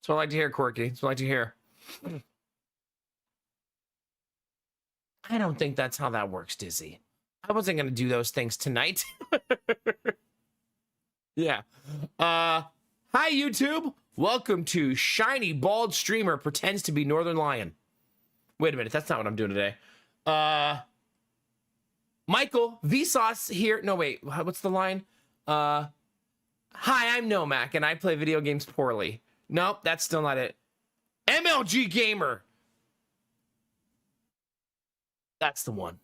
That's what I like to hear, Quirky. That's what I like to hear. I don't think that's how that works, Dizzy. I wasn't going to do those things tonight. Yeah. Hi, YouTube. Welcome to Shiny Bald Streamer Pretends to be Northern Lion. Wait a minute. That's not what I'm doing today. Michael, Vsauce here. No, wait. What's the line? Hi, I'm Nomac, and I play video games poorly. Nope, that's still not it. MLG Gamer. That's the one.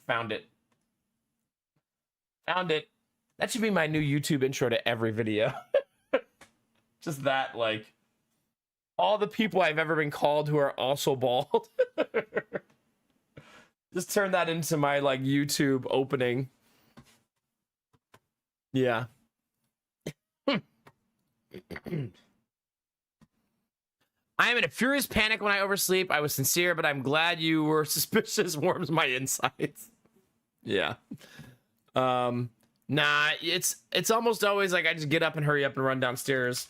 Found it. Found it. That should be my new YouTube intro to every video. Just that, like, all the people I've ever been called who are also bald. Just turn that into my, like, YouTube opening. Yeah. I am in a furious panic when I oversleep. I was sincere, but I'm glad you were suspicious. Warms my insides. Yeah. Nah, it's almost always like I just get up and hurry up and run downstairs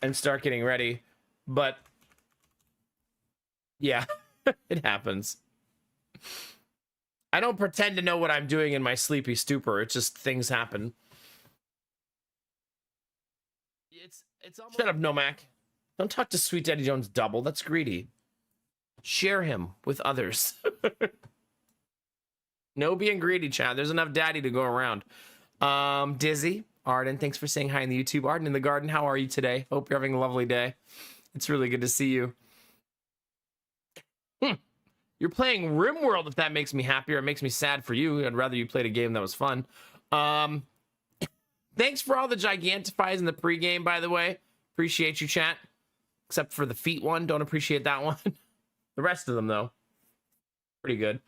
and start getting ready. But yeah, it happens. I don't pretend to know what I'm doing in my sleepy stupor. It's just things happen. It's almost... Shut up, Nomac. Don't talk to Sweet Daddy Jones double. That's greedy. Share him with others. No being greedy, chat. There's enough daddy to go around. Dizzy, Arden, thanks for saying hi in the YouTube. Arden in the garden, how are you today? Hope you're having a lovely day. It's really good to see you. You're playing RimWorld if that makes me happier. It makes me sad for you. I'd rather you played a game that was fun. Thanks for all the Gigantifies in the pregame, by the way. Appreciate you, chat. Except for the feet one. Don't appreciate that one. The rest of them, though. Pretty good.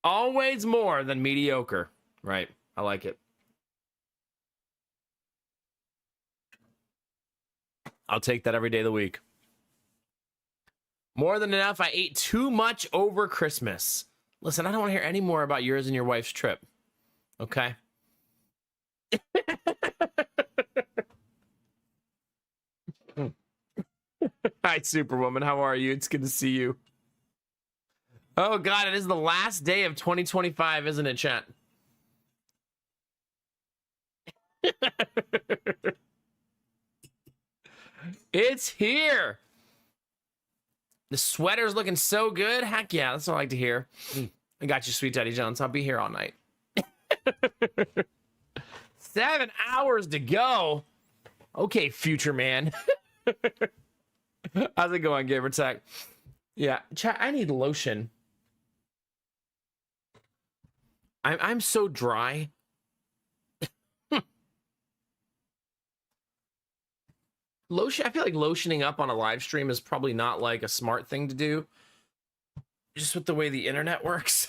Always more than mediocre. Right. I like it. I'll take that every day of the week. More than enough. I ate too much over Christmas. Listen, I don't want to hear any more about yours and your wife's trip. Okay? Hi, Superwoman. How are you? It's good to see you. Oh, God, it is the last day of 2025, isn't it, chat? It's here. The sweater's looking so good. Heck yeah, that's what I like to hear. I got you, Sweet Daddy Jones. I'll be here all night. 7 hours to go. Okay, future man. How's it going, Gamer Tech? Yeah, chat, I need lotion. I'm so dry. Lotion, I feel like lotioning up on a live stream is probably not like a smart thing to do. Just with the way the internet works.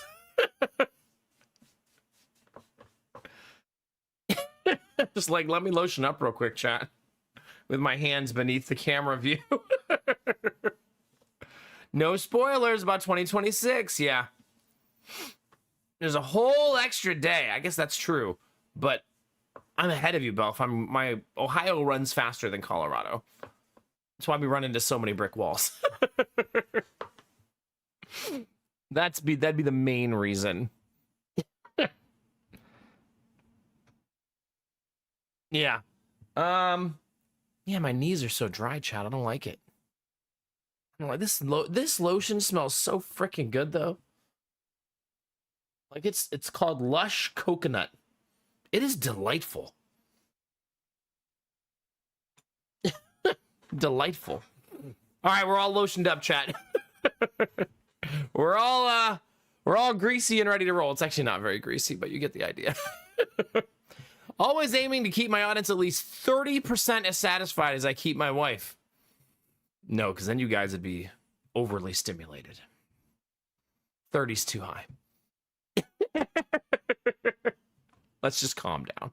Just like, let me lotion up real quick, chat. With my hands beneath the camera view. No spoilers about 2026, yeah. There's a whole extra day. I guess that's true. But I'm ahead of you, Belf. My Ohio runs faster than Colorado. That's why we run into so many brick walls. That'd be the main reason. Yeah. Yeah, my knees are so dry, chat. I don't like it. I don't like this lotion smells so freaking good though. Like it's called Lush Coconut. It is delightful. Delightful. All right, we're all lotioned up, chat. We're all greasy and ready to roll. It's actually not very greasy, but you get the idea. Always aiming to keep my audience at least 30% as satisfied as I keep my wife. No, because then you guys would be overly stimulated. 30's too high. Let's just calm down.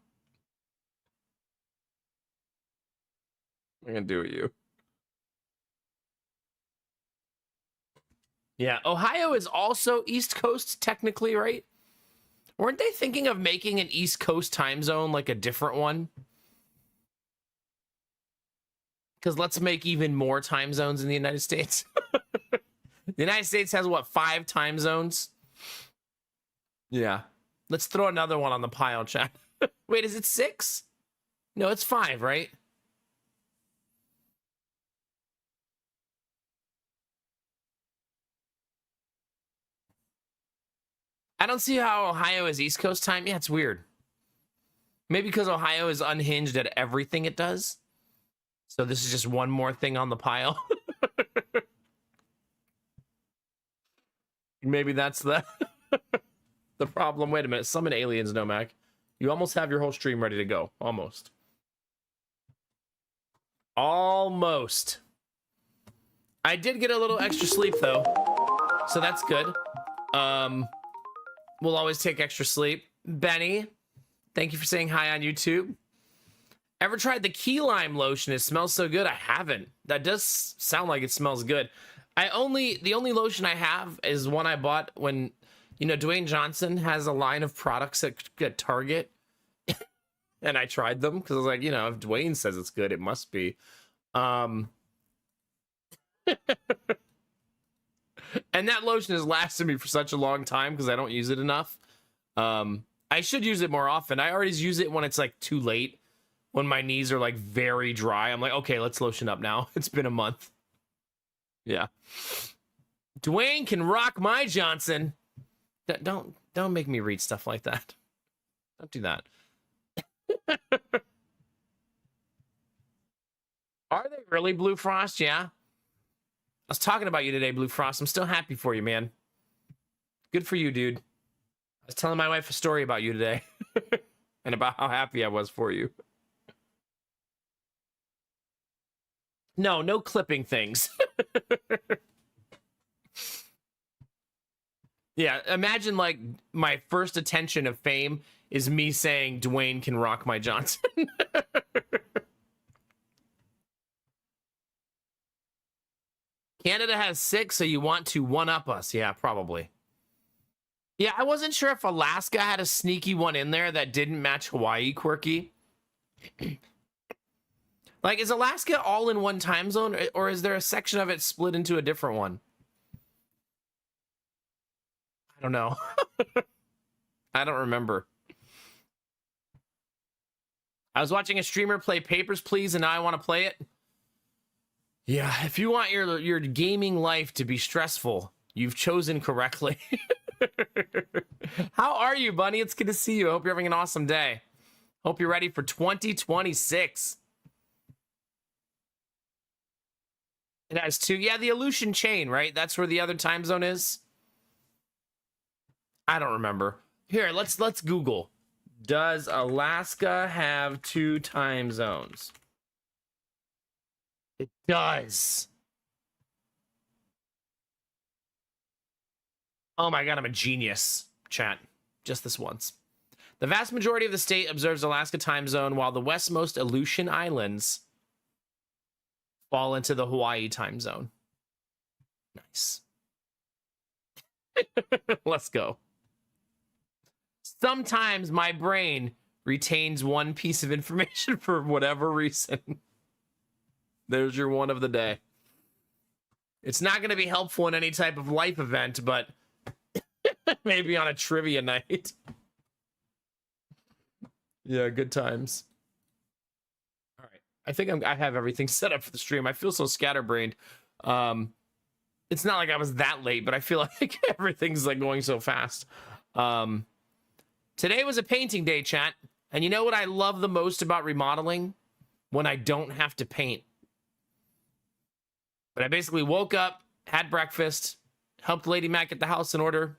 I'm gonna do it, you. Yeah, Ohio is also East Coast, technically, right? Weren't they thinking of making an East Coast time zone, like a different one? Because let's make even more time zones in the United States. The United States has, what, 5 time zones? Yeah. Let's throw another one on the pile, chat. Wait, is it 6? No, it's 5, right? I don't see how Ohio is East Coast time. Yeah, it's weird. Maybe because Ohio is unhinged at everything it does. So this is just one more thing on the pile. Maybe that's the the problem. Wait a minute. Summon aliens, Nomac. You almost have your whole stream ready to go. Almost. Almost. I did get a little extra sleep though, so that's good. We'll always take extra sleep. Benny, thank you for saying hi on YouTube. Ever tried the key lime lotion? It smells so good. I haven't. That does sound like it smells good. The only lotion I have is one I bought when, you know, Dwayne Johnson has a line of products at Target. And I tried them because I was like, you know, if Dwayne says it's good, it must be. And that lotion has lasted me for such a long time because I don't use it enough. I should use it more often. I already use it when it's like too late, when my knees are like very dry. I'm like, okay, let's lotion up now. It's been a month. Yeah. Dwayne can rock my Johnson. Don't make me read stuff like that. Don't do that. Are they really, Blue Frost? Yeah. I was talking about you today, Blue Frost. I'm still happy for you, man. Good for you, dude. I was telling my wife a story about you today and about how happy I was for you. No clipping things. Yeah, imagine like my first attention of fame is me saying Dwayne can rock my Johnson. Canada has 6, so you want to one-up us. Yeah, probably. Yeah, I wasn't sure if Alaska had a sneaky one in there that didn't match Hawaii quirky. Like, is Alaska all in one time zone, or is there a section of it split into a different one? I don't know. I don't remember. I was watching a streamer play Papers, Please, and now I want to play it. Yeah, if you want your gaming life to be stressful, you've chosen correctly. How are you, Bunny? It's good to see you. I hope you're having an awesome day. Hope you're ready for 2026. It has 2. Yeah, the Aleutian chain, right? That's where the other time zone is. I don't remember. Here, let's Google. Does Alaska have 2 time zones? It does. Oh my god, I'm a genius, chat. Just this once. The vast majority of the state observes Alaska time zone, while the westmost Aleutian Islands fall into the Hawaii time zone. Nice. Let's go. Sometimes my brain retains one piece of information for whatever reason. There's your one of the day. It's not going to be helpful in any type of life event, but maybe on a trivia night. Yeah, good times. All right. I think I have everything set up for the stream. I feel so scatterbrained. It's not like I was that late, but I feel like everything's like going so fast. Today was a painting day, chat. And you know what I love the most about remodeling? When I don't have to paint. But I basically woke up, had breakfast, helped Lady Mac get the house in order,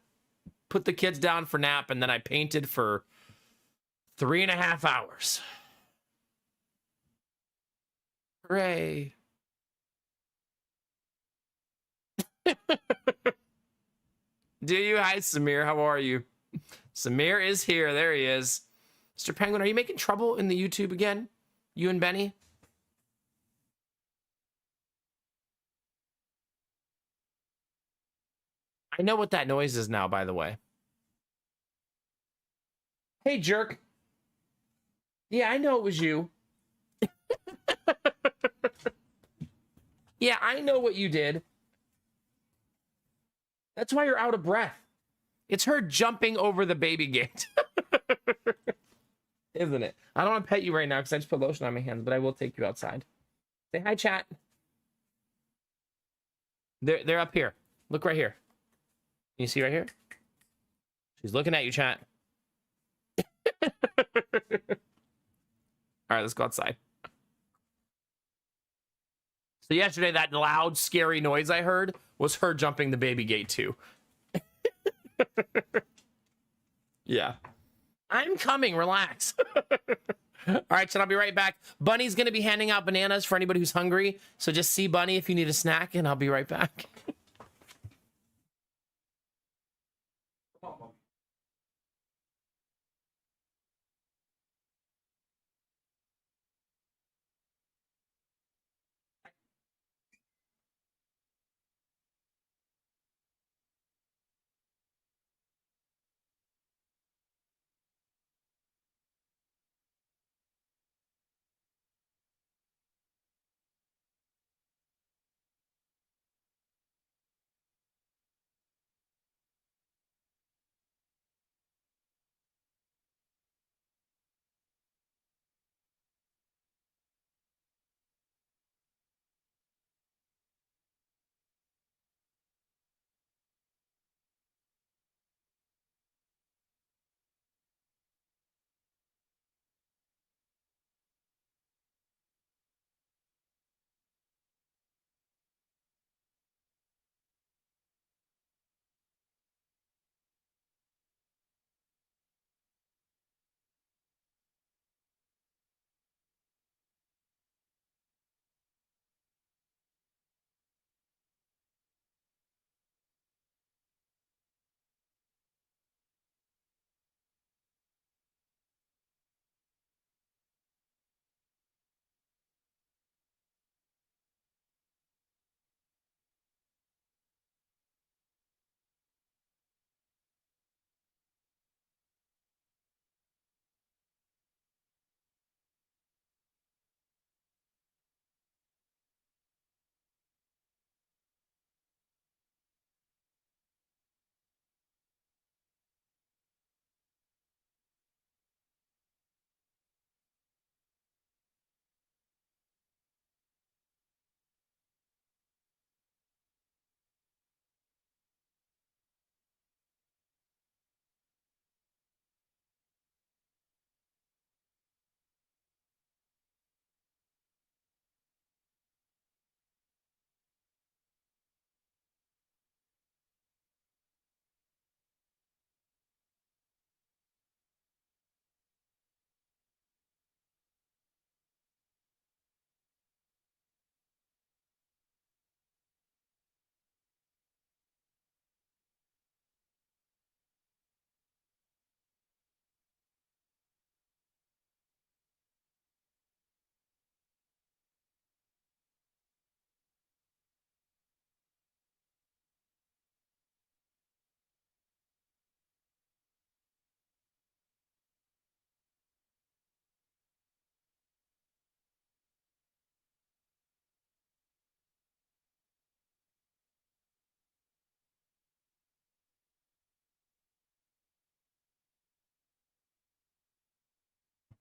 put the kids down for nap, and then I painted for 3.5 hours. Hooray. Do you? Hi, Samir. How are you? Samir is here. There he is. Mr. Penguin, are you making trouble in the YouTube again? You and Benny? I know what that noise is now, by the way. Hey, jerk. Yeah, I know it was you. Yeah, I know what you did. That's why you're out of breath. It's her jumping over the baby gate. Isn't it? I don't want to pet you right now because I just put lotion on my hands, but I will take you outside. Say hi, chat. They're up here. Look right here. Can you see right here? She's looking at you, chat. All right, let's go outside. So yesterday, that loud, scary noise I heard was her jumping the baby gate too. Yeah. I'm coming, relax. All right, chat, I'll be right back. Bunny's gonna be handing out bananas for anybody who's hungry. So just see Bunny if you need a snack, and I'll be right back.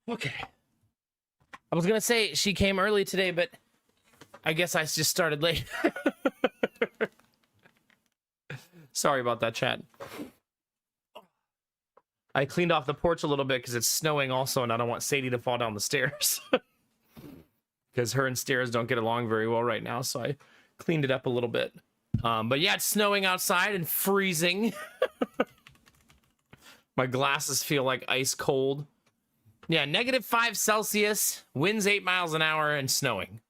Okay. I was gonna say she came early today, but I guess I just started late. Sorry about that, chat. I cleaned off the porch a little bit because it's snowing also, and I don't want Sadie to fall down the stairs. Because her and stairs don't get along very well right now, so I cleaned it up a little bit. But yeah, it's snowing outside and freezing. My glasses feel like ice cold. Yeah, -5 Celsius, winds 8 miles an hour, and snowing.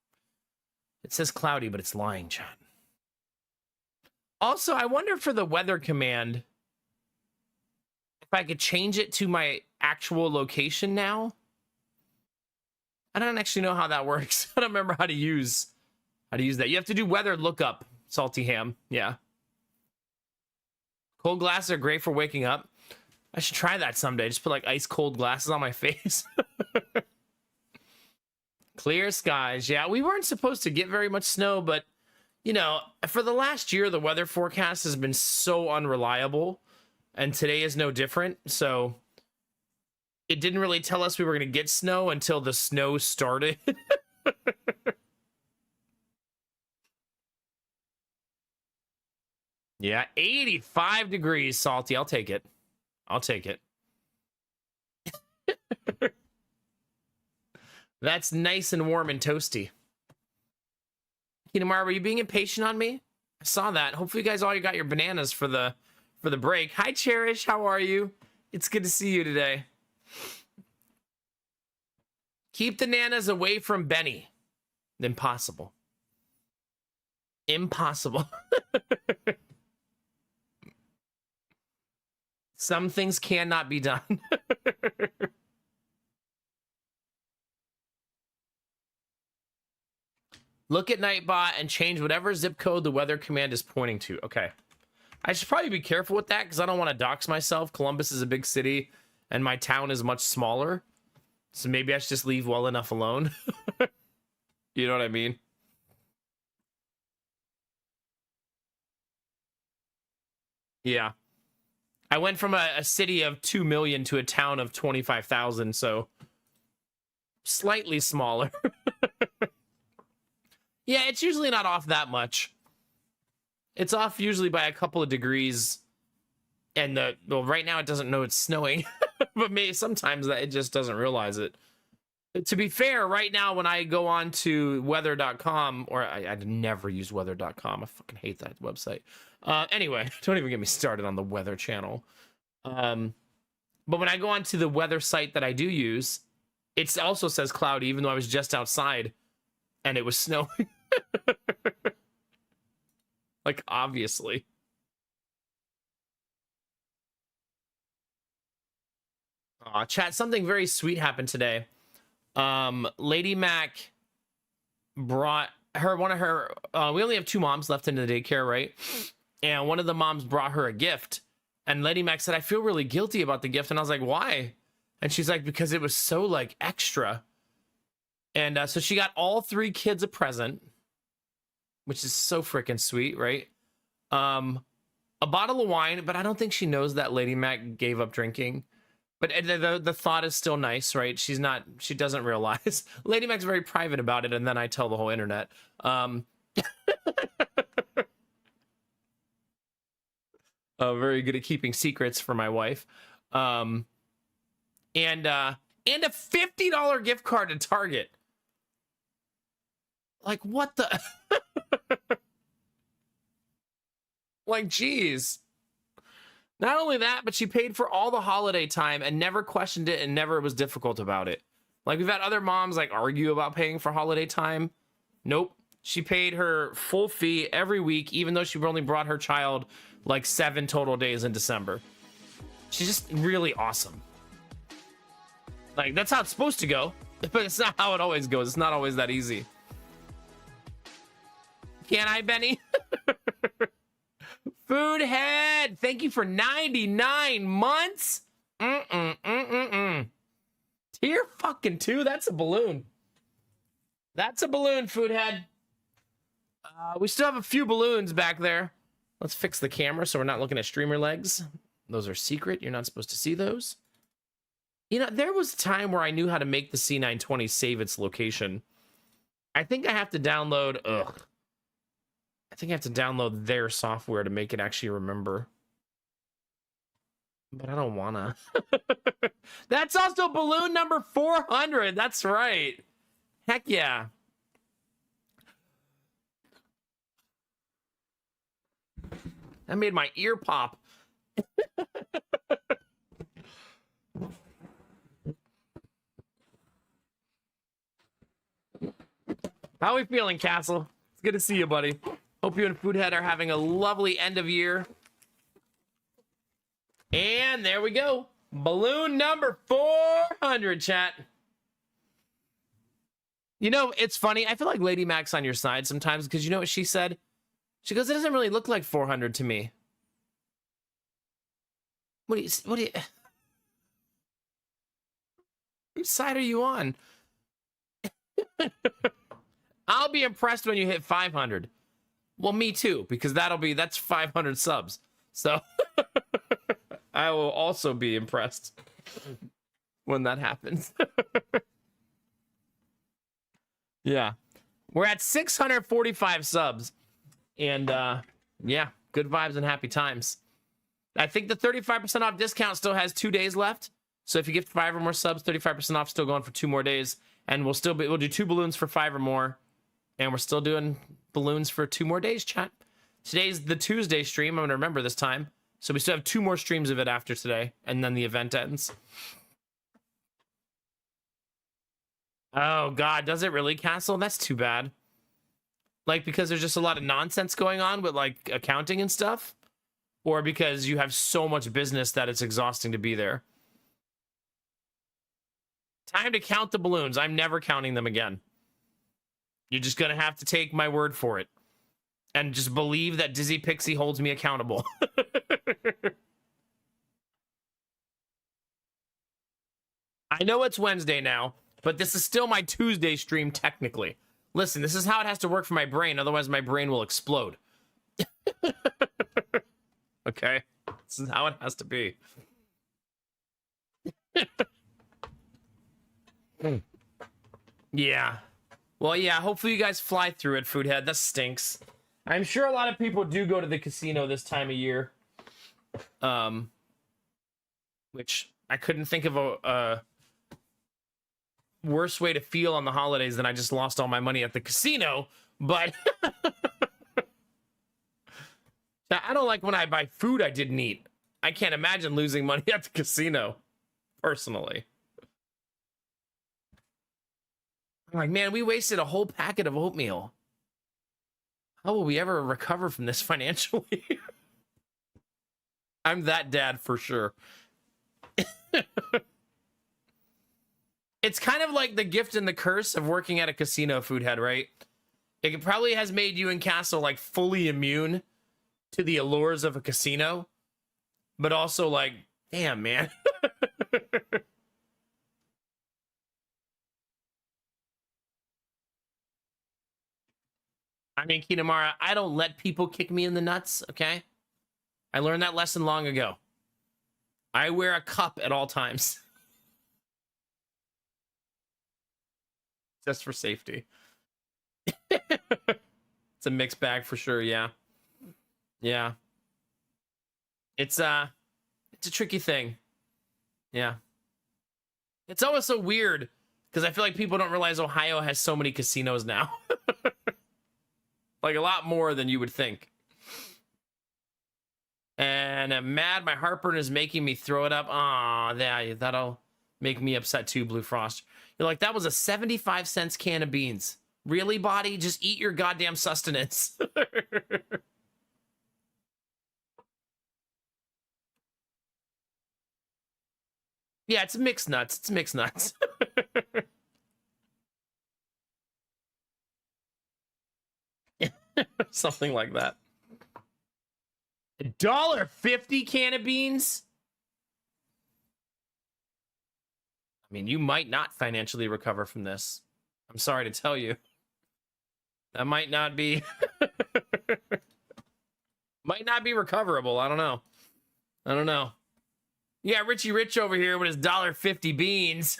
It says cloudy, but it's lying, chat. Also, I wonder for the weather command if I could change it to my actual location now. I don't actually know how that works. I don't remember how to use that. You have to do weather lookup, Salty Ham. Yeah. Cold glasses are great for waking up. I should try that someday. Just put like ice cold glasses on my face. Clear skies. Yeah, we weren't supposed to get very much snow, but you know, for the last year, the weather forecast has been so unreliable, and today is no different. So it didn't really tell us we were going to get snow until the snow started. Yeah, 85 degrees, Salty. I'll take it. I'll take it. That's nice and warm and toasty. Kinamar, were you being impatient on me? I saw that. Hopefully you guys all got your bananas for the break. Hi, Cherish. How are you? It's good to see you today. Keep the nanas away from Benny. Impossible. Impossible. Some things cannot be done. Look at Nightbot and change whatever zip code the weather command is pointing to. Okay. I should probably be careful with that because I don't want to dox myself. Columbus is a big city and my town is much smaller. So maybe I should just leave well enough alone. You know what I mean? Yeah. I went from a city of 2 million to a town of 25,000, so slightly smaller. Yeah, it's usually not off that much. It's off usually by a couple of degrees. And well, right now it doesn't know it's snowing. But maybe sometimes that it just doesn't realize it. To be fair, right now when I go on to weather.com, or I'd never use weather.com. I fucking hate that website. Anyway, don't even get me started on the weather channel. But when I go on to the weather site that I do use, it also says cloudy, even though I was just outside and it was snowing. Like, obviously. Chat, something very sweet happened today. Lady Mac brought one of her, we only have 2 moms left in the daycare, right? And one of the moms brought her a gift. And Lady Mac said, I feel really guilty about the gift. And I was like, why? And she's like, because it was so, like, extra. And so she got all 3 kids a present, which is so freaking sweet, right? A bottle of wine, but I don't think she knows that Lady Mac gave up drinking. But the thought is still nice, right? She doesn't realize. Lady Mac's very private about it, and then I tell the whole internet. Very good at keeping secrets for my wife. And a $50 gift card to Target. Like, what the? Like, geez. Not only that, but she paid for all the holiday time and never questioned it and never was difficult about it. Like, we've had other moms, like, argue about paying for holiday time. Nope. She paid her full fee every week, even though she only brought her child, like, 7 total days in December. She's just really awesome. Like, that's how it's supposed to go. But it's not how it always goes. It's not always that easy. Can I, Benny? Food Head, thank you for 99 months. Tier fucking 2, that's a balloon. That's a balloon, Food Head. We still have a few balloons back there. Let's fix the camera so we're not looking at streamer legs. Those are secret. You're not supposed to see those. You know, there was a time where I knew how to make the C920 save its location. I think I have to download... I think I have to download their software to make it actually remember. But I don't wanna. That's also balloon number 400. That's right. Heck yeah. That made my ear pop. How are we feeling, Castle? It's good to see you, buddy. Hope you and Foodhead are having a lovely end of year. And there we go. Balloon number 400, chat. You know, it's funny. I feel like Lady Mac's on your side sometimes because you know what she said? She goes, it doesn't really look like 400 to me. What do you... Which side are you on? I'll be impressed when you hit 500. Well, me too, because that's 500 subs. So I will also be impressed when that happens. Yeah. We're at 645 subs. And yeah, good vibes and happy times. I think the 35% off discount still has 2 days left. So if you gift 5 or more subs, 35% off still going for 2 more days. And we'll do 2 balloons for 5 or more. And we're still doing balloons for 2 more days, chat. Today's the Tuesday stream. I'm going to remember this time. So we still have 2 more streams of it after today. And then the event ends. Oh, God. Does it really, Castle? That's too bad. Like, because there's just a lot of nonsense going on with, like, accounting and stuff? Or because you have so much business that it's exhausting to be there? Time to count the balloons. I'm never counting them again. You're just going to have to take my word for it. And just believe that Dizzy Pixie holds me accountable. I know it's Wednesday now, but this is still my Tuesday stream technically. Listen, this is how it has to work for my brain. Otherwise, my brain will explode. Okay? This is how it has to be. Yeah. Well, yeah, hopefully you guys fly through it, Foodhead. That stinks. I'm sure a lot of people do go to the casino this time of year. Which I couldn't think of a worse way to feel on the holidays than I just lost all my money at the casino, but I don't like when I buy food I didn't eat. I can't imagine losing money at the casino, personally. I'm like, man, we wasted a whole packet of oatmeal. How will we ever recover from this financially? I'm that dad for sure. It's kind of like the gift and the curse of working at a casino, Foodhead, right? It probably has made you and Castle like fully immune to the allures of a casino, but also like, damn, man. I mean, Kitamara, I don't let people kick me in the nuts, okay? I learned that lesson long ago. I wear a cup at all times. Just for safety. It's a mixed bag for sure, yeah. Yeah. It's a tricky thing. Yeah. It's always so weird, because I feel like people don't realize Ohio has so many casinos now. Like a lot more than you would think. And I'm mad my heartburn is making me throw it up. Aw, that'll make me upset too, Blue Frost. You're like, that was a 75-cent can of beans. Really, body? Just eat your goddamn sustenance. Yeah, it's mixed nuts. It's mixed nuts. Something like that. $1.50 can of beans? I mean, you might not financially recover from this. I'm sorry to tell you. That might not be... might not be recoverable. I don't know. I don't know. Yeah, Richie Rich over here with his $1.50 beans.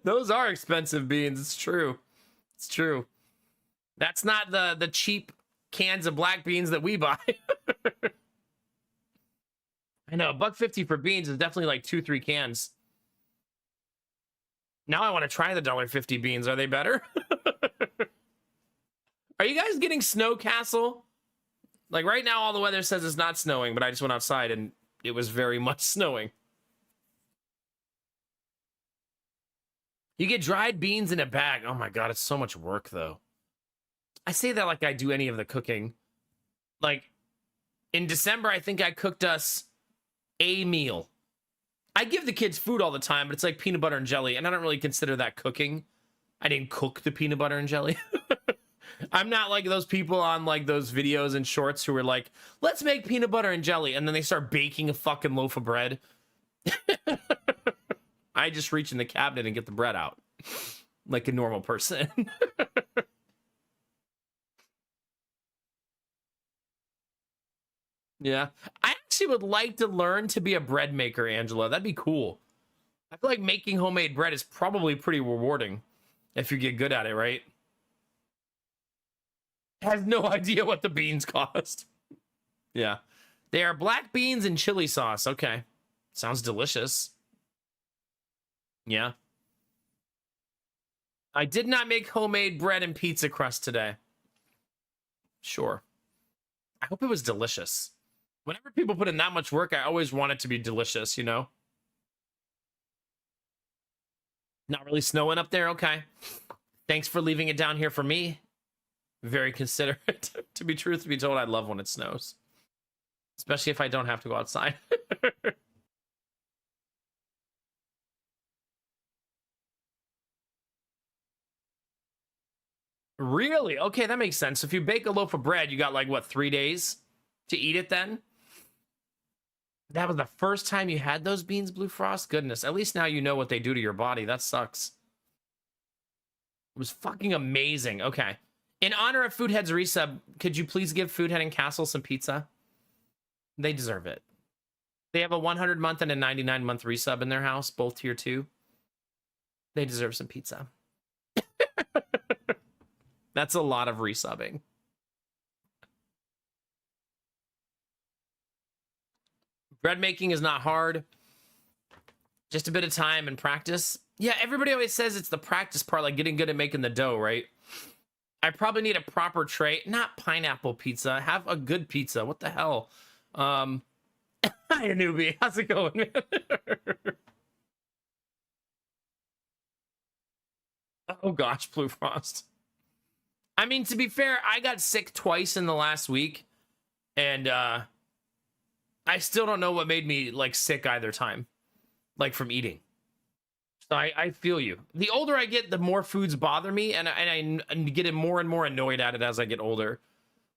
Those are expensive beans. It's true. It's true. That's not the cheap cans of black beans that we buy. I know, $1.50 for beans is definitely like 2-3 cans. Now I want to try the $1.50 beans. Are they better? Are you guys getting snow, Castle? Like right now, all the weather says it's not snowing, but I just went outside and it was very much snowing. You get dried beans in a bag. Oh my God, it's so much work though. I say that like I do any of the cooking. Like in December, I think I cooked us a meal. I give the kids food all the time, but it's like peanut butter and jelly, and I don't really consider that cooking. I didn't cook the peanut butter and jelly. I'm not like those people on like those videos and shorts who are like, let's make peanut butter and jelly, and then they start baking a fucking loaf of bread. I I just reach in the cabinet and get the bread out like a normal person. Yeah. I actually would like to learn to be a bread maker, Angela. That'd be cool. I feel like making homemade bread is probably pretty rewarding if you get good at it, right? Has no idea what the beans cost. Yeah. They are black beans and chili sauce. Okay. Sounds delicious. Yeah. I did not make homemade bread and pizza crust today. Sure. I hope it was delicious. Whenever people put in that much work, I always want it to be delicious, you know? Not really snowing up there? Okay. Thanks for leaving it down here for me. Very considerate. To be told, I love when it snows. Especially if I don't have to go outside. Really? Okay, that makes sense. If you bake a loaf of bread, you got like, what, 3 days to eat it then? That was the first time you had those beans, Blue Frost? Goodness, at least now you know what they do to your body. That sucks. It was fucking amazing. Okay. In honor of Foodhead's resub, could you please give Foodhead and Castle some pizza? They deserve it. They have a 100-month and a 99-month resub in their house, both tier 2. They deserve some pizza. That's a lot of resubbing. Bread making is not hard. Just a bit of time and practice. Yeah, everybody always says it's the practice part, like getting good at making the dough, right? I probably need a proper tray. Not pineapple pizza. Have a good pizza. What the hell? Hi, newbie. How's it going, man? Oh, gosh, Blue Frost. I mean, to be fair, I got sick twice in the last week. And, I still don't know what made me, like, sick either time. Like, from eating. So I feel you. The older I get, the more foods bother me, and I get more and more annoyed at it as I get older.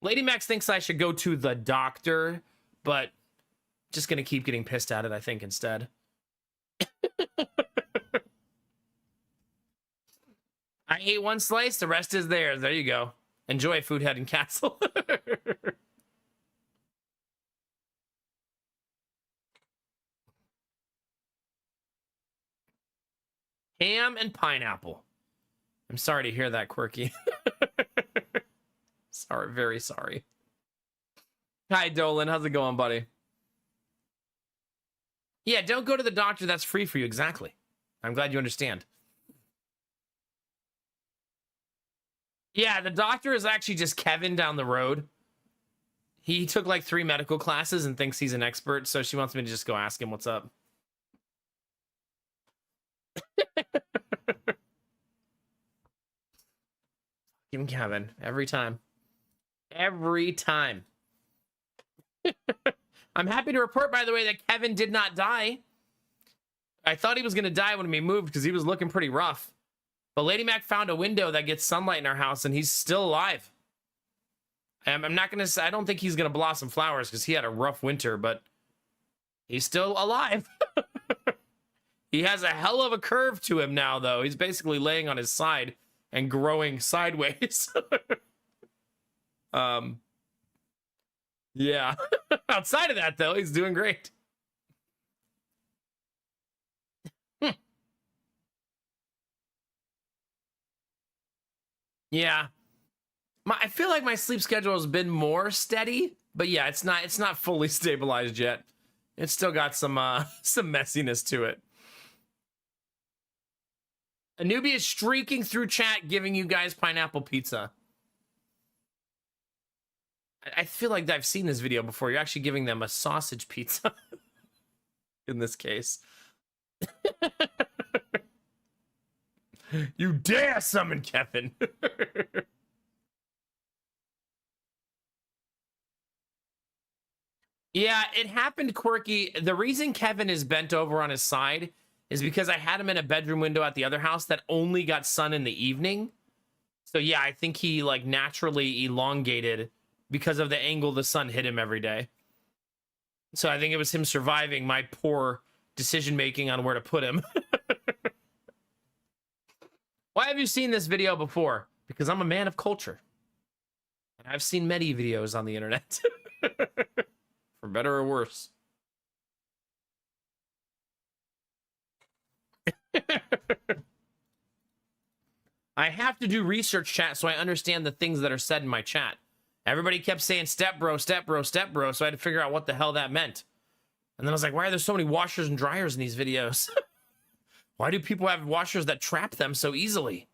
Lady Max thinks I should go to the doctor, but just gonna keep getting pissed at it, I think, instead. I ate one slice, the rest is theirs. There you go. Enjoy, Foodhead and Castle. Ham and pineapple. I'm sorry to hear that, Quirky. Sorry, very sorry. Hi, Dolan. How's it going, buddy? Yeah, don't go to the doctor. That's free for you. Exactly. I'm glad you understand. Yeah, the doctor is actually just Kevin down the road. He took like 3 medical classes and thinks he's an expert, so she wants me to just go ask him what's up. Give him Kevin every time. Every time. I'm happy to report, by the way, that Kevin did not die. I thought he was going to die when we moved because he was looking pretty rough. But Lady Mac found a window that gets sunlight in our house, and he's still alive. I'm not going to say, I don't think he's going to blossom flowers because he had a rough winter, but he's still alive. He has a hell of a curve to him now, though. He's basically laying on his side and growing sideways. Yeah. Outside of that, though, he's doing great. Yeah. I feel like my sleep schedule has been more steady, but yeah, it's not fully stabilized yet. It's still got some messiness to it. Anubia is streaking through chat giving you guys pineapple pizza. I feel like I've seen this video before. You're actually giving them a sausage pizza. In this case. You dare summon Kevin. Yeah, it happened, Quirky. The reason Kevin is bent over on his side is because I had him in a bedroom window at the other house that only got sun in the evening. So yeah, I think he like naturally elongated because of the angle the sun hit him every day. So I think it was him surviving my poor decision making on where to put him. Why have you seen this video before? Because I'm a man of culture. And I've seen many videos on the internet. For better or worse. I have to do research, chat, so I understand the things that are said in my chat. Everybody kept saying step bro, step bro, step bro, so I had to figure out what the hell that meant. And then I was like, why are there so many washers and dryers in these videos? Why do people have washers that trap them so easily?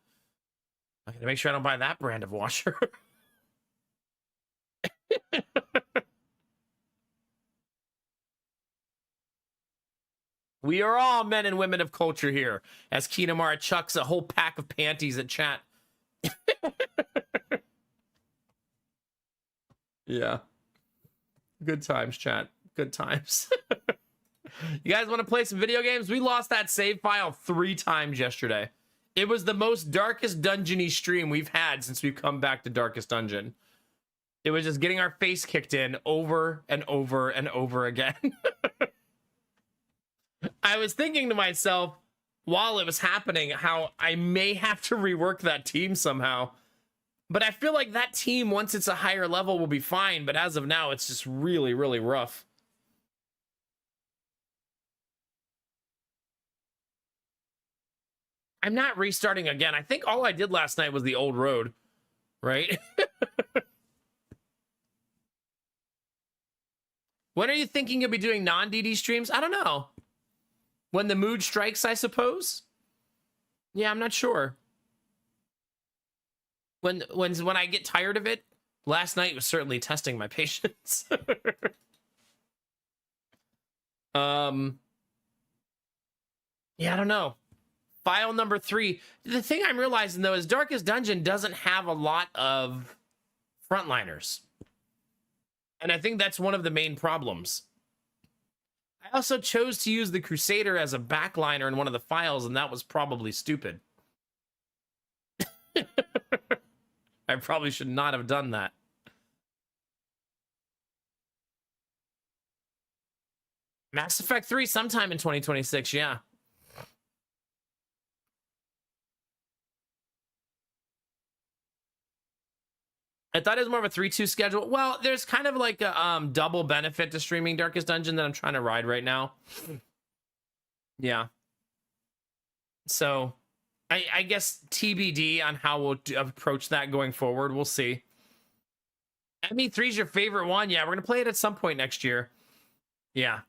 I gotta make sure I don't buy that brand of washer. We are all men and women of culture here, as Kinamara chucks a whole pack of panties at chat. Yeah. Good times, chat. Good times. You guys want to play some video games? We lost that save file 3 times yesterday. It was the most Darkest Dungeon-y stream we've had since we've come back to Darkest Dungeon. It was just getting our face kicked in over and over and over again. I was thinking to myself while it was happening how I may have to rework that team somehow. But I feel like that team, once it's a higher level, will be fine. But as of now, it's just really, really rough. I'm not restarting again. I think all I did last night was the old road, right? When are you thinking you'll be doing non-DD streams? I don't know. When the mood strikes, I suppose. Yeah, I'm not sure. When I get tired of it. Last night was certainly testing my patience. Yeah, I don't know. File number 3. The thing I'm realizing, though, is Darkest Dungeon doesn't have a lot of frontliners. And I think that's one of the main problems. I also chose to use the Crusader as a backliner in one of the files, and that was probably stupid. I probably should not have done that. Mass Effect 3 sometime in 2026, yeah. I thought it was more of a 3-2 schedule. Well, there's kind of like a double benefit to streaming Darkest Dungeon that I'm trying to ride right now. Yeah. So, I guess TBD on how we'll approach that going forward. We'll see. ME3 is your favorite one? Yeah, we're going to play it at some point next year. Yeah.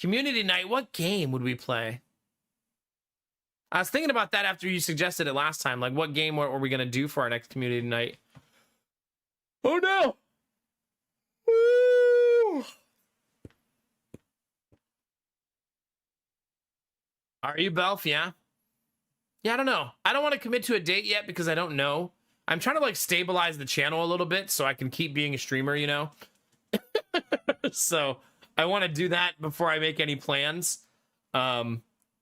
Community night, what game would we play? I was thinking about that after you suggested it last time. Like, what game were we going to do for our next community night? Oh, no! Woo! Are you, Belf? Yeah? Yeah, I don't know. I don't want to commit to a date yet because I don't know. I'm trying to, like, stabilize the channel a little bit so I can keep being a streamer, you know? So, I want to do that before I make any plans.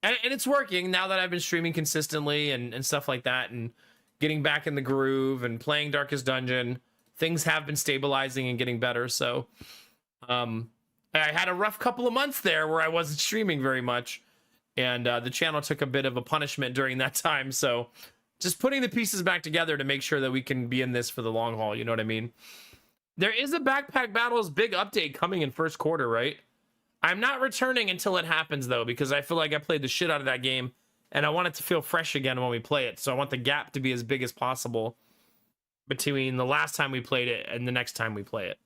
And it's working now that I've been streaming consistently and stuff like that and getting back in the groove and playing Darkest Dungeon. Things have been stabilizing and getting better. So I had a rough couple of months there where I wasn't streaming very much. And the channel took a bit of a punishment during that time. So just putting the pieces back together to make sure that we can be in this for the long haul. You know what I mean? There is a Backpack Battles big update coming in first quarter, right? I'm not returning until it happens, though, because I feel like I played the shit out of that game, and I want it to feel fresh again when we play it. So I want the gap to be as big as possible between the last time we played it and the next time we play it.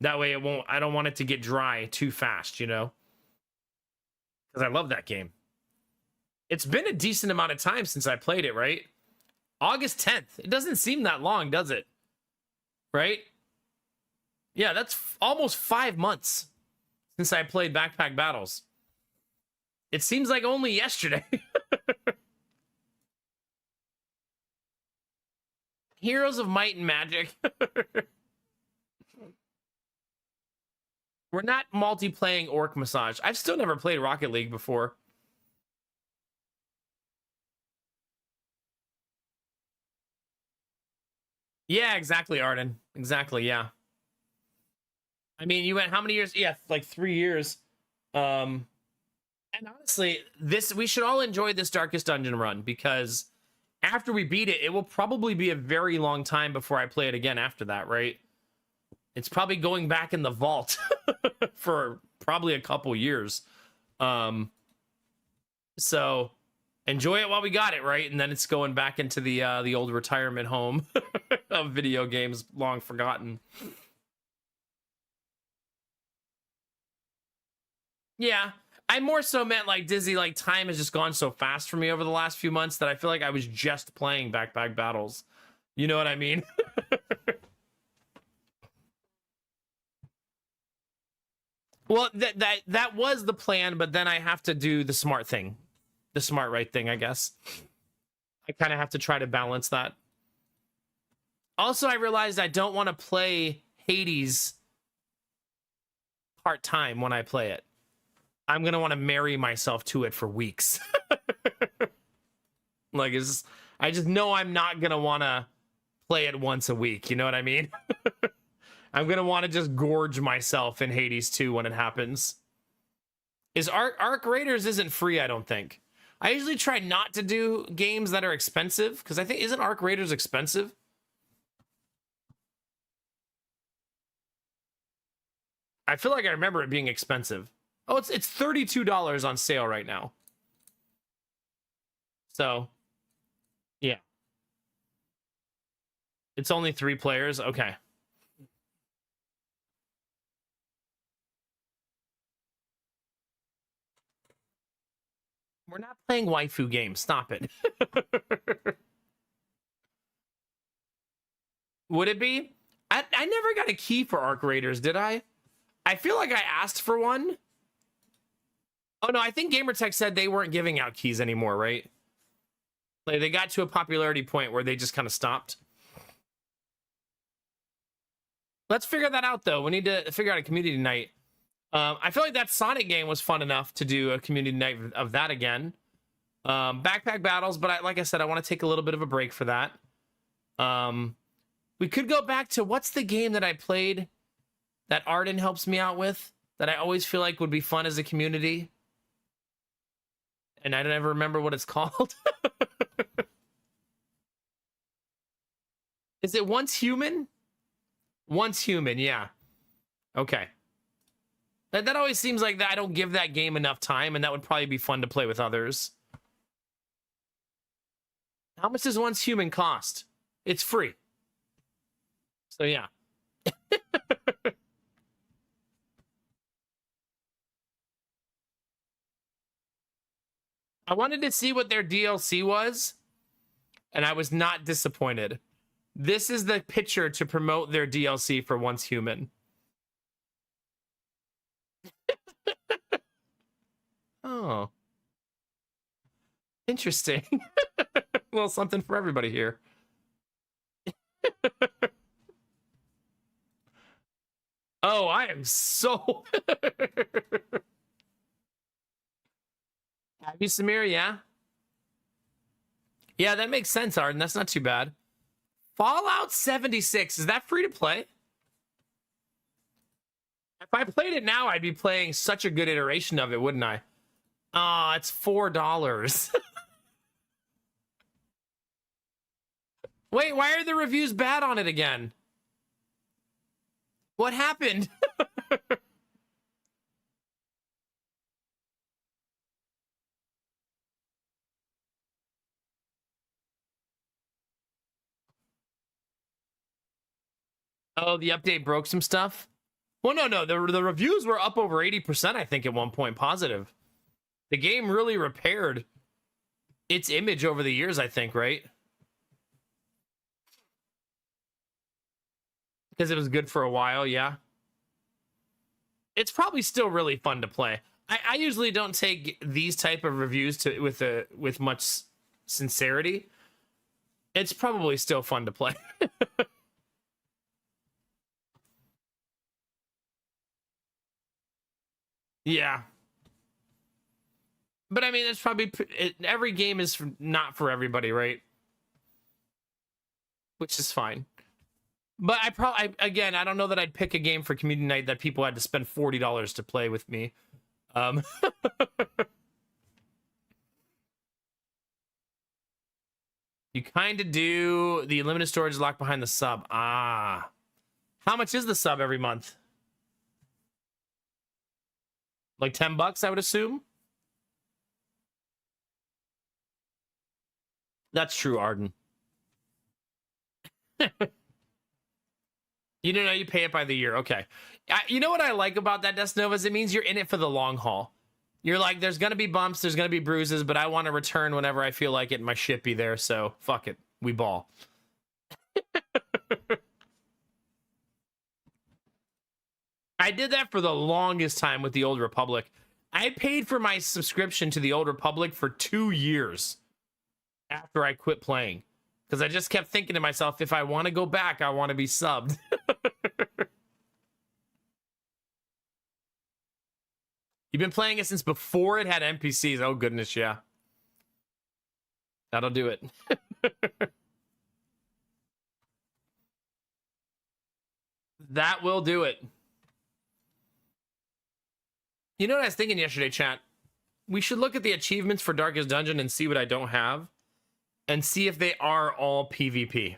That way I don't want it to get dry too fast, you know? Because I love that game. It's been a decent amount of time since I played it, right? August 10th. It doesn't seem that long, does it? Right? Yeah, that's almost 5 months since I played Backpack Battles. It seems like only yesterday. Heroes of Might and Magic. We're not multiplaying Orc Massage. I've still never played Rocket League before. Yeah, exactly, Arden. Exactly, yeah. I mean, you went how many years? Yeah, like 3 years. And honestly, we should all enjoy this Darkest Dungeon run, because after we beat it, it will probably be a very long time before I play it again after that, right? It's probably going back in the vault for probably a couple years. So enjoy it while we got it, right? And then it's going back into the old retirement home of video games long forgotten. Yeah. I more so meant like Dizzy, like time has just gone so fast for me over the last few months that I feel like I was just playing Backpack Battles. You know what I mean? Well, that was the plan, but then I have to do the smart thing. The smart right thing, I guess. I kind of have to try to balance that. Also, I realized I don't want to play Hades part-time when I play it. I'm going to want to marry myself to it for weeks. Like, I just know I'm not going to want to play it once a week. You know what I mean? I'm going to want to just gorge myself in Hades 2 when it happens. Arc Raiders isn't free, I don't think. I usually try not to do games that are expensive, because I think, isn't Arc Raiders expensive? I feel like I remember it being expensive. Oh, it's $32 on sale right now. So, yeah. It's only 3 players? Okay. We're not playing waifu games. Stop it. Would it be? I never got a key for Arc Raiders, did I? I feel like I asked for one. Oh, no, I think Gamertech said they weren't giving out keys anymore, right? Like, they got to a popularity point where they just kind of stopped. Let's figure that out, though. We need to figure out a community night. I feel like that Sonic game was fun enough to do a community night of that again. Backpack Battles, but like I said, I want to take a little bit of a break for that. We could go back to, what's the game that I played that Arden helps me out with that I always feel like would be fun as a community? And I don't ever remember what it's called. Is it Once Human? Once Human, yeah. Okay. That always seems like that I don't give that game enough time, and that would probably be fun to play with others. How much does Once Human cost? It's free. So yeah. I wanted to see what their DLC was, and I was not disappointed. This is the picture to promote their DLC for Once Human. Oh. Interesting. Well, something for everybody here. Oh, I am so... Abby Samir, yeah? Yeah, that makes sense, Arden. That's not too bad. Fallout 76, is that free to play? If I played it now, I'd be playing such a good iteration of it, wouldn't I? Ah, it's $4. Wait, why are the reviews bad on it again? What happened? Oh, the update broke some stuff? Well, no. The reviews were up over 80%, I think, at one point, positive. The game really repaired its image over the years, I think, right? Because it was good for a while, yeah. It's probably still really fun to play. I usually don't take these type of reviews with much sincerity. It's probably still fun to play. Yeah. But I mean, it's probably every game is not for everybody, right? Which is fine. But again, I don't know that I'd pick a game for community night that people had to spend $40 to play with me. You kind of do. The limited storage is locked behind the sub. Ah. How much is the sub every month? Like $10, I would assume. That's true, Arden. You don't know, you pay it by the year. Okay. You know what I like about that, Desnova, is it means you're in it for the long haul. You're like, there's going to be bumps, there's going to be bruises, but I want to return whenever I feel like it and my ship be there, so fuck it. We ball. I did that for the longest time with the Old Republic. I paid for my subscription to the Old Republic for 2 years after I quit playing. Because I just kept thinking to myself, if I want to go back, I want to be subbed. You've been playing it since before it had NPCs. Oh, goodness, yeah. That'll do it. That will do it. You know what I was thinking yesterday, chat? We should look at the achievements for Darkest Dungeon and see what I don't have. And see if they are all PvP.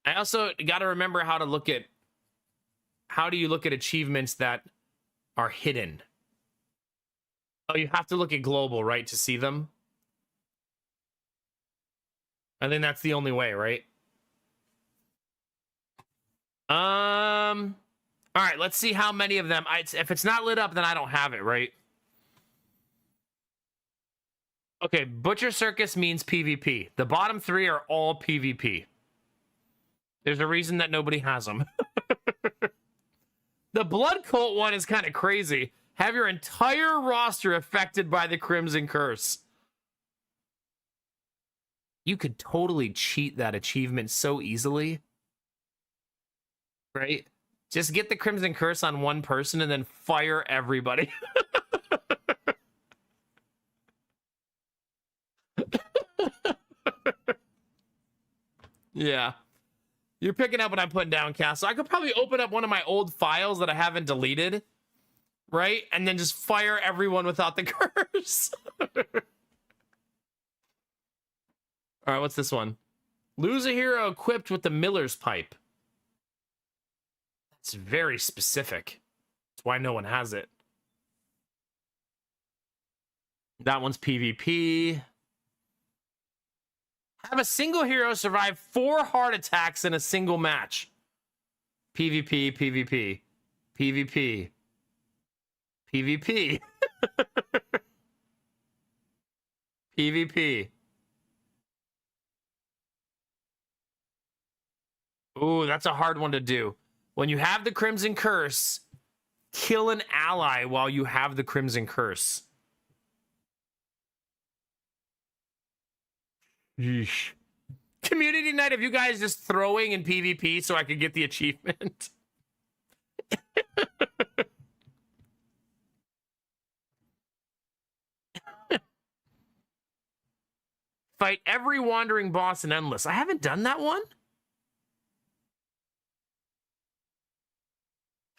I also got to remember how to look at... How do you look at achievements that are hidden? Oh, you have to look at global, right, to see them? I think that's the only way, right? All right, let's see how many of them... if it's not lit up, then I don't have it, right? Okay, Butcher Circus means PvP. The bottom 3 are all PvP. There's a reason that nobody has them. The Blood Cult one is kind of crazy. Have your entire roster affected by the Crimson Curse. You could totally cheat that achievement so easily. Right? Just get the Crimson Curse on one person and then fire everybody. Yeah. You're picking up what I'm putting down, Cass. So I could probably open up one of my old files that I haven't deleted, right? And then just fire everyone without the curse. All right, what's this one? Lose a hero equipped with the Miller's Pipe. That's very specific. That's why no one has it. That one's PvP. Have a single hero survive 4 heart attacks in a single match. PvP, PvP, PvP, PvP, PvP. Ooh, that's a hard one to do. When you have the Crimson Curse, kill an ally while you have the Crimson Curse. Yeesh. Community night of you guys just throwing in PvP so I could get the achievement. Fight every wandering boss in Endless. I haven't done that one.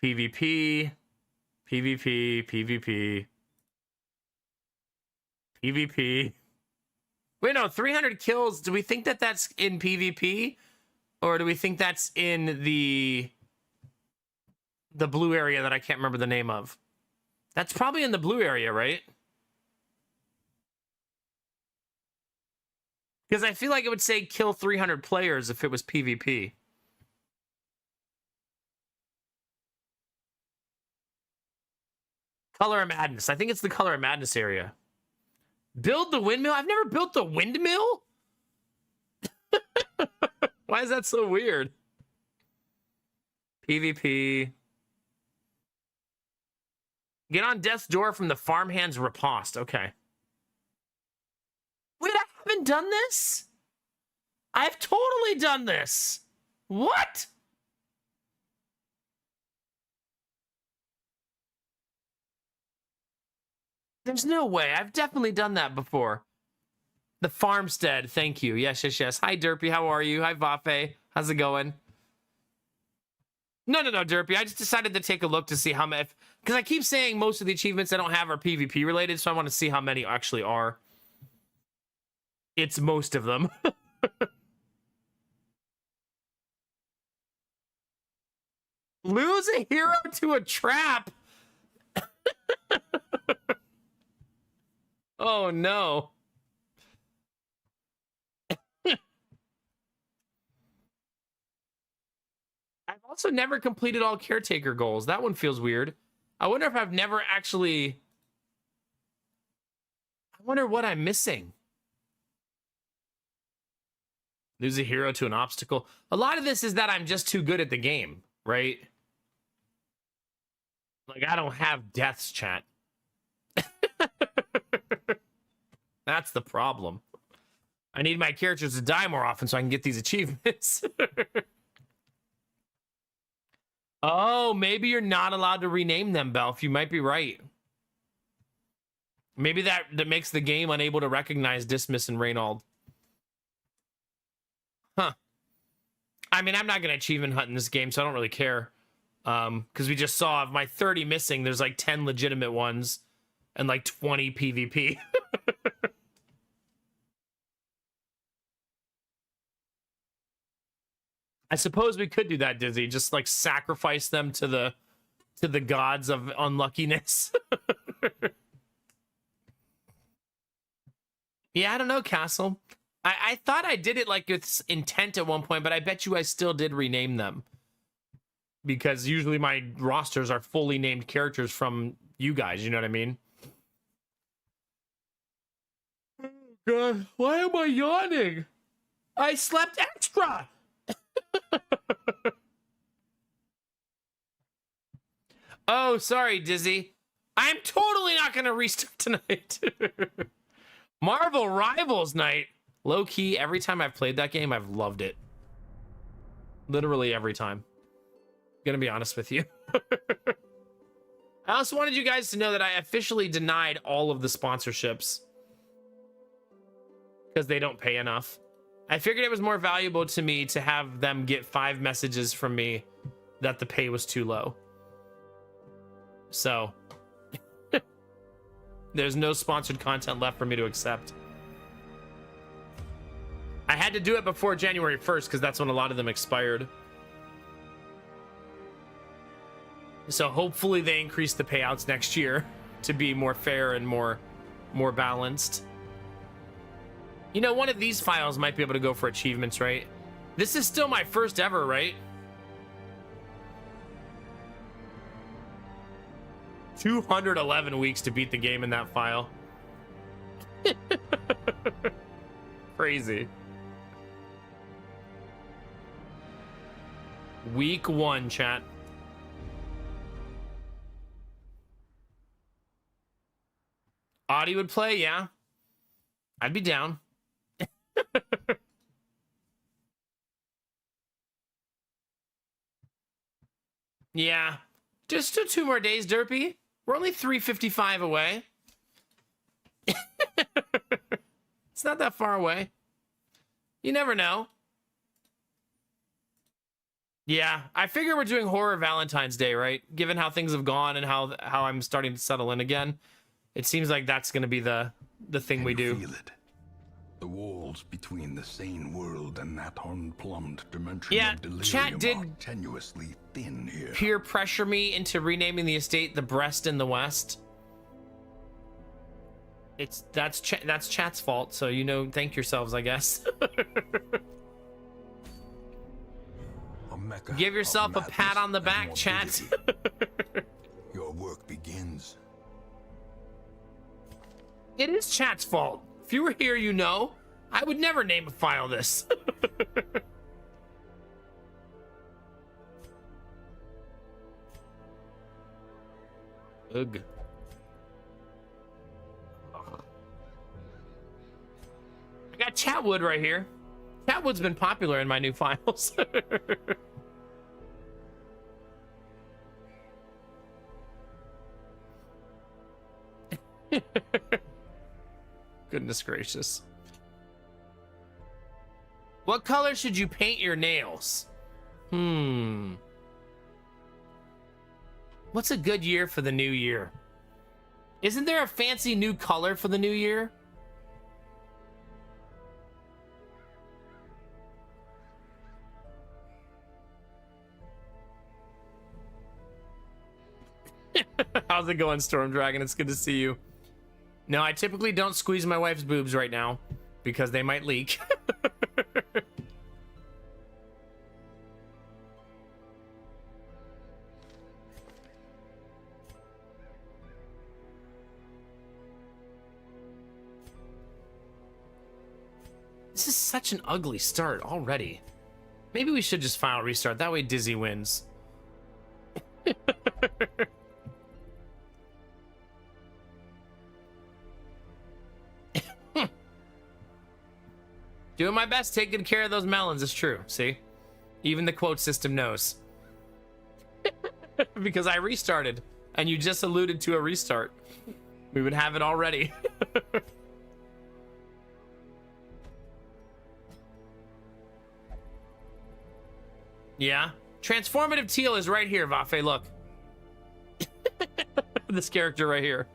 PvP, PvP, PvP, PvP. Wait, no, 300 kills. Do we think that that's in PvP? Or do we think that's in the blue area that I can't remember the name of? That's probably in the blue area, right? Because I feel like it would say kill 300 players if it was PvP. Color of Madness. I think it's the Color of Madness area. Build the windmill? I've never built the windmill? Why is that so weird? PvP. Get on Death's Door from the Farmhand's Riposte. Okay. Wait, I haven't done this? I've totally done this. What? There's no way. I've definitely done that before. The Farmstead. Thank you. Yes, yes, yes. Hi, Derpy. How are you? Hi, Vafe. How's it going? No, Derpy. I just decided to take a look to see how many... Because I keep saying most of the achievements I don't have are PvP related, so I want to see how many actually are. It's most of them. Lose a hero to a trap. Oh no. I've also never completed all caretaker goals. That one feels weird. I wonder if I've never actually... I wonder what I'm missing. Lose a hero to an obstacle. A lot of this is that I'm just too good at the game, right? Like, I don't have deaths, chat. That's the problem. I need my characters to die more often so I can get these achievements. Oh, maybe you're not allowed to rename them, Belf. You might be right. Maybe that makes the game unable to recognize Dismas and Reynald. Huh. I mean, I'm not going to achievement hunt in this game, so I don't really care. Because we just saw of my 30 missing, there's like 10 legitimate ones and like 20 PvP. I suppose we could do that, Dizzy. Just like sacrifice them to the gods of unluckiness. Yeah, I don't know, Castle. I thought I did it like with intent at one point, but I bet you I still did rename them. Because usually my rosters are fully named characters from you guys, you know what I mean? Oh, God, why am I yawning? I slept extra! Oh, sorry, Dizzy. I'm totally not going to restart tonight. Marvel Rivals Night. Low key, every time I've played that game, I've loved it. Literally every time. Gonna be honest with you. I also wanted you guys to know that I officially denied all of the sponsorships because they don't pay enough. I figured it was more valuable to me to have them get 5 messages from me that the pay was too low. So there's no sponsored content left for me to accept. I had to do it before January 1st because that's when a lot of them expired. So hopefully they increase the payouts next year to be more fair and more balanced. You know, one of these files might be able to go for achievements, right? This is still my first ever, right? 211 weeks to beat the game in that file. Crazy. Week 1, chat. Audie would play, yeah. I'd be down. Yeah. Just 2 more days, Derpy. We're only 355 away. It's not that far away. You never know. Yeah, I figure we're doing Horror Valentine's Day, right? Given how things have gone and how I'm starting to settle in again. It seems like that's going to be the thing we do. Feel it. The walls between the sane world and that unplumbed dimension Yeah, of delirium chat did are tenuously thin here. peer pressure me into renaming the estate the Breast in the West. That's chat's fault, so you know, thank yourselves, I guess. Give yourself a pat on the back, chat. Your work begins. It is chat's fault. If you were here, you know, I would never name a file this. Ugh. I got Chatwood right here. Chatwood's been popular in my new files. Goodness gracious. What color should you paint your nails? What's a good year for the new year? Isn't there a fancy new color for the new year? How's it going, Storm Dragon? It's good to see you. No, I typically don't squeeze my wife's boobs right now because they might leak. This is such an ugly start already. Maybe we should just file restart. That way Dizzy wins. Doing my best, taking care of those melons is true. See? Even the quote system knows. Because I restarted, and you just alluded to a restart. We would have it already. Yeah. Transformative teal is right here, Vafe, look. This character right here.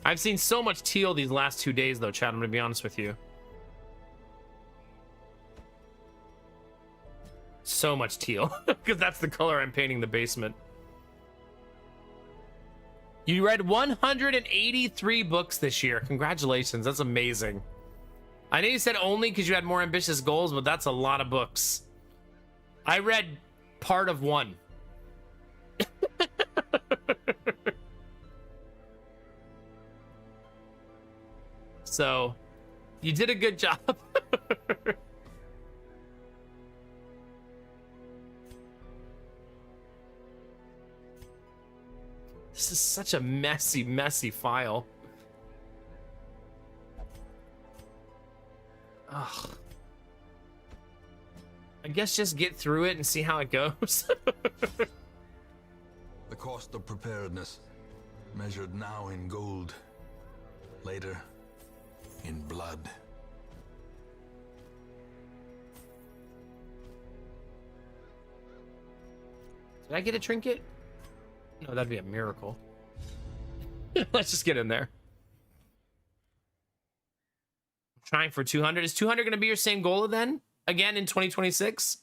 I've seen so much teal these last 2 days, though, Chad, I'm gonna be honest with you. So much teal, because that's the color I'm painting the basement. You read 183 books this year. Congratulations, that's amazing. I know you said only because you had more ambitious goals, but that's a lot of books. I read part of one. So, you did a good job. This is such a messy, messy file. Ugh. I guess just get through it and see how it goes. The cost of preparedness, measured now in gold, later in blood. Did I get a trinket? No, that'd be a miracle. Let's just get in there. Trying for 200. Is 200 going to be your same goal then? Again in 2026?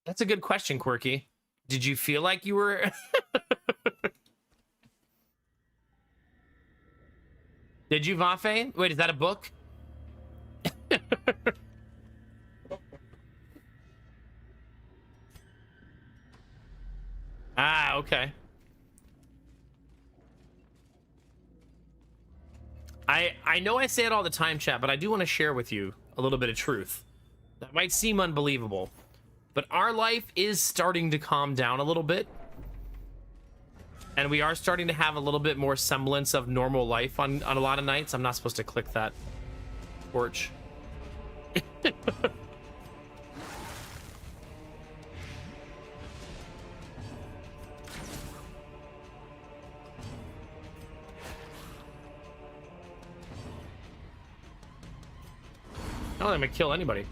That's a good question, Quirky. Did you feel like you were... Did you, Vafe? Wait, is that a book? Ah, okay. I know I say it all the time, chat, but I do want to share with you a little bit of truth. That might seem unbelievable, but our life is starting to calm down a little bit. And we are starting to have a little bit more semblance of normal life on a lot of nights. I'm not supposed to click that torch. I don't think I'm gonna kill anybody.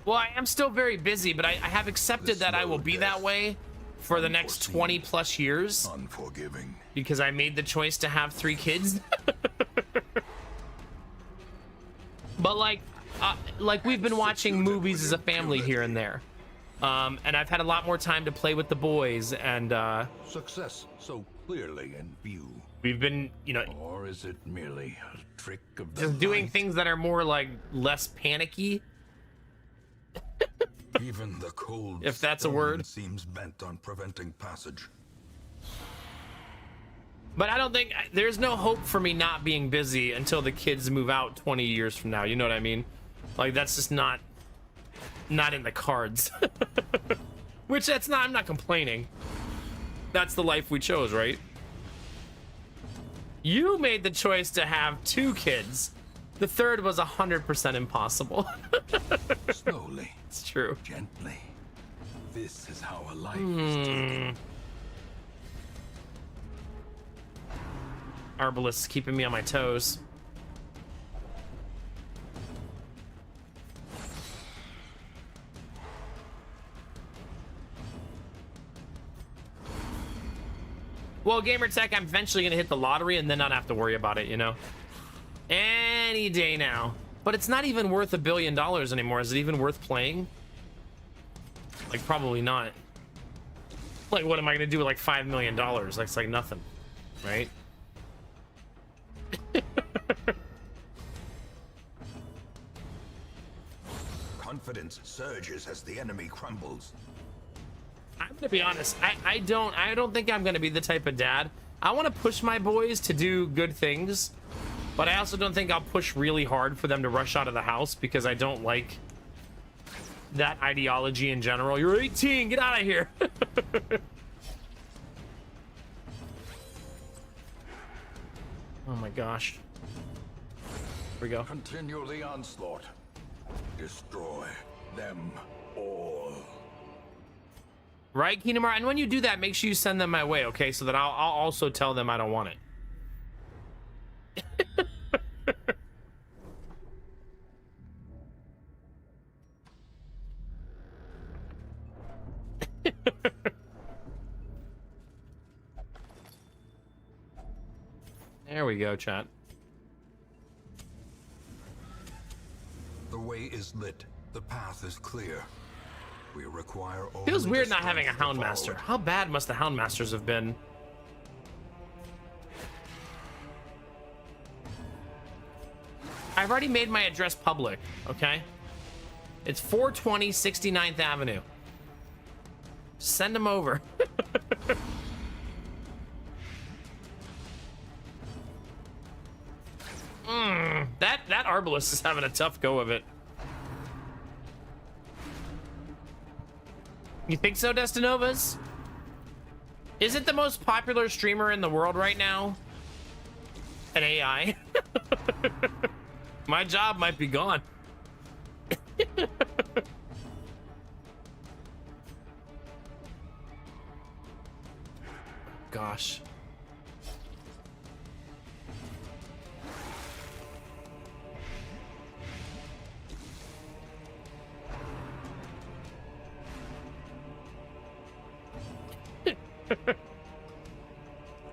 Well, I am still very busy, but I have accepted that I will be that way for the next 20 plus years. Unforgiving. Because I made the choice to have 3 kids. But like we've been watching movies as a family here and there. And I've had a lot more time to play with the boys and Success so clearly in view. we've been, you know, Or is it merely a trick of the just doing light? things that are more like less panicky. Even the cold If that's a stone word. seems bent on preventing passage. But I don't think there's no hope for me not being busy until the kids move out 20 years from now. You know what I mean? Like that's just not in the cards. Which that's not, I'm not complaining. That's the life we chose, right? You made the choice to have 2 kids. The third was 100% impossible. Slowly, It's true. gently. This is how a life is taken. Arbalest is keeping me on my toes. Well, Gamertech, I'm eventually gonna hit the lottery and then not have to worry about it, you know? Any day now. But it's not even worth $1 billion anymore. Is it even worth playing? Like, probably not. Like, what am I gonna do with like $5 million? That's like nothing, right? Confidence surges as the enemy crumbles. I'm gonna be honest. I don't think I'm gonna be the type of dad. I want to push my boys to do good things, but I also don't think I'll push really hard for them to rush out of the house because I don't like that ideology in general. You're 18, get out of here. Oh my gosh. Here we go. Continue the onslaught. Destroy them all. Right, Kingdom Hearts? And when you do that, make sure you send them my way, okay? So that I'll also tell them I don't want it. There we go, chat. The way is lit. The path is clear. We require only Feels the weird not having a strength to Houndmaster. follow. How bad must the Houndmasters have been? I've already made my address public, okay? It's 420 69th Avenue. Send them over. That Arbalest is having a tough go of it. You think so, Destinovas? Is it the most popular streamer in the world right now? An AI? My job might be gone. Gosh.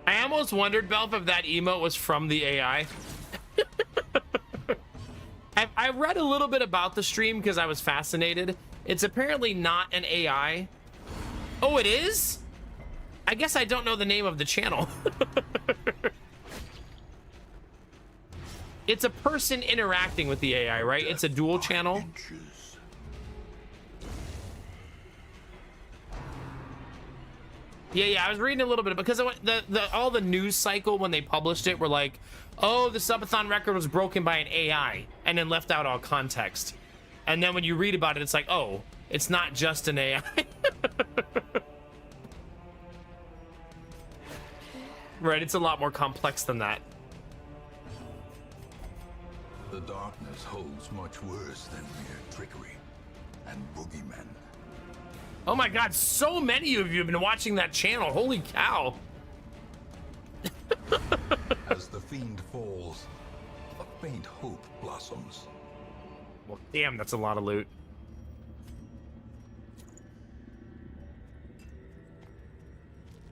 I almost wondered, Belf, if that emote was from the AI. I read a little bit about the stream because I was fascinated. It's apparently not an AI. Oh, it is? I guess I don't know the name of the channel. It's a person interacting with the AI, right? It's a dual channel. Inches. Yeah, I was reading a little bit because all the news cycle when they published it were like, oh, the subathon record was broken by an AI, and then left out all context. And then when you read about it, it's like, oh, it's not just an AI. Right, it's a lot more complex than that. The darkness holds much worse than mere trickery and boogeymen. Oh my god, so many of you have been watching that channel. Holy cow. As the fiend falls, a faint hope blossoms. Well, damn, that's a lot of loot.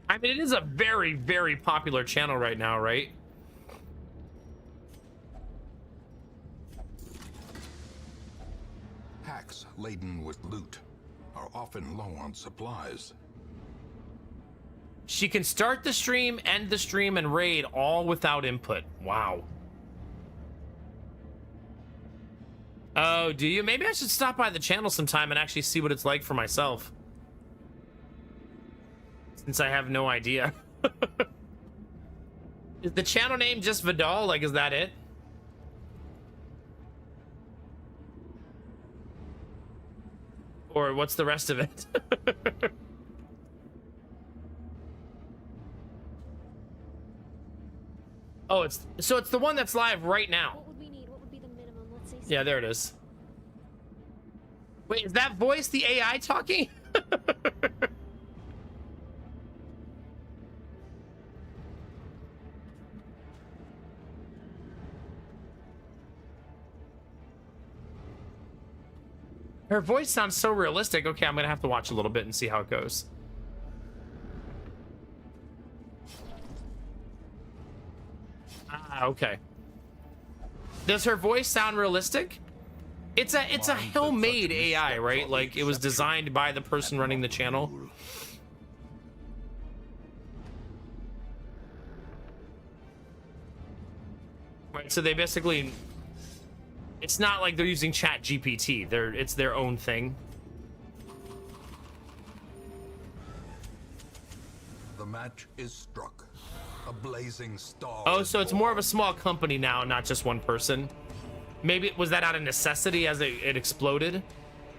I mean, it is a very, very popular channel right now, right? Packs laden with loot are often low on supplies. She can start the stream, end the stream, and raid all without input. Wow. Oh, do you? Maybe I should stop by the channel sometime and actually see what it's like for myself. Since I have no idea. Is the channel name just Vidal? Like, is that it? Or what's the rest of it? Oh, it's the one that's live right now. What would we need? What would be the minimum? Let's say. Yeah, there it is. Wait, is that voice the AI talking? Her voice sounds so realistic. Okay, I'm gonna have to watch a little bit and see how it goes. Ah, okay. Does her voice sound realistic? It's a homemade AI, right? Like it was designed by the person running the channel. Right, so they basically, it's not like they're using Chat GPT. It's their own thing. The match is struck. A blazing star. Oh, is so it's more of a born. small company now, not just one person. Maybe was that out of necessity as it exploded?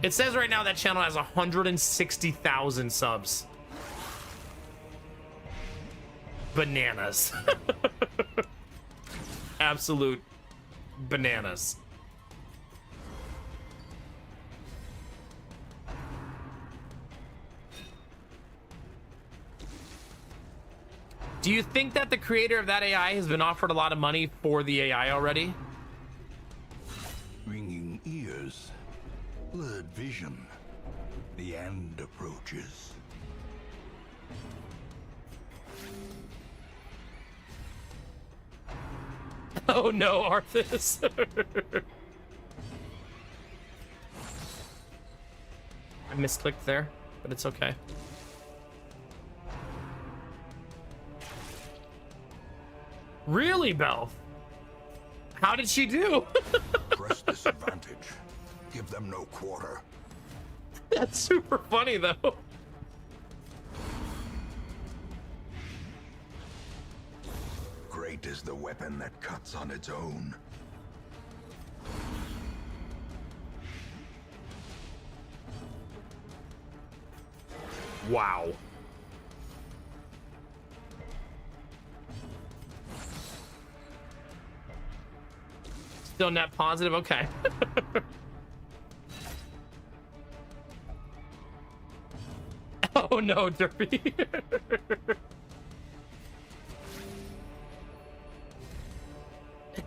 It says right now that channel has 160,000 subs. Bananas. Absolute bananas. Do you think that the creator of that AI has been offered a lot of money for the AI already? Ringing ears, blurred vision. The end approaches. Oh no, Arthas. I misclicked there, but it's okay. Really, Belf? How did she do? Press disadvantage. Give them no quarter. That's super funny, though. Great is the weapon that cuts on its own. Wow. Still net positive? Okay. Oh no, Derpy.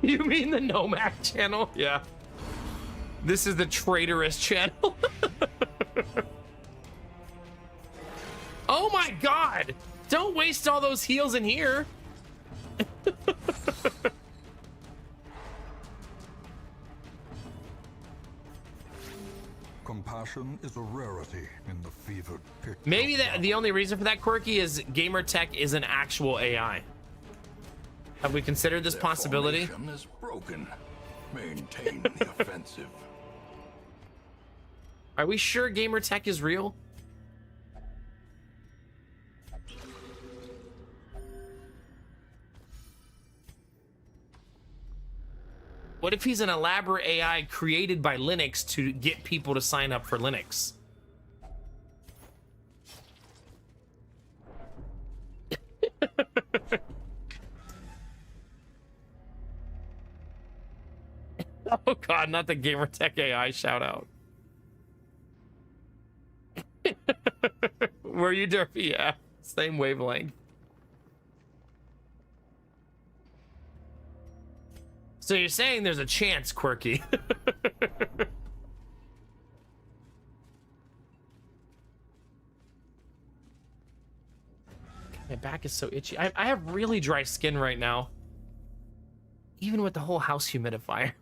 You mean the Nomac channel? Yeah. This is the traitorous channel. Oh my god! Don't waste all those heals in here. Compassion is a rarity in the fevered pit. Maybe the only reason for that, Quirky, is Gamertech is an actual AI. Have we considered this Their possibility? formation is broken. Maintain the offensive. Are we sure Gamertech is real? What if he's an elaborate AI created by Linux to get people to sign up for Linux? Oh god, not the Gamertech AI shout out. Were you Derpy? Yeah, same wavelength. So you're saying there's a chance, Quirky. My back is so itchy. I have really dry skin right now. Even with the whole house humidifier.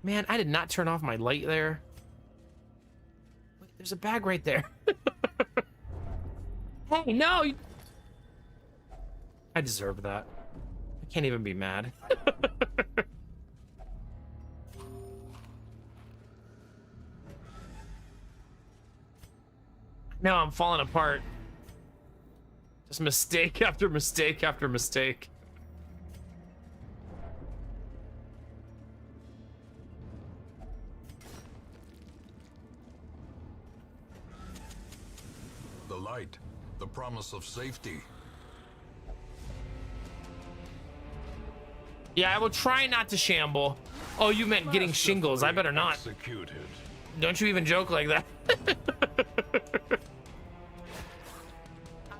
Man, I did not turn off my light there. Wait, there's a bag right there. Hey, no! I deserve that. I can't even be mad. No, I'm falling apart. Just mistake after mistake after mistake. The light, the promise of safety. Yeah, I will try not to shamble. Oh, you meant getting shingles. I better not. Executed. Don't you even joke like that.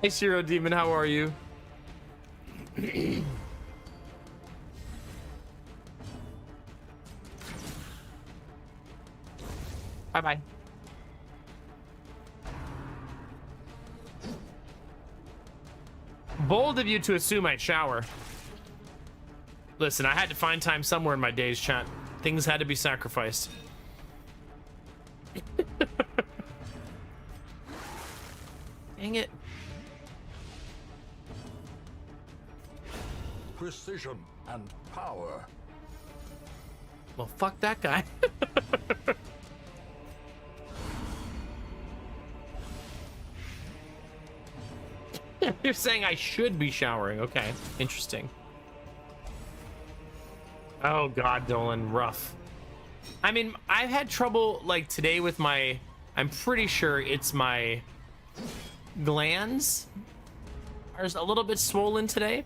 Hi, Shiro Demon. How are you? Bye-bye. Bold of you to assume I'd shower. Listen, I had to find time somewhere in my days, chat. Things had to be sacrificed. Dang it. Precision and power. Well, fuck that guy. You're saying I should be showering. Okay, interesting. Oh God, Dolan, rough. I mean, I've had trouble like today with my, I'm pretty sure it's my glands are a little bit swollen today.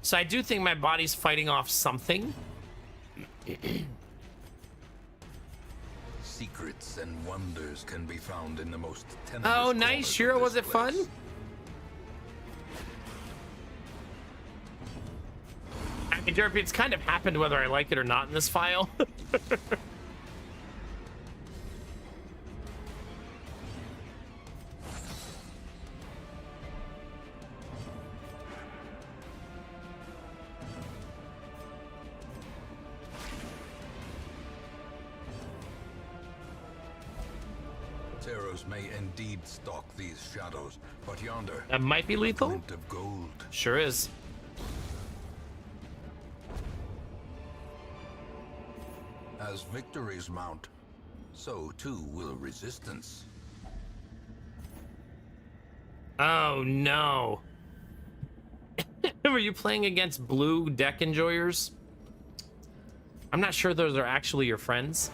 So I do think my body's fighting off something. Secrets and wonders can be found in the most tenuous Oh, nice, corners of Shiro. this Was it fun? place. I mean, Derpy, it's kind of happened whether I like it or not in this file. Teros may indeed stalk these shadows, but yonder, That might be lethal. glint of gold. Sure is. As victories mount, so too will resistance. Oh no. Were you playing against blue deck enjoyers? I'm not sure those are actually your friends.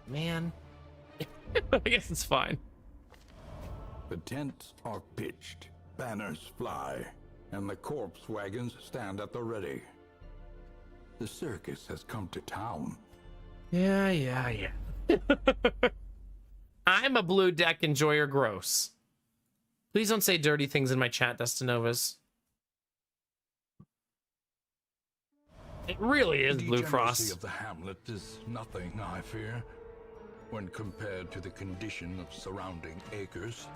Man. I guess it's fine. The tents are pitched, banners fly, and the corpse wagons stand at the ready. The circus has come to town. Yeah. I'm a blue deck enjoyer, gross. Please don't say dirty things in my chat, Destinovas. It really is Blue Degeneracy Frost. of the hamlet is nothing, I fear, when compared to the condition of surrounding acres.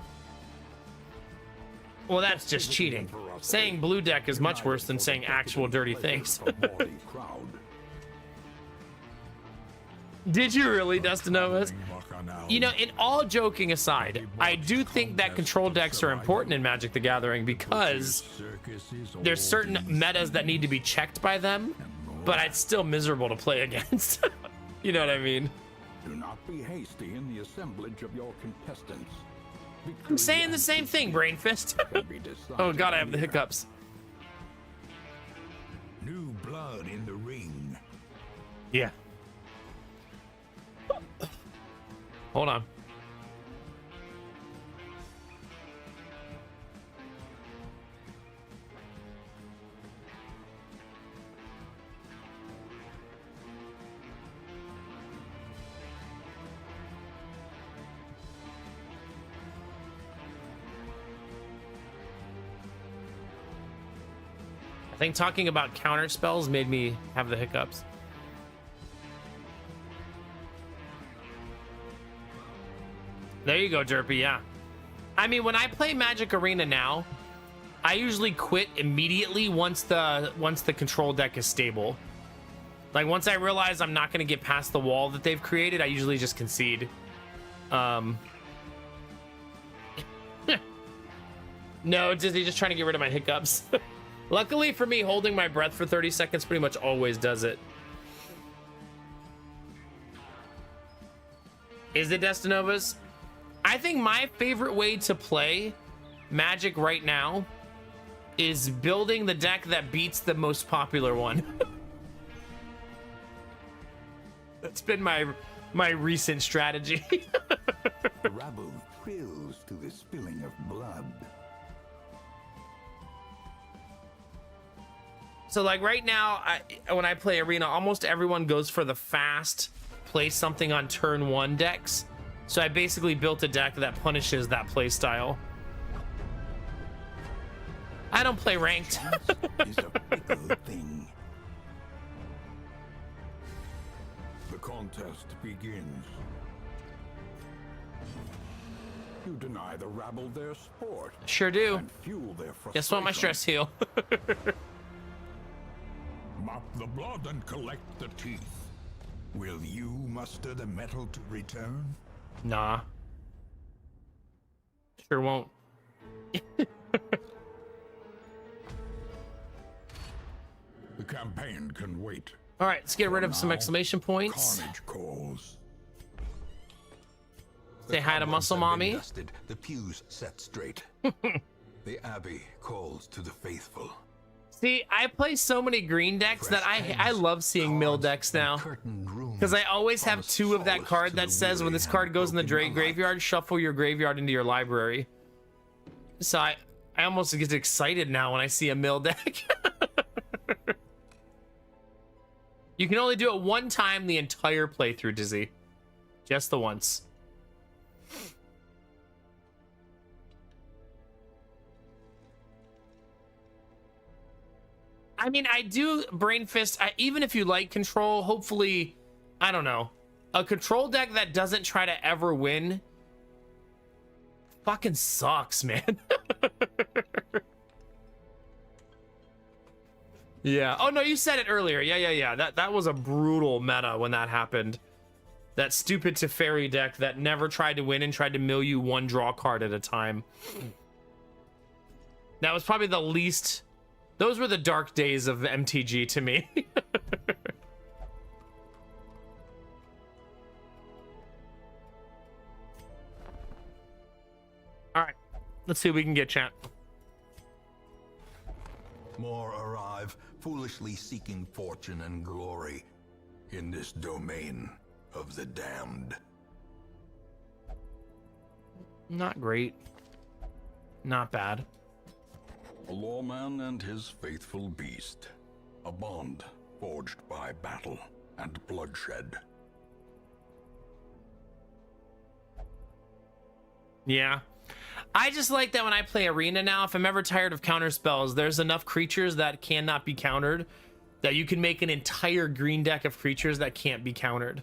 Well, that's just cheating. Saying blue deck is much worse than saying actual dirty things. Did you really, Destinovas? You know, in all joking aside, I do think that control decks are important in Magic the Gathering because there's certain metas that need to be checked by them, but it's still miserable to play against. You know what I mean? Do not be hasty in the assemblage of your contestants. I'm saying the same thing, Brain Fist. Oh god, I have the hiccups. New blood in the ring. Yeah. Hold on. I think talking about counter spells made me have the hiccups. There you go, Derpy, yeah. I mean, when I play Magic Arena now, I usually quit immediately once the control deck is stable. Like, once I realize I'm not going to get past the wall that they've created, I usually just concede. No, Disney, just trying to get rid of my hiccups. Luckily for me, holding my breath for 30 seconds pretty much always does it. Is it Destinovas? I think my favorite way to play Magic right now is building the deck that beats the most popular one. That's been my recent strategy. The rabble thrills to the spilling of blood. So like right now, when I play Arena, almost everyone goes for the fast play something on turn 1 decks. So I basically built a deck that punishes that play style. I don't play ranked. Is a fickle thing. The the contest begins. You deny the rabble their sport Sure do. and fuel their frustration. Guess what? My stress heal. Mop the blood and collect the teeth. Will you muster the metal to return? Nah. Sure won't. The campaign can wait. All right, let's get rid of some Now, exclamation points. Carnage calls. Say hi to cobwebs Muscle have been Mommy. dusted, the pews set straight. The abbey calls to the faithful. See, I play so many green decks that I love seeing mill decks now. Because I always have two of that card that says when this card goes in the graveyard, shuffle your graveyard into your library. So I almost get excited now when I see a mill deck. You can only do it one time the entire playthrough, Dizzy. Just the once. I mean, I do Brain Fist. Even if you like control, hopefully, I don't know, a control deck that doesn't try to ever win fucking sucks, man. Yeah. Oh no, you said it earlier. Yeah. That was a brutal meta when that happened. That stupid Teferi deck that never tried to win and tried to mill you one draw card at a time. That was probably the least. Those were the dark days of MTG to me. All right, let's see what we can get, chat. More arrive, foolishly seeking fortune and glory in this domain of the damned. Not great. Not bad. A lawman and his faithful beast. A bond forged by battle and bloodshed. Yeah. I just like that when I play Arena now, if I'm ever tired of counter spells, there's enough creatures that cannot be countered that you can make an entire green deck of creatures that can't be countered.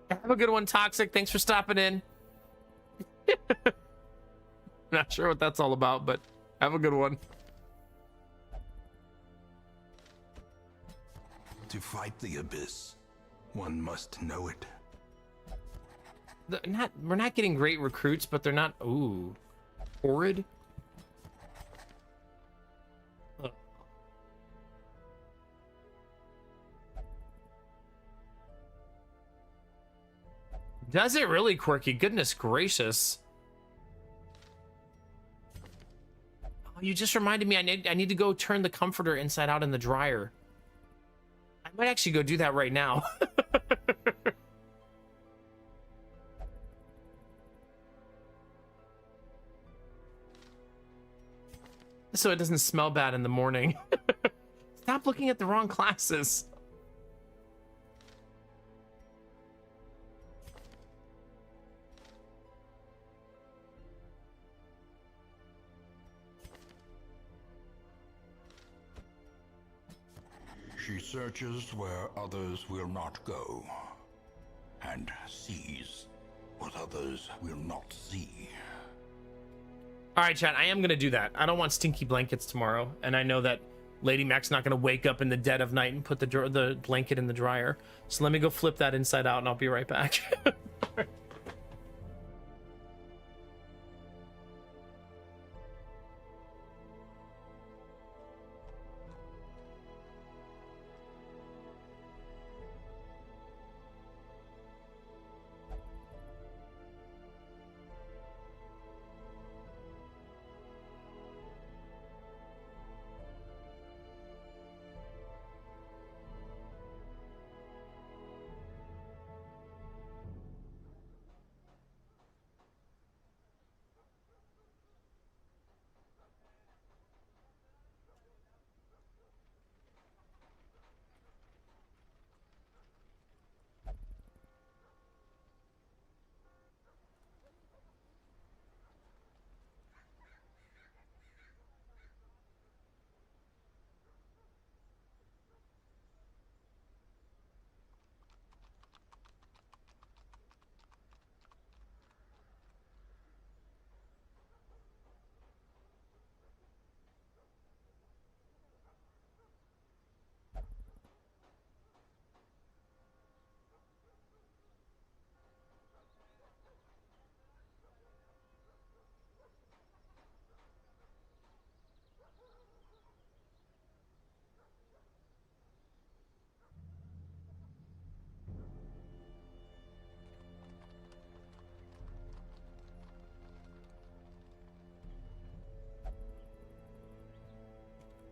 Have a good one, Toxic. Thanks for stopping in. Not sure what that's all about, but have a good one. To fight the abyss, one must know it. We're not getting great recruits, but they're not. Ooh, horrid. Ugh. Does it really, Quirky? Goodness gracious. Oh, you just reminded me I need to go turn the comforter inside out in the dryer. I might actually go do that right now. So it doesn't smell bad in the morning. Stop looking at the wrong classes. She searches where others will not go, and sees what others will not see. All right, chat, I am going to do that. I don't want stinky blankets tomorrow, and I know that Lady Mac's not going to wake up in the dead of night and put the blanket in the dryer. So let me go flip that inside out, and I'll be right back.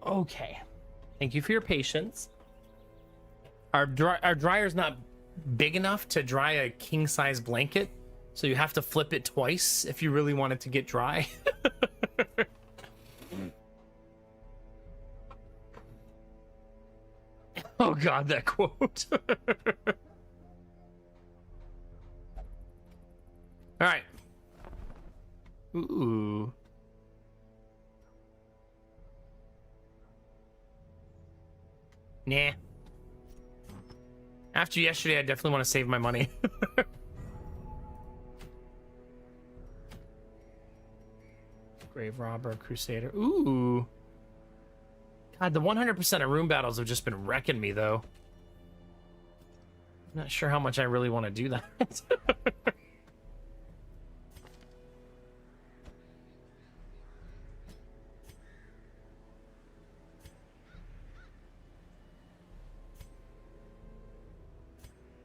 Okay. Thank you for your patience. Our dryer's not big enough to dry a king-size blanket, so you have to flip it twice if you really want it to get dry. Oh god, that quote. All right. Ooh. Nah. After yesterday, I definitely want to save my money. Grave Robber, Crusader. Ooh. God, the 100% of room battles have just been wrecking me, though. I'm not sure how much I really want to do that.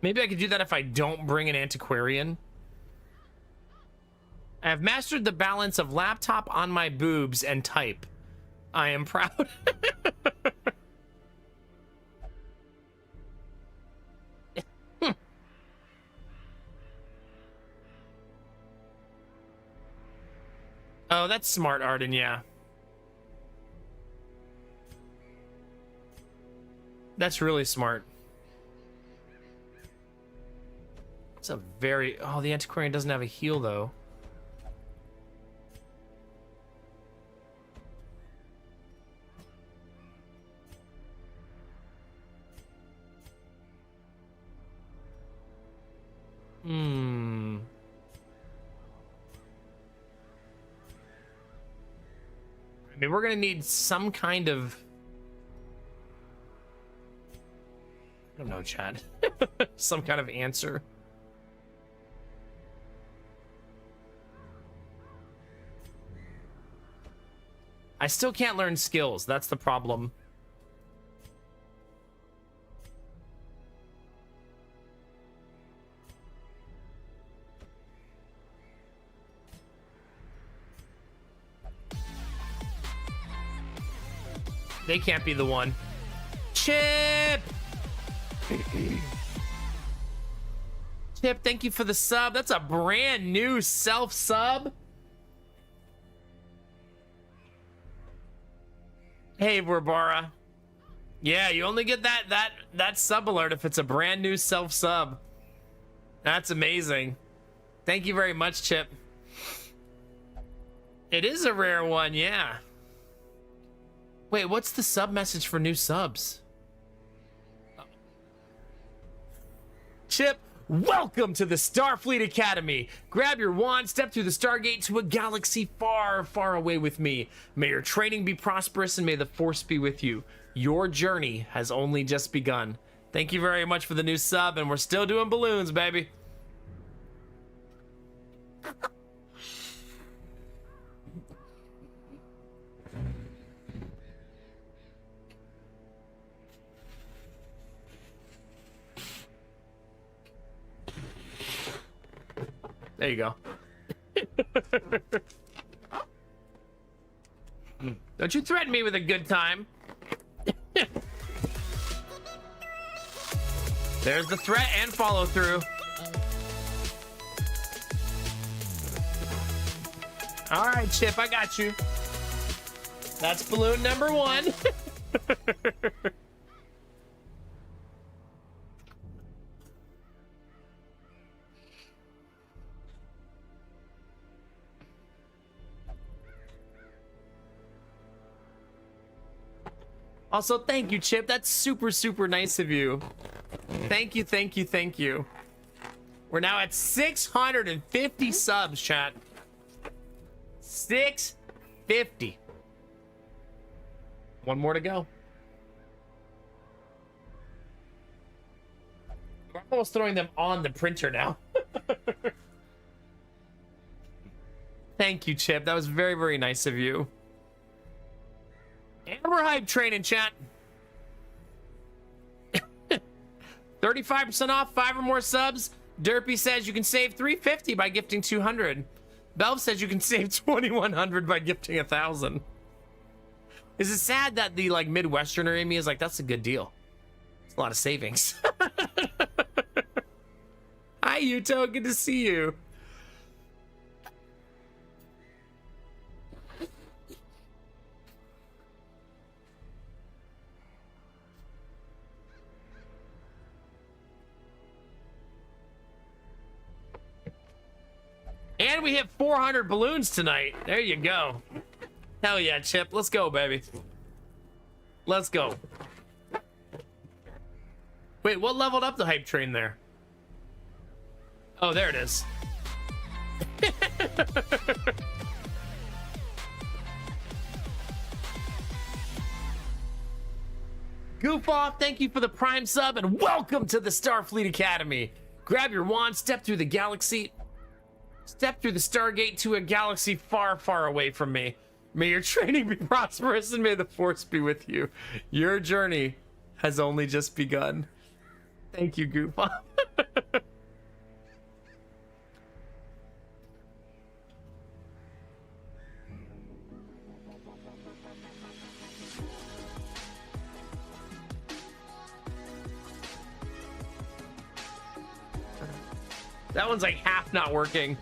Maybe I could do that if I don't bring an antiquarian. I have mastered the balance of laptop on my boobs and type. I am proud. Oh, that's smart, Arden, yeah. That's really smart. It's a very... Oh, the antiquarian doesn't have a heal, though. I mean, we're gonna need some kind of... I don't know, Chad. Some kind of answer. I still can't learn skills. That's the problem. They can't be the one. Chip! Chip, thank you for the sub. That's a brand new self-sub. Hey, Barbara. Yeah, you only get that sub alert if it's a brand new self-sub. That's amazing. Thank you very much, Chip. It is a rare one, yeah. Wait, what's the sub message for new subs? Chip, welcome to the Starfleet Academy. Grab your wand, step through the Stargate to a galaxy far, far away with me. May your training be prosperous and may the Force be with you. Your journey has only just begun. Thank you very much for the new sub, and we're still doing balloons, baby. There you go. Don't you threaten me with a good time. There's the threat and follow through. All right, Chip, I got you. That's balloon number 1. Also, thank you, Chip. That's super, super nice of you. Thank you, thank you, thank you. We're now at 650 subs, chat. 650. One more to go. I'm almost throwing them on the printer now. Thank you, Chip. That was very, very nice of you. And we're hype training, chat. 35% off, 5 or more subs. Derpy says you can save $350 by gifting 200. Belv says you can save $2,100 by gifting 1,000. Is it sad that the like Midwesterner in me is like, that's a good deal? It's a lot of savings. Hi, Yuto. Good to see you. And we hit 400 balloons tonight. There you go. Hell yeah, Chip. Let's go, baby. Let's go. Wait, what leveled up the hype train there? Oh, there it is. Goof off, thank you for the Prime sub, and welcome to the Starfleet Academy. Grab your wand, step through the galaxy. Step through the Stargate to a galaxy far, far away from me. May your training be prosperous and may the Force be with you. Your journey has only just begun. Thank you, Goof. That one's like half not working.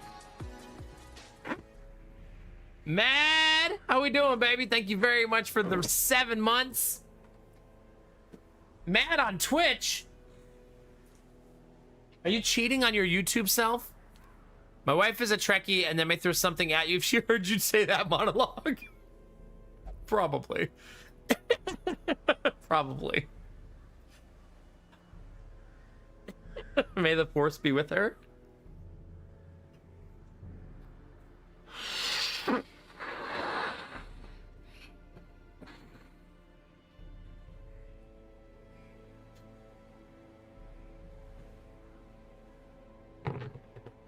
Mad, how we doing, baby? Thank you very much for the 7 months. Mad on Twitch. Are you cheating on your YouTube self? My wife is a Trekkie and then may throw something at you if she heard you say that monologue. Probably. Probably. May the Force be with her.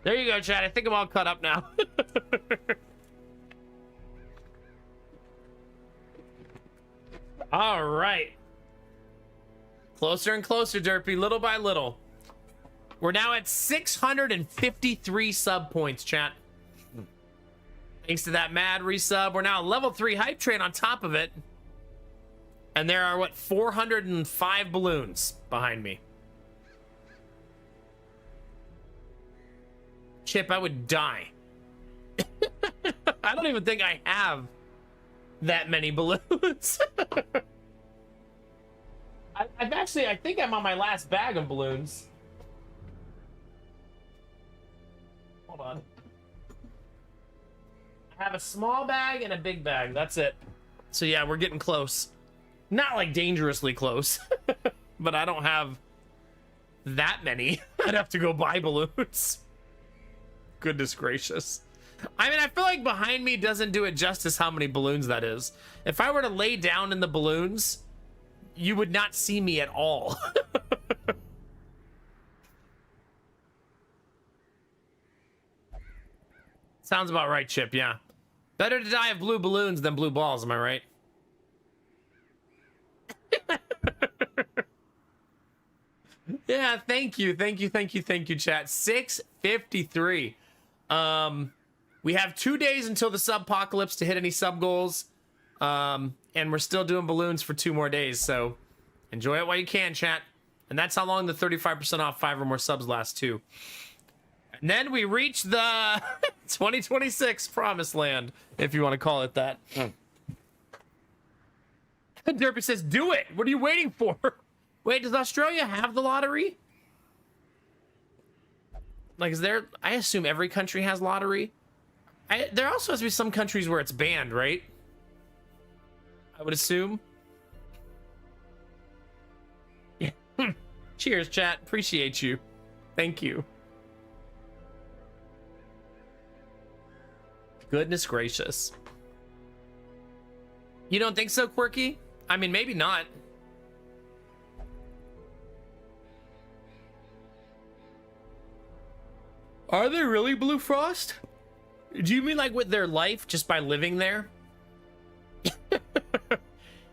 There you go, Chad. I think I'm all caught up now. All right. Closer and closer, Derpy, little by little. We're now at 653 sub points, chat. Thanks to that mad resub, we're now level 3 hype train on top of it. And there are, what, 405 balloons behind me. Chip, I would die. I don't even think I have that many balloons. I think I'm on my last bag of balloons. Hold on. I have a small bag and a big bag. That's it. So yeah, we're getting close. Not like dangerously close, but I don't have that many. I'd have to go buy balloons. Goodness gracious. I mean, I feel like behind me doesn't do it justice how many balloons that is. If I were to lay down in the balloons, you would not see me at all. Sounds about right, Chip, yeah. Better to die of blue balloons than blue balls, am I right? Yeah, thank you, chat. 653. We have 2 days until the subpocalypse to hit any sub goals. And we're still doing balloons for 2 more days, so enjoy it while you can, chat. And that's how long the 35% off 5 or more subs lasts too. And then we reach the 2026 promised land, if you want to call it that. Derpy says, do it! What are you waiting for? Wait, does Australia have the lottery? Like, is there... I assume every country has lottery. There also has to be some countries where it's banned, right? I would assume. Yeah. Cheers, chat. Appreciate you. Thank you. Goodness gracious. You don't think so, Quirky? I mean, maybe not. Are they really Blue Frost? Do you mean like with their life just by living there?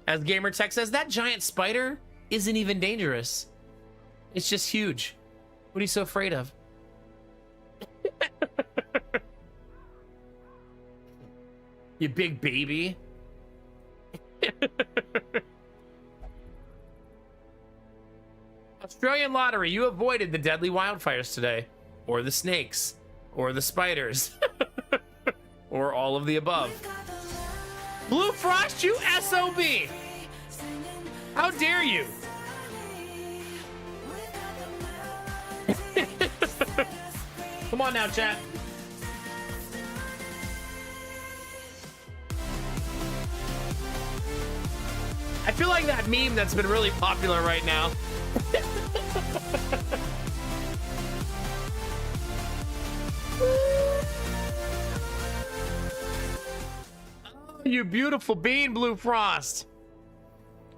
As Gamertech says, that giant spider isn't even dangerous. It's just huge. What are you so afraid of? You big baby. Australian lottery, you avoided the deadly wildfires today, or the snakes, or the spiders, or all of the above. Blue Frost, you SOB! How dare you? Come on now, chat. I feel like that meme that's been really popular right now. Oh, you beautiful bean, Blue Frost.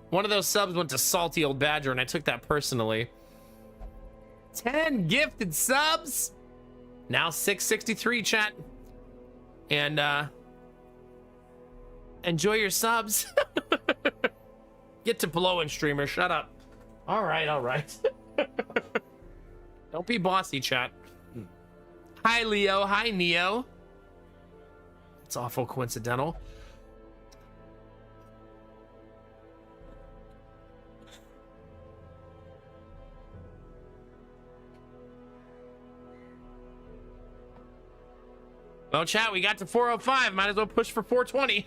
One of those subs went to Salty Old Badger, and I took that personally. 10 gifted subs. Now 663, chat. And enjoy your subs. Get to blowing, streamer. Shut up. All right, all right. Don't be bossy, chat. Hi, Leo. Hi, Neo. It's awful coincidental. Well, chat, we got to 405. Might as well push for 420.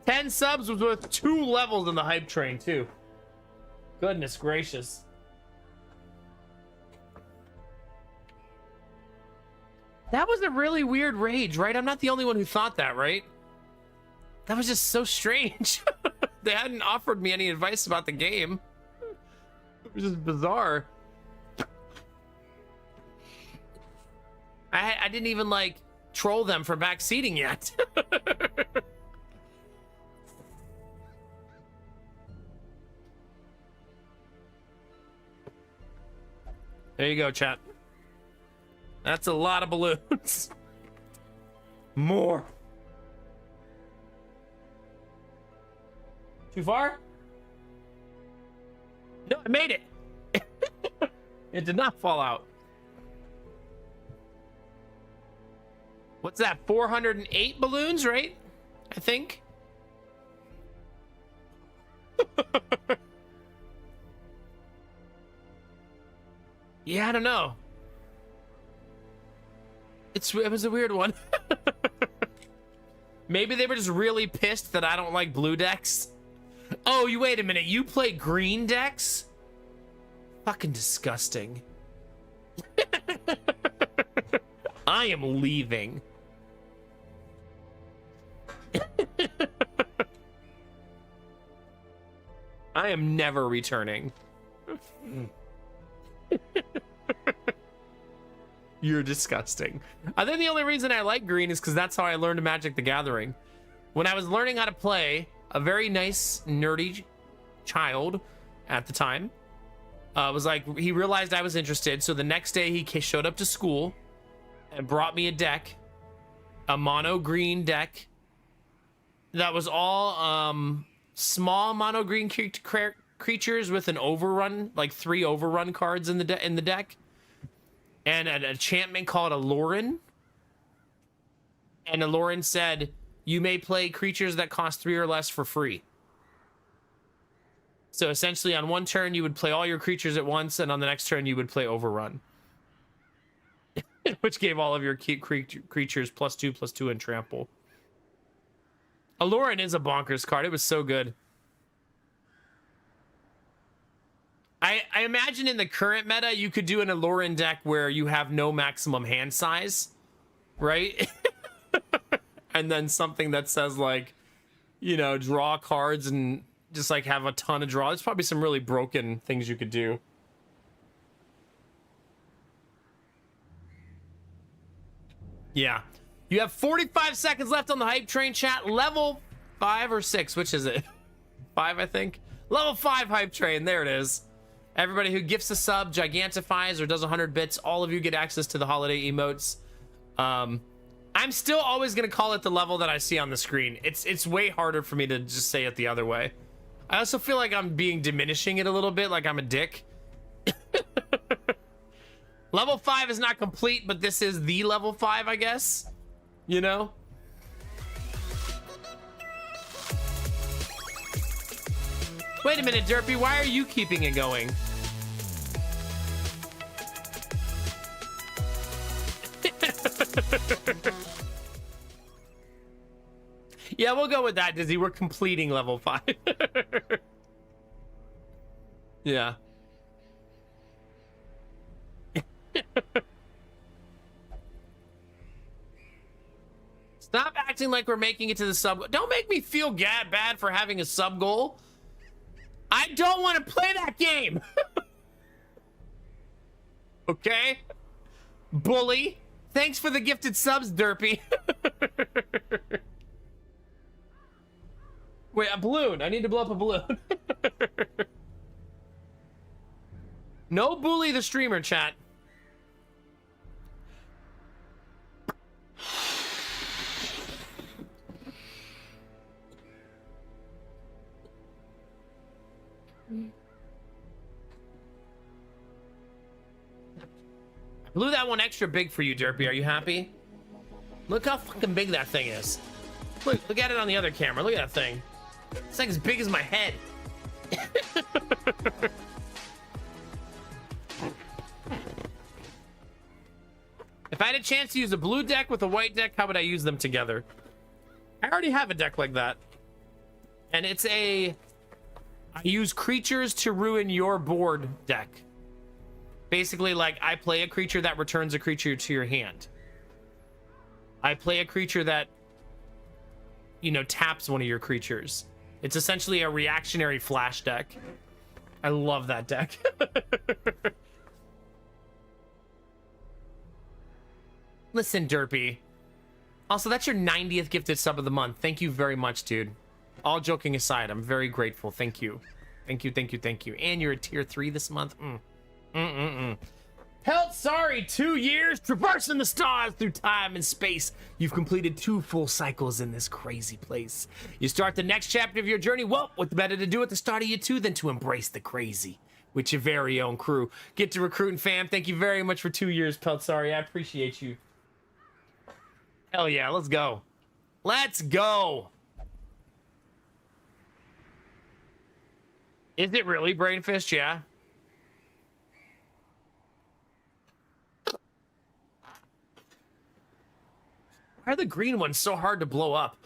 10 subs was worth 2 levels in the hype train, too. Goodness gracious. That was a really weird rage, right? I'm not the only one who thought that, right? That was just so strange. They hadn't offered me any advice about the game. It was just bizarre. I didn't even, like, troll them for backseating yet. There you go, chat. That's a lot of balloons. More. Too far? No, I made it. It did not fall out. What's that? 408 balloons, right? I think. Yeah, I don't know. It was a weird one. Maybe they were just really pissed that I don't like blue decks. Oh, you wait a minute. You play green decks? Fucking disgusting. I am leaving. I am never returning. You're disgusting. I think the only reason I like green is because that's how I learned Magic the Gathering. When I was learning how to play, a very nice, nerdy child at the time was like, he realized I was interested. So the next day he showed up to school and brought me a deck, a mono green deck that was all small mono green creatures with an overrun, like 3 overrun cards in the deck, and an enchantment called a Aloran. And Aloran said, you may play creatures that cost 3 or less for free. So essentially on one turn you would play all your creatures at once, and on the next turn you would play overrun. Which gave all of your creatures +2/+2 and trample. Aloran is a bonkers card. It was so good. I imagine in the current meta, you could do an Aloran deck where you have no maximum hand size, right? And then something that says, like, you know, draw cards and just, like, have a ton of draw. There's probably some really broken things you could do. Yeah. You have 45 seconds left on the hype train, chat. Level 5 or 6, which is it? 5, I think. Level 5 hype train. There it is. Everybody who gifts a sub, gigantifies, or does 100 bits, all of you get access to the holiday emotes. I'm still always going to call it the level that I see on the screen. It's way harder for me to just say it the other way. I also feel like I'm diminishing it a little bit, like I'm a dick. Level 5 is not complete, but this is the level 5, I guess. You know? Wait a minute, Derpy, why are you keeping it going? Yeah, we'll go with that, Dizzy. We're completing level 5. Yeah. Stop acting like we're making it to the sub. Don't make me feel bad for having a sub goal. I don't want to play that game. Okay? Bully. Thanks for the gifted subs, Derpy. Wait, a balloon. I need to blow up a balloon. No bully the streamer, chat. Blew that one extra big for you, Derpy. Are you happy? Look how fucking big that thing is. Look at it on the other camera. Look at that thing. It's like as big as my head. If I had a chance to use a blue deck with a white deck, how would I use them together? I already have a deck like that. And it's I use creatures to ruin your board deck. Basically, like, I play a creature that returns a creature to your hand. I play a creature that, you know, taps one of your creatures. It's essentially a reactionary flash deck. I love that deck. Listen, Derpy. Also, that's your 90th gifted sub of the month. Thank you very much, dude. All joking aside, I'm very grateful. Thank you. Thank you, thank you, thank you. And you're a tier 3 this month. Pelt, sorry, 2 years traversing the stars through time and space. You've completed 2 full cycles in this crazy place. You start the next chapter of your journey. Well, what's better to do at the start of you 2 than to embrace the crazy with your very own crew? Get to recruiting, fam. Thank you very much for 2 years, Pelt, sorry. I appreciate you. Hell yeah, let's go. Let's go. Is it really Brainfist? Yeah. Why are the green ones so hard to blow up?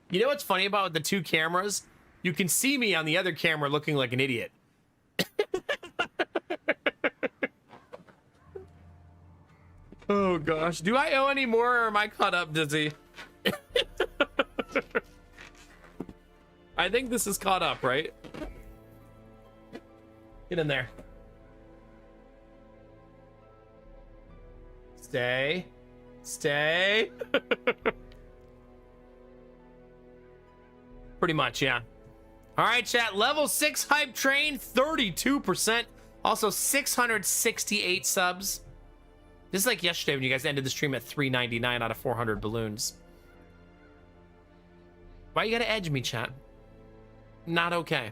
You know what's funny about the 2 cameras? You can see me on the other camera looking like an idiot. Oh gosh, do I owe any more or am I caught up, Dizzy? I think this is caught up, right? Get in there. Stay. Stay. Pretty much, yeah. All right, chat. Level 6 hype train, 32%. Also 668 subs. This is like yesterday when you guys ended the stream at 399 out of 400 balloons. Why you gotta edge me, chat? Not okay.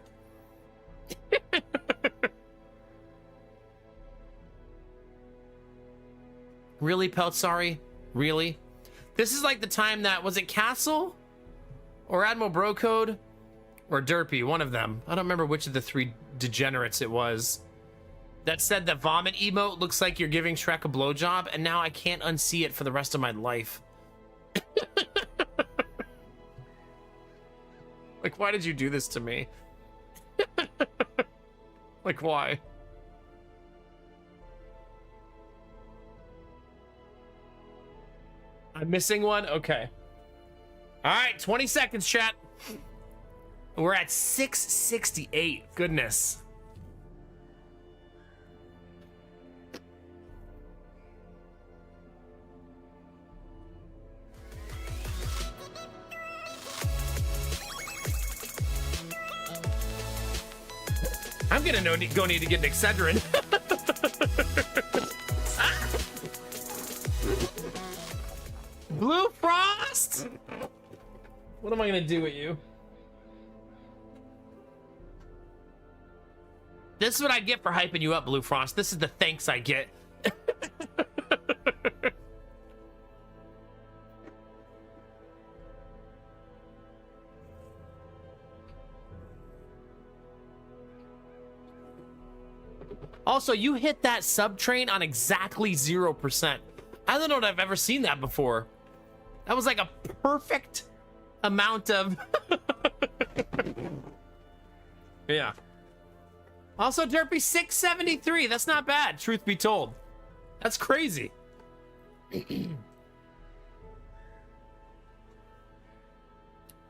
Really, Pelt? Sorry? Really? This is like the time that, was it Castle? Or Admiral Brocode? Or Derpy, one of them. I don't remember which of the 3 degenerates it was. That said that vomit emote looks like you're giving Shrek a blowjob, and now I can't unsee it for the rest of my life. Like, why did you do this to me? Like, why? I'm missing one? Okay. All right, 20 seconds, chat. We're at 668. Goodness. I'm gonna go need to get an Excedrin. Blue Frost? What am I gonna do with you? This is what I get for hyping you up, Blue Frost. This is the thanks I get. Also, you hit that sub train on exactly 0%. I don't know if I've ever seen that before. That was like a perfect amount of... Yeah. Also, Derpy 673. That's not bad, truth be told. That's crazy.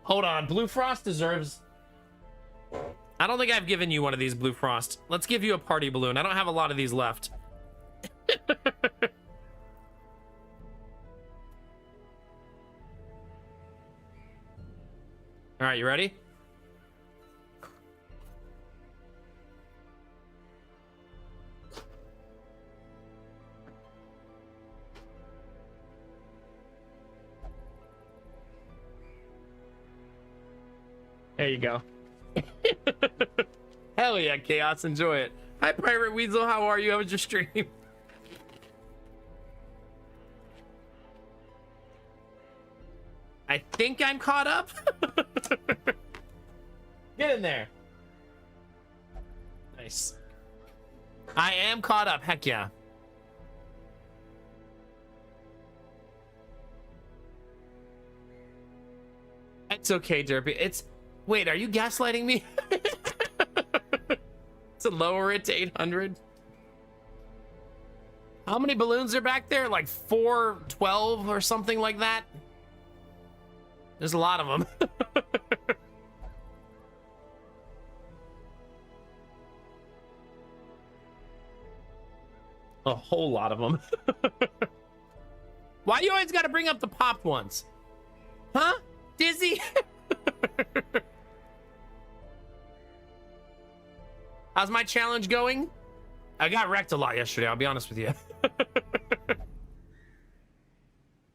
Hold on. Blue Frost deserves... I don't think I've given you one of these, Blue Frost. Let's give you a party balloon. I don't have a lot of these left. All right, you ready? There you go. Hell yeah, Chaos, enjoy it. Hi, Pirate Weasel, how are you? How was your stream? I think I'm caught up. Get in there. Nice. I am caught up, heck yeah. It's okay, Derpy. It's... Wait, are you gaslighting me? To lower it to 800? How many balloons are back there? Like 412 or something like that? There's a lot of them. A whole lot of them. Why do you always got to bring up the popped ones? Huh? Dizzy? How's my challenge going? I got wrecked a lot yesterday, I'll be honest with you.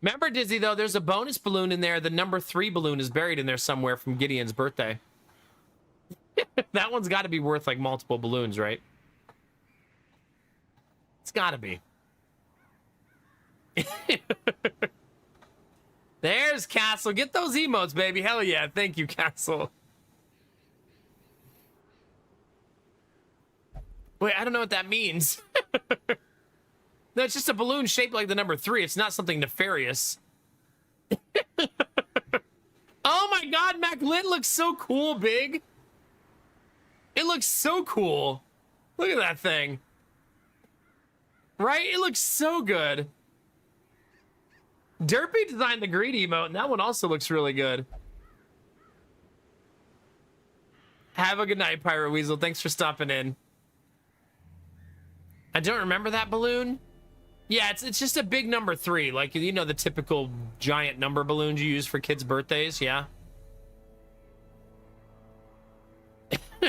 Remember, Dizzy, though, there's a bonus balloon in there. The number 3 balloon is buried in there somewhere from Gideon's birthday. That one's got to be worth, like, multiple balloons, right? It's got to be. There's Castle. Get those emotes, baby. Hell yeah. Thank you, Castle. Wait, I don't know what that means. No, it's just a balloon shaped like the number 3. It's not something nefarious. Oh my god, MacLit looks so cool, Big. It looks so cool. Look at that thing. Right? It looks so good. Derpy designed the green emote, and that one also looks really good. Have a good night, Pirate Weasel. Thanks for stopping in. I don't remember that balloon. Yeah, it's just a big number 3. Like, you know, the typical giant number balloons you use for kids' birthdays, yeah? All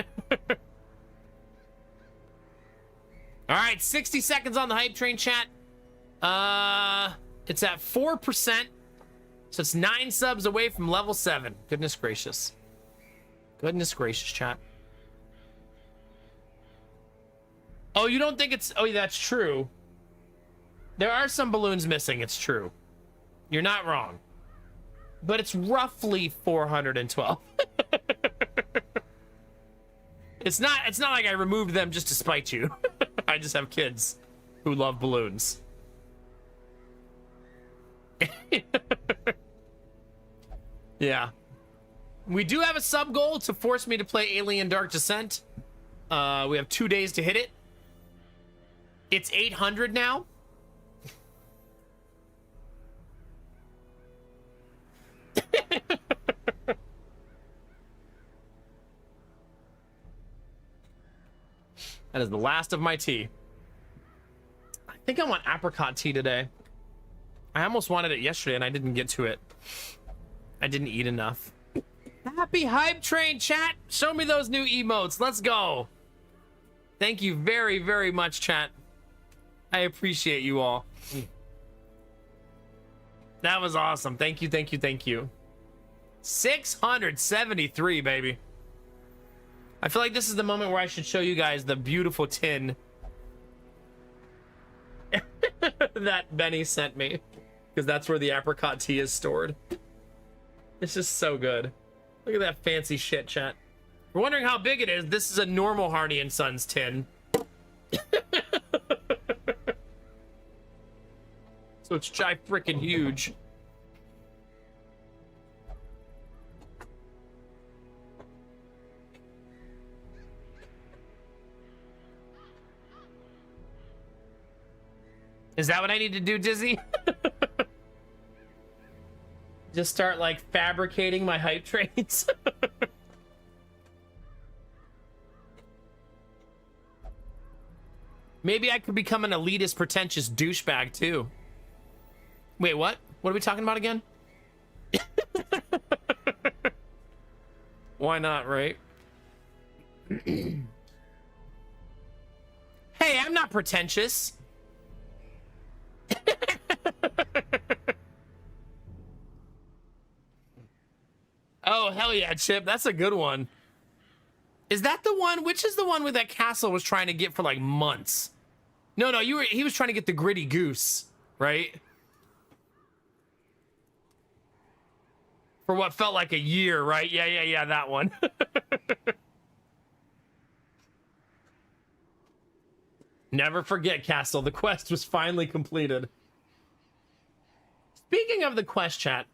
right, 60 seconds on the hype train, chat. It's at 4%. So it's 9 subs away from level 7. Goodness gracious. Goodness gracious, chat. Oh, you don't think it's... Oh, that's true. There are some balloons missing, it's true. You're not wrong. But it's roughly 412. It's not like I removed them just to spite you. I just have kids who love balloons. Yeah. We do have a sub goal to force me to play Alien Dark Descent. We have 2 days to hit it. It's 800 now. That is the last of my tea. I think I want apricot tea today. I almost wanted it yesterday and I didn't get to it. I didn't eat enough. Happy hype train, chat. Show me those new emotes. Let's go. Thank you very, very much, chat. I appreciate you all. That was awesome. Thank you, thank you, thank you. 673, baby. I feel like this is the moment where I should show you guys the beautiful tin that Benny sent me, because that's where the apricot tea is stored. It's just so good. Look at that fancy shit, chat. If you're wondering how big it is, this is a normal Harney and Sons tin. So it's freaking huge. Is that what I need to do, Dizzy? Just start like fabricating my hype trains. Maybe I could become an elitist, pretentious douchebag too. Wait, what? What are we talking about again? Why not, right? Hey, I'm not pretentious. Oh, hell yeah, Chip. That's a good one. Is that the one? Which is the one where that Castle was trying to get for like months? No, he was trying to get the Gritty Goose, right? For what felt like a year, right? Yeah, that one. Never forget, Castle. The quest was finally completed. Speaking of the quest, chat,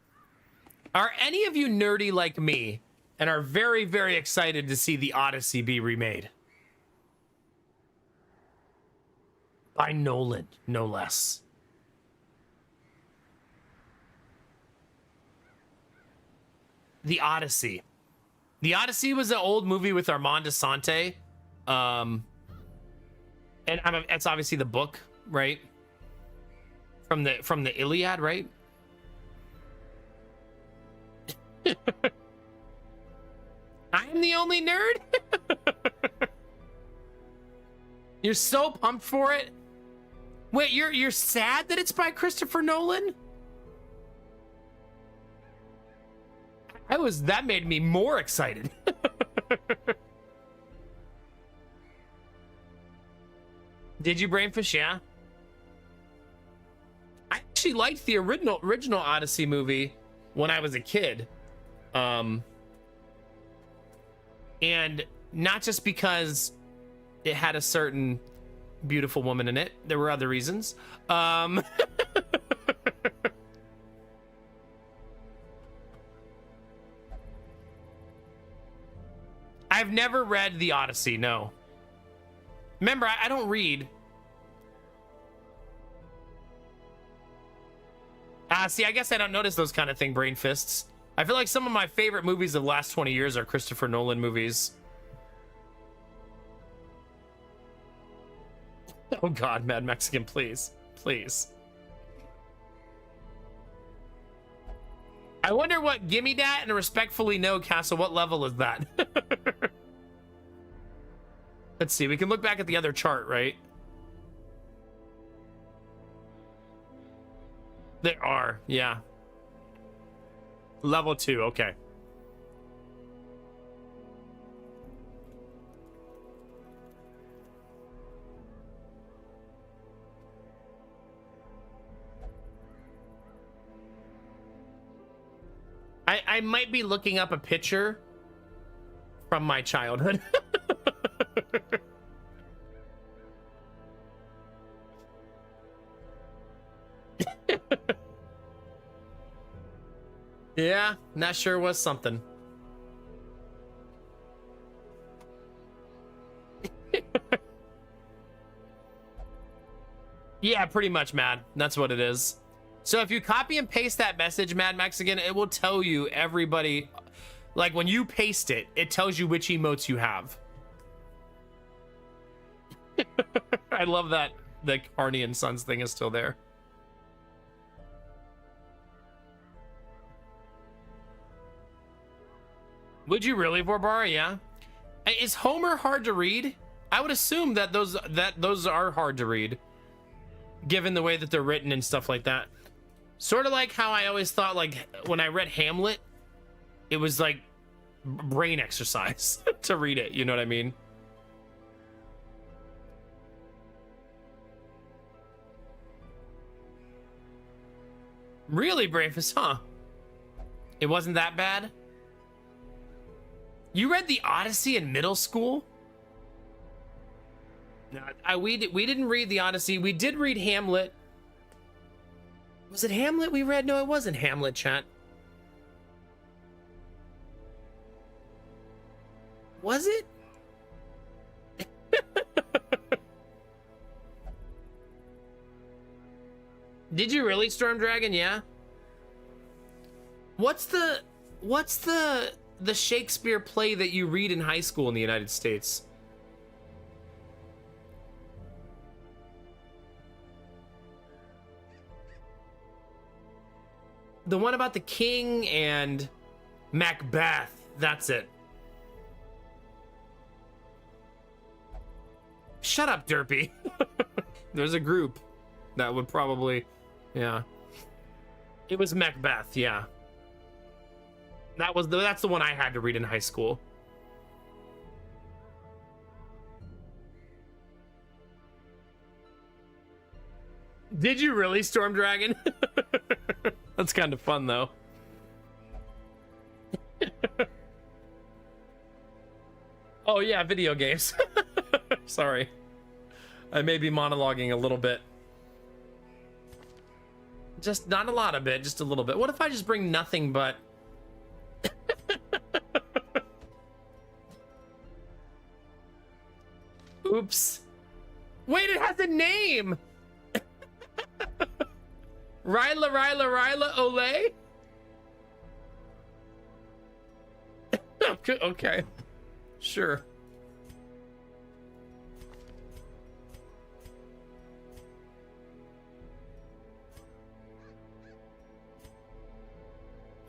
are any of you nerdy like me and are very, very excited to see the Odyssey be remade? By Nolan, no less. The Odyssey. The Odyssey was an old movie with Armand Assante. And it's obviously the book, right? From the Iliad, right? I'm the only nerd? You're so pumped for it? Wait, you're sad that it's by Christopher Nolan? That made me more excited. Did you, Brainfish? Yeah. I actually liked the original Odyssey movie when I was a kid. And not just because it had a certain beautiful woman in it. There were other reasons. I've never read the Odyssey, no. Remember, I don't read. See, I guess I don't notice those kind of thing, Brain Fists. I feel like some of my favorite movies of the last 20 years are Christopher Nolan movies. Oh God, Mad Mexican, please. Please. I wonder what Gimme Dat and Respectfully No, Castle, what level is that? Let's see, we can look back at the other chart, right? There are, yeah. Level 2, okay. I might be looking up a picture from my childhood. Yeah, that sure was something. Yeah, pretty much, Mad. That's what it is. So if you copy and paste that message, Mad Mexican, it will tell you everybody, like when you paste it, it tells you which emotes you have. I love that the Harney and Sons thing is still there. Would you really, Vorbara? Yeah. Is Homer hard to read? I would assume that those are hard to read, given the way that they're written and stuff like that. Sort of like how I always thought, like when I read Hamlet, it was like brain exercise to read it. You know what I mean? Really, Bravest, huh? It wasn't that bad? You read the Odyssey in middle school? No, we didn't read the Odyssey. We did read Hamlet. Was it Hamlet we read? No, it wasn't Hamlet, chat. Was it? Did you really, Storm Dragon? Yeah. What's the Shakespeare play that you read in high school in the United States? The one about the king and Macbeth. That's it. Shut up, Derpy. There's a group that would probably, yeah. It was Macbeth, yeah. That's the one I had to read in high school. Did you really, Storm Dragon? That's kind of fun, though. Oh, yeah, video games. Sorry. I may be monologuing a little bit. Just not a lot of it, just a little bit. What if I just bring nothing but... Oops. Wait, it has a name! Ryla, Olay? Okay. Sure.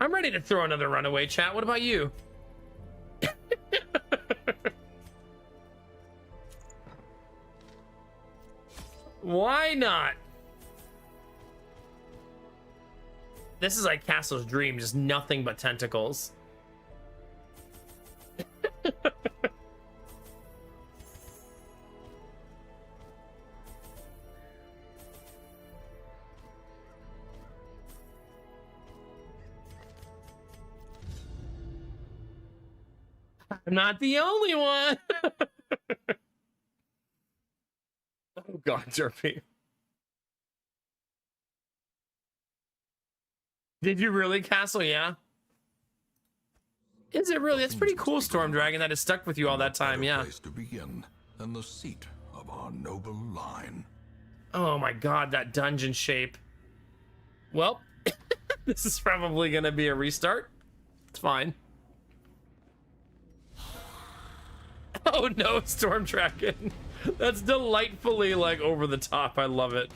I'm ready to throw another runaway, chat. What about you? Why not? This is like Castle's Dream, just nothing but tentacles. I'm not the only one. Oh God, Derpy. Did you really, Castle? Yeah. Is it really? It's pretty cool, Storm Dragon, that has stuck with you all that time. Yeah. Place to begin than the seat of our noble line. Oh my God, that dungeon shape. Well, this is probably gonna be a restart. It's fine. Oh no, Storm Dragon. That's delightfully like over the top. I love it.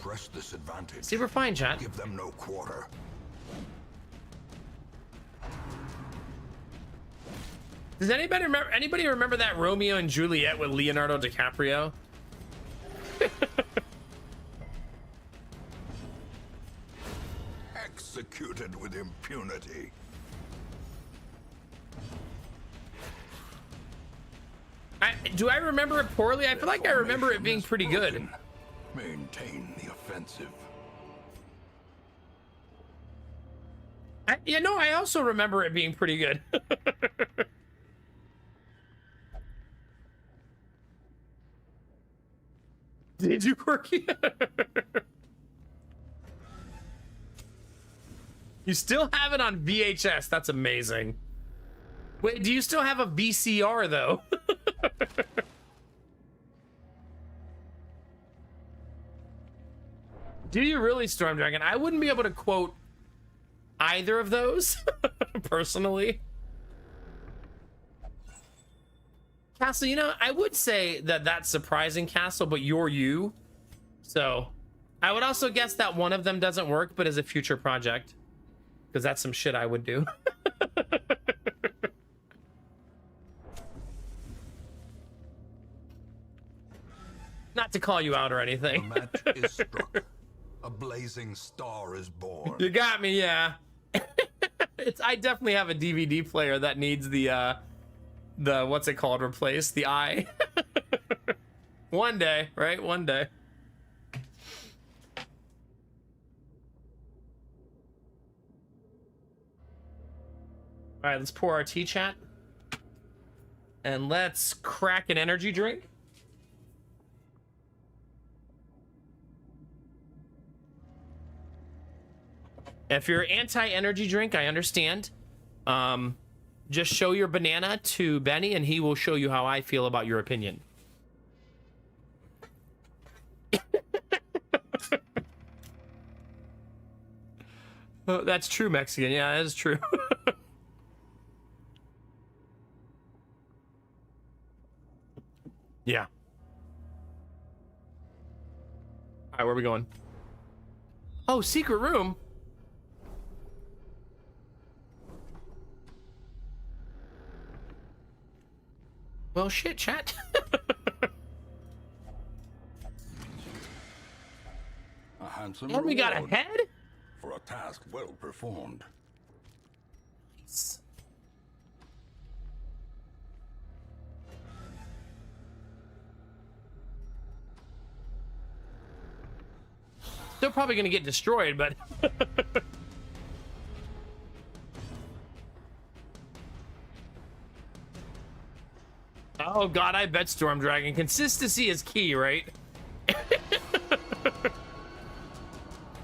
Press this advantage. See, we're fine, chat. Give them no quarter. Does anybody remember that Romeo and Juliet with Leonardo DiCaprio? Executed with impunity. Do I remember it poorly? I feel like I remember it being pretty good. Maintain the offensive. I also remember it being pretty good. Did you, Quirky? You still have it on VHS. That's amazing. Wait, do you still have a VCR, though? Do you really, Storm Dragon? I wouldn't be able to quote either of those, personally. Castle, I would say that that's surprising, Castle, but you're you. So, I would also guess that one of them doesn't work, but is a future project. Because that's some shit I would do. Not to call you out or The anything. match is struck. A blazing star is born. You got me, yeah. I definitely have a DVD player that needs the what's it called replaced, the eye. One day, right? One day. All right, let's pour our tea, chat. And let's crack an energy drink. If you're anti-energy drink, I understand. Just show your banana to Benny and he will show you how I feel about your opinion. Oh, that's true, Mexican. Yeah, that is true. Yeah. All right, where are we going? Oh, secret room. Well, shit, chat. A handsome And we got a reward head? for a task well performed. Still probably gonna get destroyed, but oh god, I bet Storm Dragon. Consistency is key, right?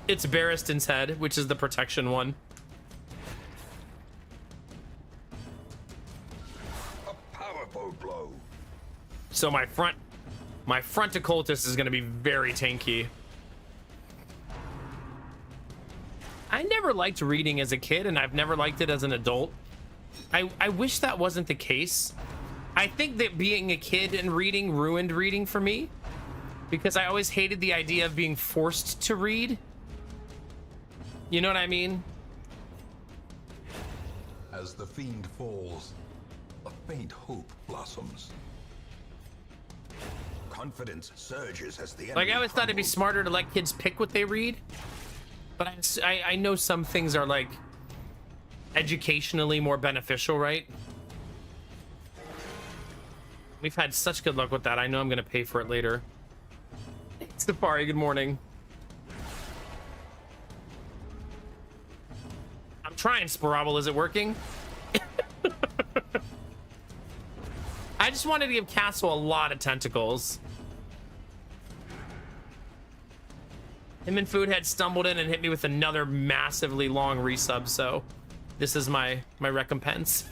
It's Barristan's head, which is the protection one. A powerful blow. So my front occultist is gonna be very tanky. I never liked reading as a kid, and I've never liked it as an adult. I wish that wasn't the case. I think that being a kid and reading ruined reading for me, because I always hated the idea of being forced to read. You know what I mean? As the fiend falls, a faint hope blossoms. Confidence surges as the enemy Like, I always thought it'd be crumbles. smarter to let kids pick what they read, but I know some things are like educationally more beneficial, right? We've had such good luck with that. I know I'm gonna pay for it later. Safari, good morning. I'm trying, Sporabble. Is it working? I just wanted to give Castle a lot of tentacles. Him and Food had stumbled in and hit me with another massively long resub, so this is my recompense.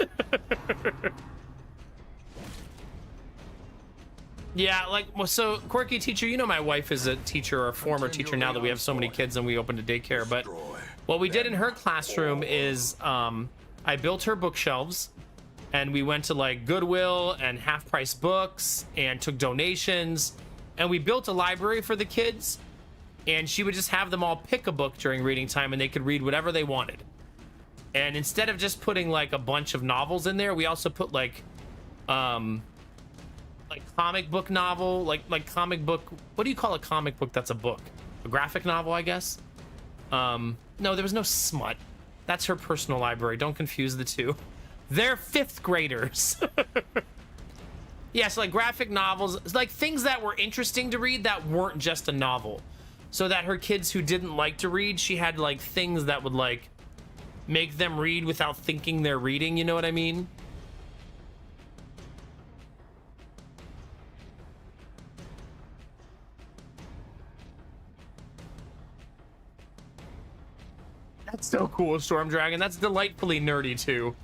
Yeah, like, well, so Quirky Teacher, you know my wife is a teacher or a former teacher now that we have so many kids and we opened a daycare, but what we did in her classroom is I built her bookshelves and we went to like Goodwill and half price books and took donations and we built a library for the kids, and she would just have them all pick a book during reading time and they could read whatever they wanted. And instead of just putting like a bunch of novels in there, we also put like comic book novel, like comic book, what do you call a comic book that's a book? A graphic novel, I guess? No, there was no smut. That's her personal library. Don't confuse the two. They're 5th graders. Yeah, so like graphic novels, like things that were interesting to read that weren't just a novel. So that her kids who didn't like to read, she had like things that would like make them read without thinking they're reading, you know what I mean? That's so cool, Storm Dragon. That's delightfully nerdy too.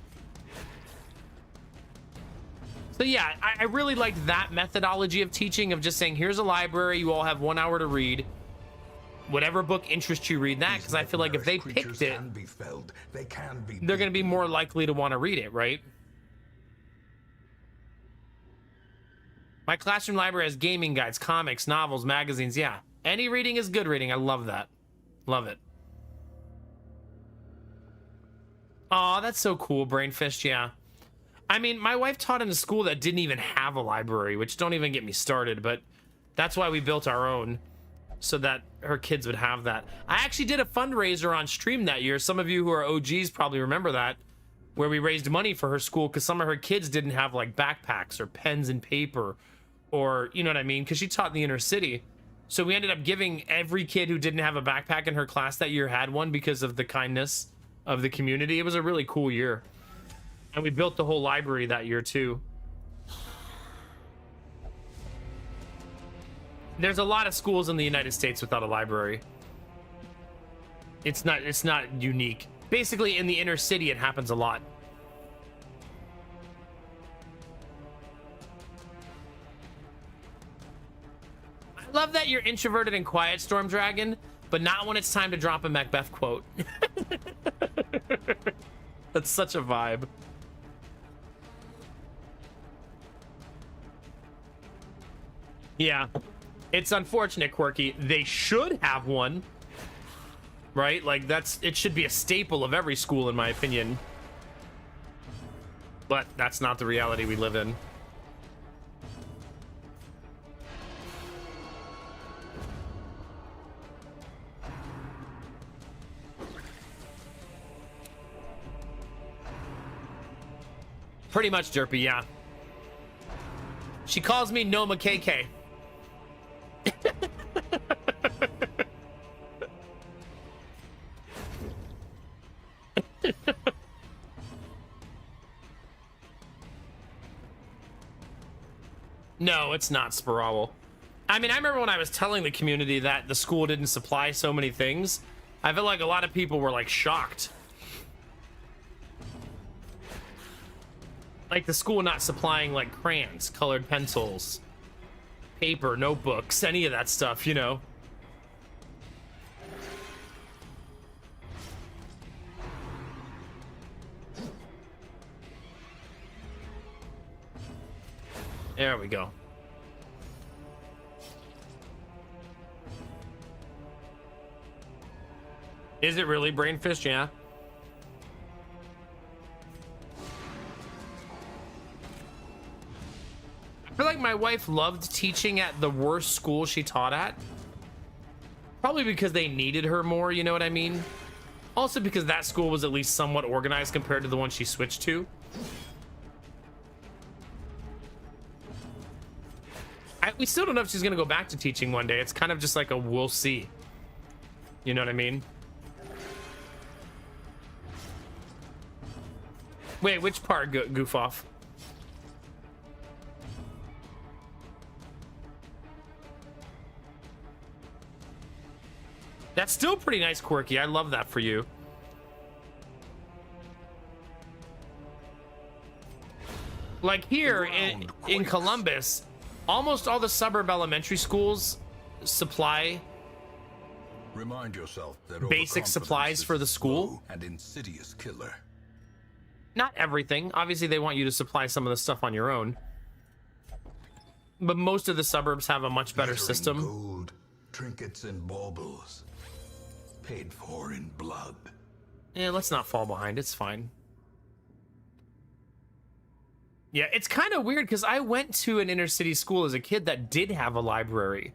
So yeah, I really liked that methodology of teaching, of just saying, here's a library, you all have 1 hour to read. Whatever book interests you, read that, because I feel like if they picked it, can be felled. They can be they're going to be more likely to want to read it, right? My classroom library has gaming guides, comics, novels, magazines. Yeah, any reading is good reading. I love that. Love it. Aw, that's so cool, Brainfish. Yeah. I mean, my wife taught in a school that didn't even have a library, which don't even get me started, but That's why we built our own, so that her kids would have that. I actually did a fundraiser on stream that year. Some of you who are OGs probably remember that, where we raised money for her school because some of her kids didn't have like backpacks or pens and paper, or you know what I mean, because she taught in the inner city. So we ended up giving every kid who didn't have a backpack in her class that year had one because of the kindness of the community. It was a really cool year. And we built the whole library that year too. There's a lot of schools in the United States without a library. It's not unique. Basically, in the inner city, it happens a lot. I love that you're introverted and quiet, Storm Dragon, but not when it's time to drop a Macbeth quote. That's such a vibe. Yeah. It's unfortunate, Quirky. They should have one, right? Like it should be a staple of every school, in my opinion. But that's not the reality we live in. Pretty much, Derpy, yeah. She calls me Noma KK. No, it's not Spirawl. I mean, I remember when I was telling the community that the school didn't supply so many things. I feel like a lot of people were like shocked. Like the school not supplying like crayons, colored pencils, paper, notebooks, any of that stuff, you know. There we go. Is it really Brainfish? Yeah. I feel like my wife loved teaching at the worst school she taught at. Probably because they needed her more, you know what I mean? Also because that school was at least somewhat organized compared to the one she switched to. We still don't know if she's gonna go back to teaching one day. It's kind of just like a we'll see. You know what I mean? Wait, which part, goof off? That's still pretty nice, Quirky. I love that for you. Like here in Columbus, almost all the suburb elementary schools supply Remind yourself that basic supplies for the school. An insidious killer. Not everything. Obviously, they want you to supply some of the stuff on your own. But most of the suburbs have a much better system. Gold, trinkets and baubles, paid for in blood. Yeah, let's not fall behind. It's fine. Yeah, it's kind of weird because I went to an inner city school as a kid that did have a library.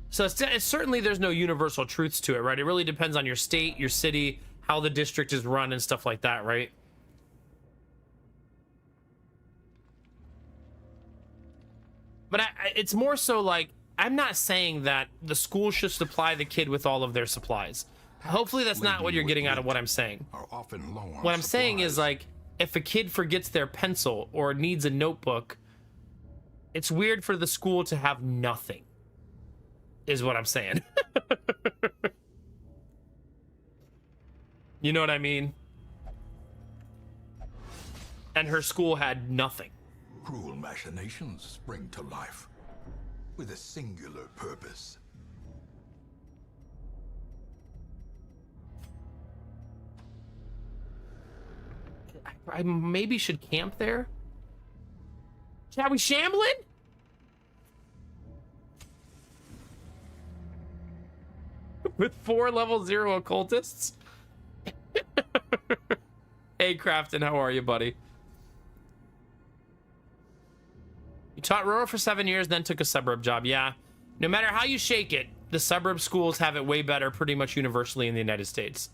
So it's certainly there's no universal truths to it, right? It really depends on your state, your city, how the district is run and stuff like that, right? But it's more so like, I'm not saying that the school should supply the kid with all of their supplies. Hopefully that's not what you're getting out of what I'm saying. Are often low on What I'm saying is supplies. like, if a kid forgets their pencil or needs a notebook, it's weird for the school to have nothing, is what I'm saying. You know what I mean? And her school had nothing. Cruel machinations spring to life with a singular purpose. I maybe should camp there. Shall we shambling? With 4 level 0 occultists? Hey, Crafton, how are you, buddy? You taught rural for 7 years, then took a suburb job. Yeah. No matter how you shake it, the suburb schools have it way better pretty much universally in the United States.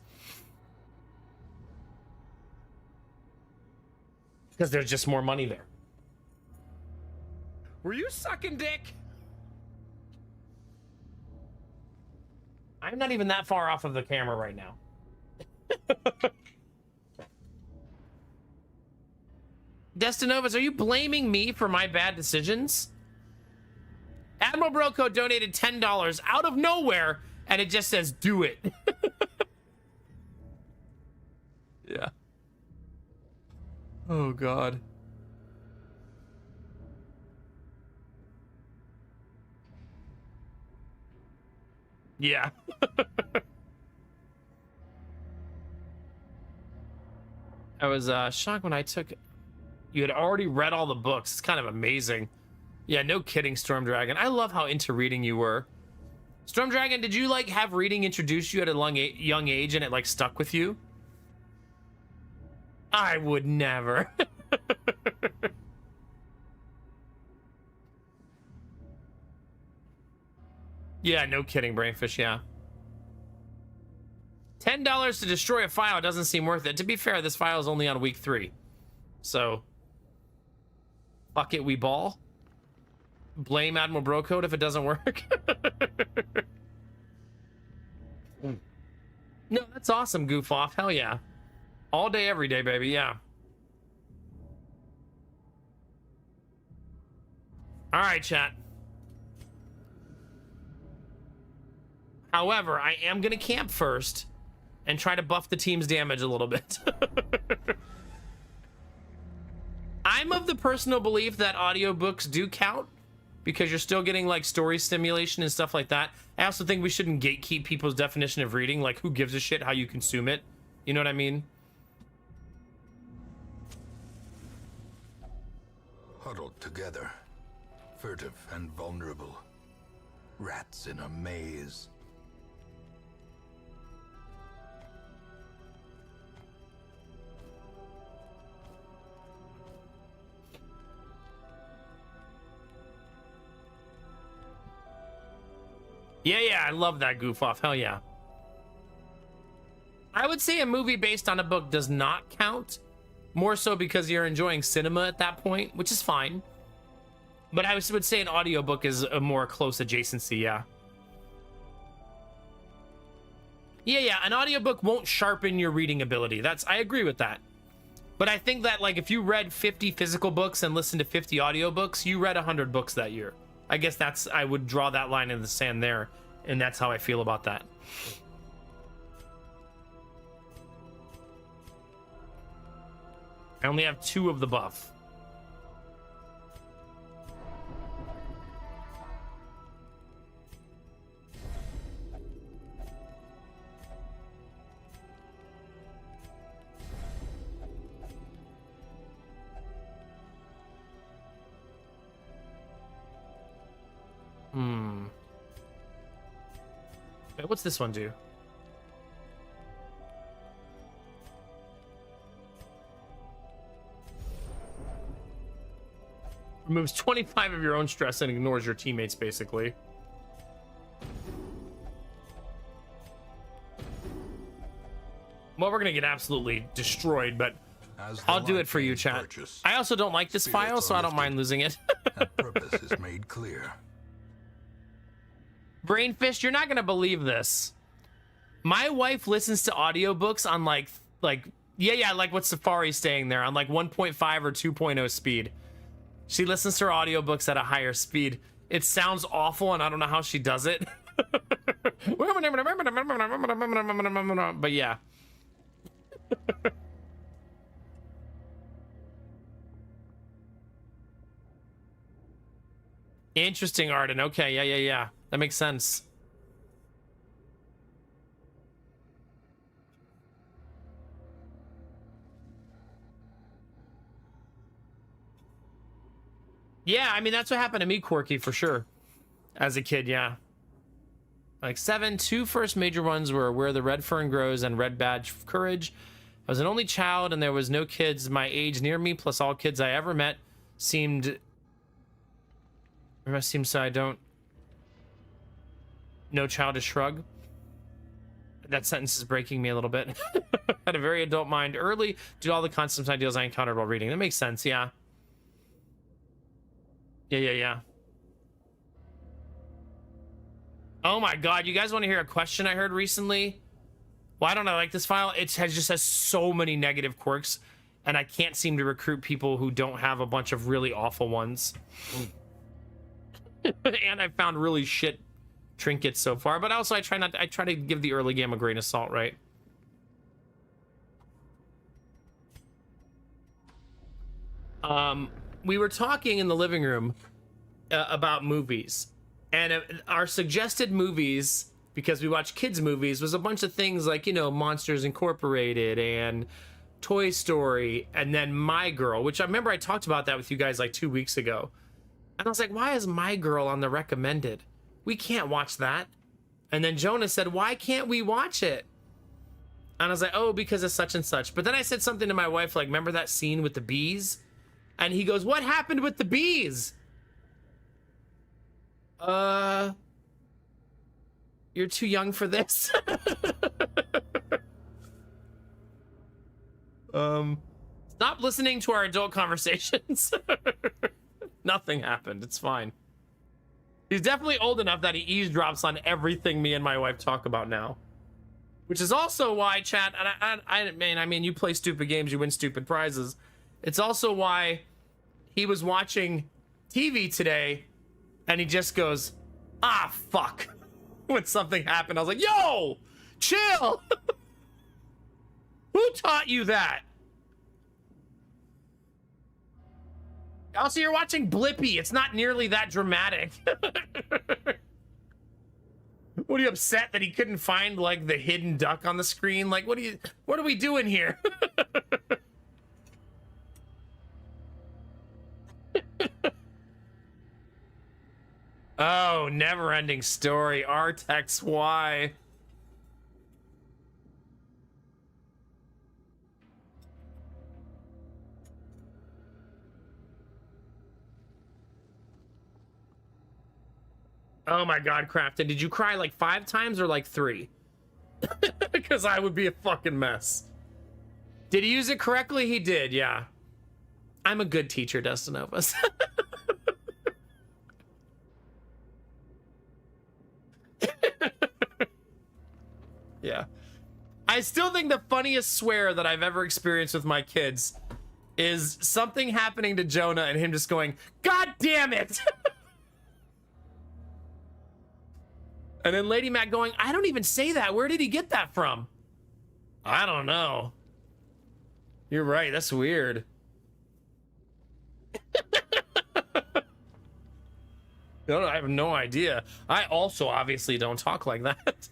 Because there's just more money there. Were you sucking dick? I'm not even that far off of the camera right now. Destinovas, are you blaming me for my bad decisions? Admiral Broco donated $10 out of nowhere, and it just says, do it. Yeah. Oh, God. Yeah. I was shocked when I took... You had already read all the books. It's kind of amazing. Yeah, no kidding, Storm Dragon. I love how into reading you were. Storm Dragon, did you like have reading introduce you at a young age and it like stuck with you? I would never. Yeah, no kidding, Brainfish, yeah. $10 to destroy a file doesn't seem worth it. To be fair, this file is only on week 3. So, fuck it, we ball. Blame Admiral Brocode if it doesn't work. No, that's awesome, goof off. Hell yeah. All day, every day, baby, yeah. All right, chat. However, I am going to camp first and try to buff the team's damage a little bit. I'm of the personal belief that audiobooks do count because you're still getting like story stimulation and stuff like that. I also think we shouldn't gatekeep people's definition of reading. Like, who gives a shit how you consume it? You know what I mean? Huddled together, furtive and vulnerable. Rats in a maze. Yeah, I love that goof off. Hell yeah. I would say a movie based on a book does not count. More so because you're enjoying cinema at that point, which is fine. But I would say an audiobook is a more close adjacency, yeah. Yeah, an audiobook won't sharpen your reading ability. I agree with that. But I think that like if you read 50 physical books and listened to 50 audiobooks, you read 100 books that year. I guess I would draw that line in the sand there, and that's how I feel about that. I only have 2 of the buff. Wait, what's this one do? Removes 25 of your own stress and ignores your teammates, basically. Well, we're gonna get absolutely destroyed, but I'll do it for you, chat. I also don't like this file, so I don't mind losing it. And purpose is made clear. Brainfish, you're not gonna believe this. My wife listens to audiobooks on like what Safari's staying there on like 1.5 or 2.0 speed. She listens to her audiobooks at a higher speed. It sounds awful, and I don't know how she does it. But yeah. Interesting, Arden. Okay, yeah. That makes sense. Yeah, I mean, that's what happened to me, Quirky, for sure. As a kid, yeah. Like 7, 2 first major ones were Where the Red Fern Grows and Red Badge of Courage. I was an only child, and there was no kids my age near me, plus all kids I ever met seemed It must seem so I don't. No childish shrug. That sentence is breaking me a little bit. Had a very adult mind early due to all the constant ideals I encountered while reading. That makes sense, yeah. Yeah. Oh my god, you guys want to hear a question I heard recently? Why don't I like this file? It just has so many negative quirks, and I can't seem to recruit people who don't have a bunch of really awful ones. And I found really shit trinkets so far, but also I try to give the early game a grain of salt, right? We were talking in the living room about movies, and our suggested movies, because we watch kids movies, was a bunch of things like, you know, Monsters Incorporated and Toy Story, and then My Girl, which I remember I talked about that with you guys like 2 weeks ago. And I was like, why is My Girl on the recommended? We can't watch that. And then Jonah said, why can't we watch it? And I was like, oh, because of such and such. But then I said something to my wife, like, remember that scene with the bees? And he goes, what happened with the bees? You're too young for this. Stop listening to our adult conversations. Nothing happened. It's fine. He's definitely old enough that he eavesdrops on everything me and my wife talk about now. Which is also why, chat, and I mean, you play stupid games, you win stupid prizes. It's also why he was watching TV today, and he just goes, ah, fuck. When something happened, I was like, yo, chill. Who taught you that? Also, you're watching Blippi. It's not nearly that dramatic. What, are you upset that he couldn't find, like, the hidden duck on the screen? Like, what are we doing here? Oh, never-ending story. Artex, why? Oh my god, Crafton, did you cry like 5 times or like 3? Because I would be a fucking mess. Did he use it correctly? He did, yeah. I'm a good teacher, Destinovas. Yeah. I still think the funniest swear that I've ever experienced with my kids is something happening to Jonah and him just going, God damn it! And then Lady Mac going, I don't even say that. Where did he get that from? I don't know. You're right. That's weird. No, I have no idea. I also obviously don't talk like that.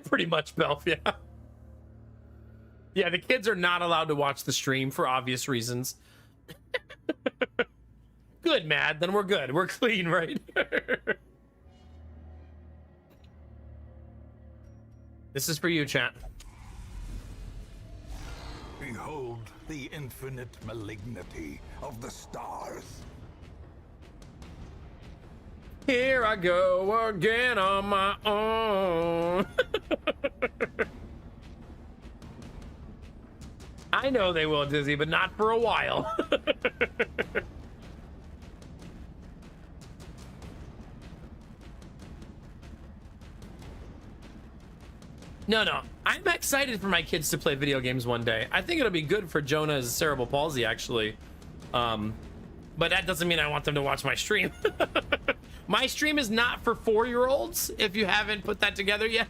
Pretty much, Belf, yeah. Yeah, the kids are not allowed to watch the stream for obvious reasons. Good, Mad. Then we're good. We're clean, right? This is for you, chat. Behold the infinite malignity of the stars. Here I go again on my own. I know they will, Dizzy, but not for a while. No. I'm excited for my kids to play video games one day. I think it'll be good for Jonah's cerebral palsy, actually. But that doesn't mean I want them to watch my stream. My stream is not for 4-year-olds, if you haven't put that together yet.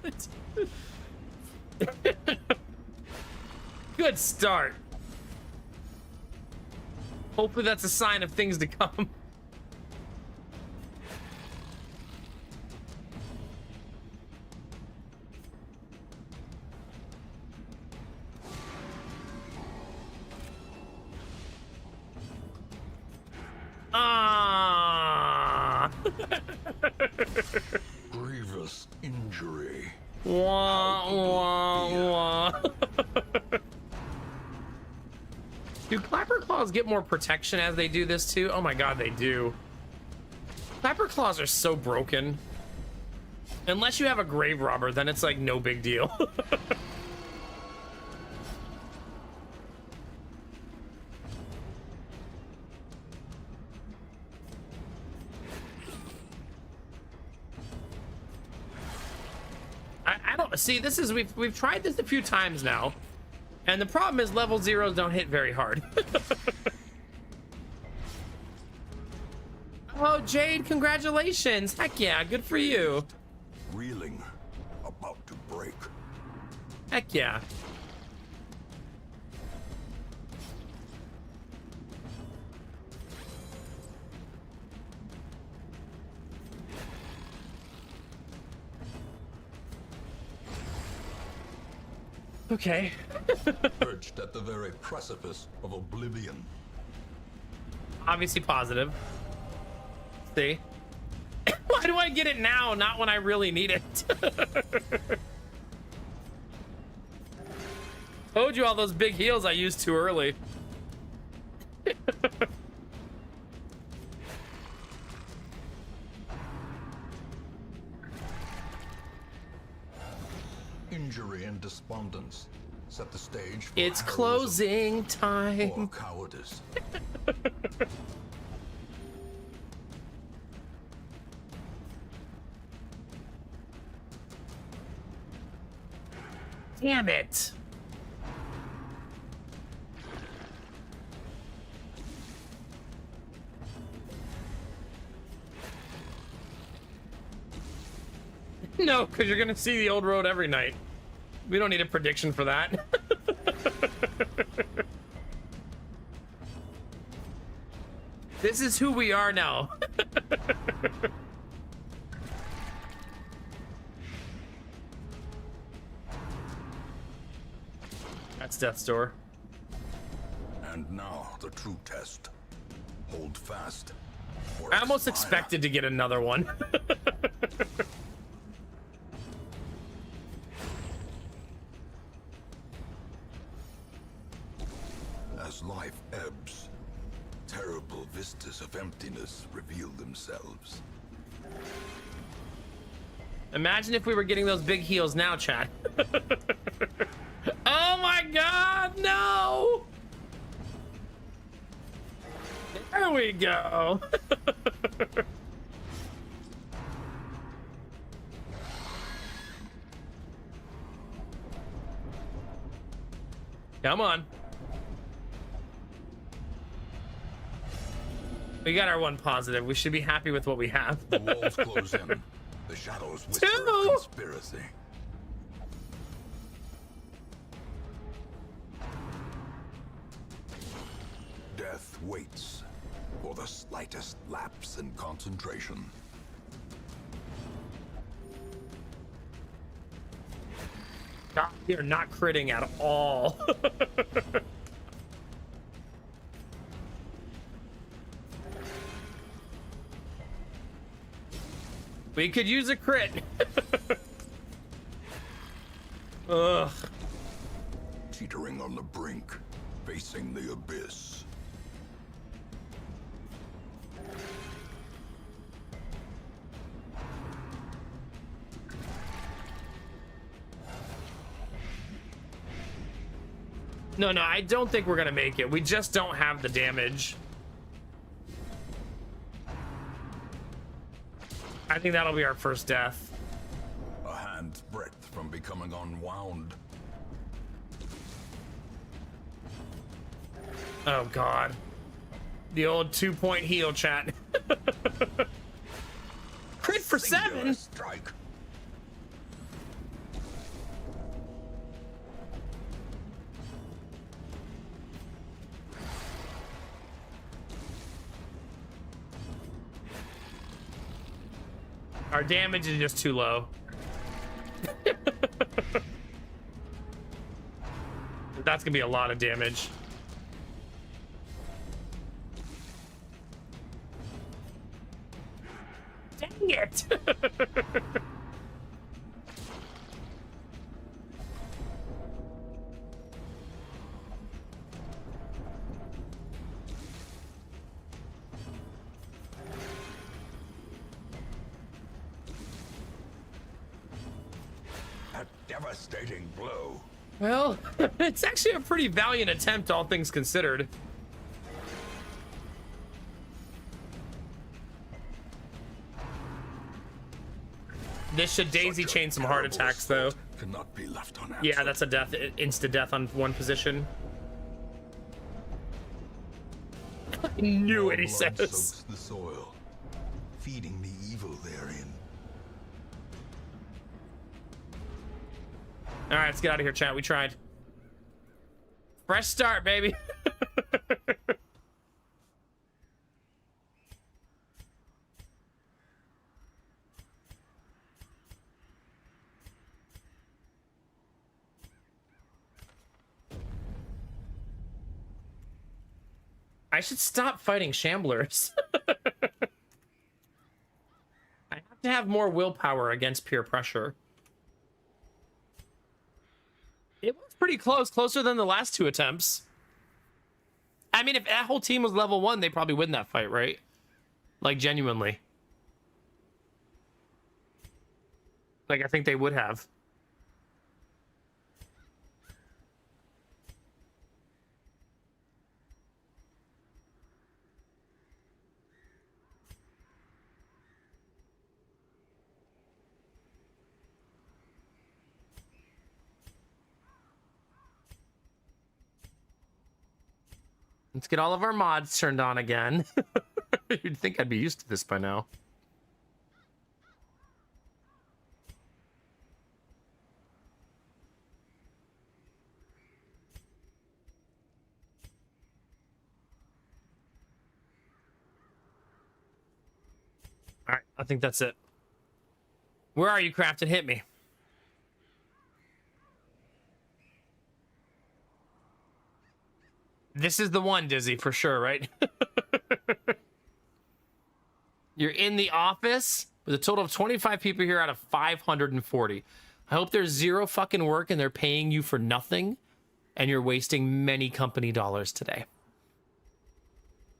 Good start. Hopefully that's a sign of things to come. Ah. Grievous injury. Wah, wah, wah. Do Clapper Claws get more protection as they do this too? Oh my god, they do. Clapper Claws are so broken. Unless you have a Grave Robber, then it's like no big deal. I don't see, this is, we've tried this a few times now, and the problem is level 0s don't hit very hard. Oh, Jade, congratulations. Heck yeah, good for you. Reeling, about to break. Heck yeah. Okay. Perched at the very precipice of oblivion. Obviously positive. See? Why do I get it now, not when I really need it? Told you all those big heals I used too early. Injury and despondence set the stage for It's heroism closing or time. cowardice. Damn it. No, because you're gonna see the old road every night. We don't need a prediction for that. This is who we are now. That's Death's Door. And now the true test. Hold fast. or I almost expire. expected to get another one. As life ebbs, terrible vistas of emptiness reveal themselves. Imagine if we were getting those big heals now, chat. Oh my god, no! There we go. Come on. We got our one positive. We should be happy with what we have. The walls close in. The shadows whisper Two. a conspiracy. Death waits for the slightest lapse in concentration. God, you're not critting at all. We could use a crit. Ugh. Teetering on the brink, facing the abyss. No, I don't think we're gonna make it. We just don't have the damage. I think that'll be our first death. A hand's breadth from becoming unwound. Oh god. The old 2-point heal, chat. Crit for Singular 7. strike. Our damage is just too low. That's gonna be a lot of damage. Dang it! devastating blow. Well, it's actually a pretty valiant attempt, all things considered. This should daisy Such a chain some heart terrible attacks, though. assault cannot be left unanswered. Yeah, that's a death, insta death on one position. I knew it, he More blood says. soaks the soil, feeding the evil therein. All right, let's get out of here, chat. We tried. Fresh start, baby. I should stop fighting shamblers. I have to have more willpower against peer pressure. It was pretty close, closer than the last two attempts. I mean, if that whole team was level 1, they probably win that fight, right? Like, genuinely. Like, I think they would have. Let's get all of our mods turned on again. You'd think I'd be used to this by now. All right, I think that's it. Where are you, Crafted? Hit me. This is the one, Dizzy, for sure, right? You're in the office with a total of 25 people here out of 540. I hope there's zero fucking work and they're paying you for nothing and you're wasting many company dollars today.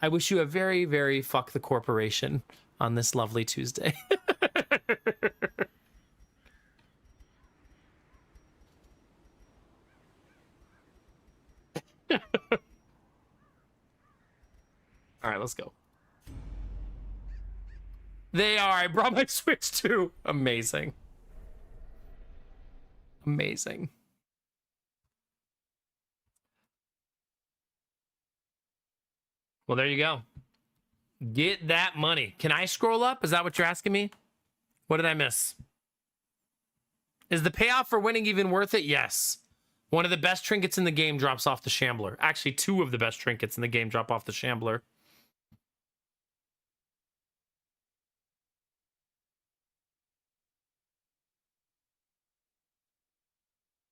I wish you a very, very fuck the corporation on this lovely Tuesday. All right, let's go. They are. I brought my Switch too. Amazing. Amazing. Well, there you go. Get that money. Can I scroll up? Is that what you're asking me? What did I miss? Is the payoff for winning even worth it? Yes. One of the best trinkets in the game drops off the Shambler. Actually, two of the best trinkets in the game drop off the Shambler.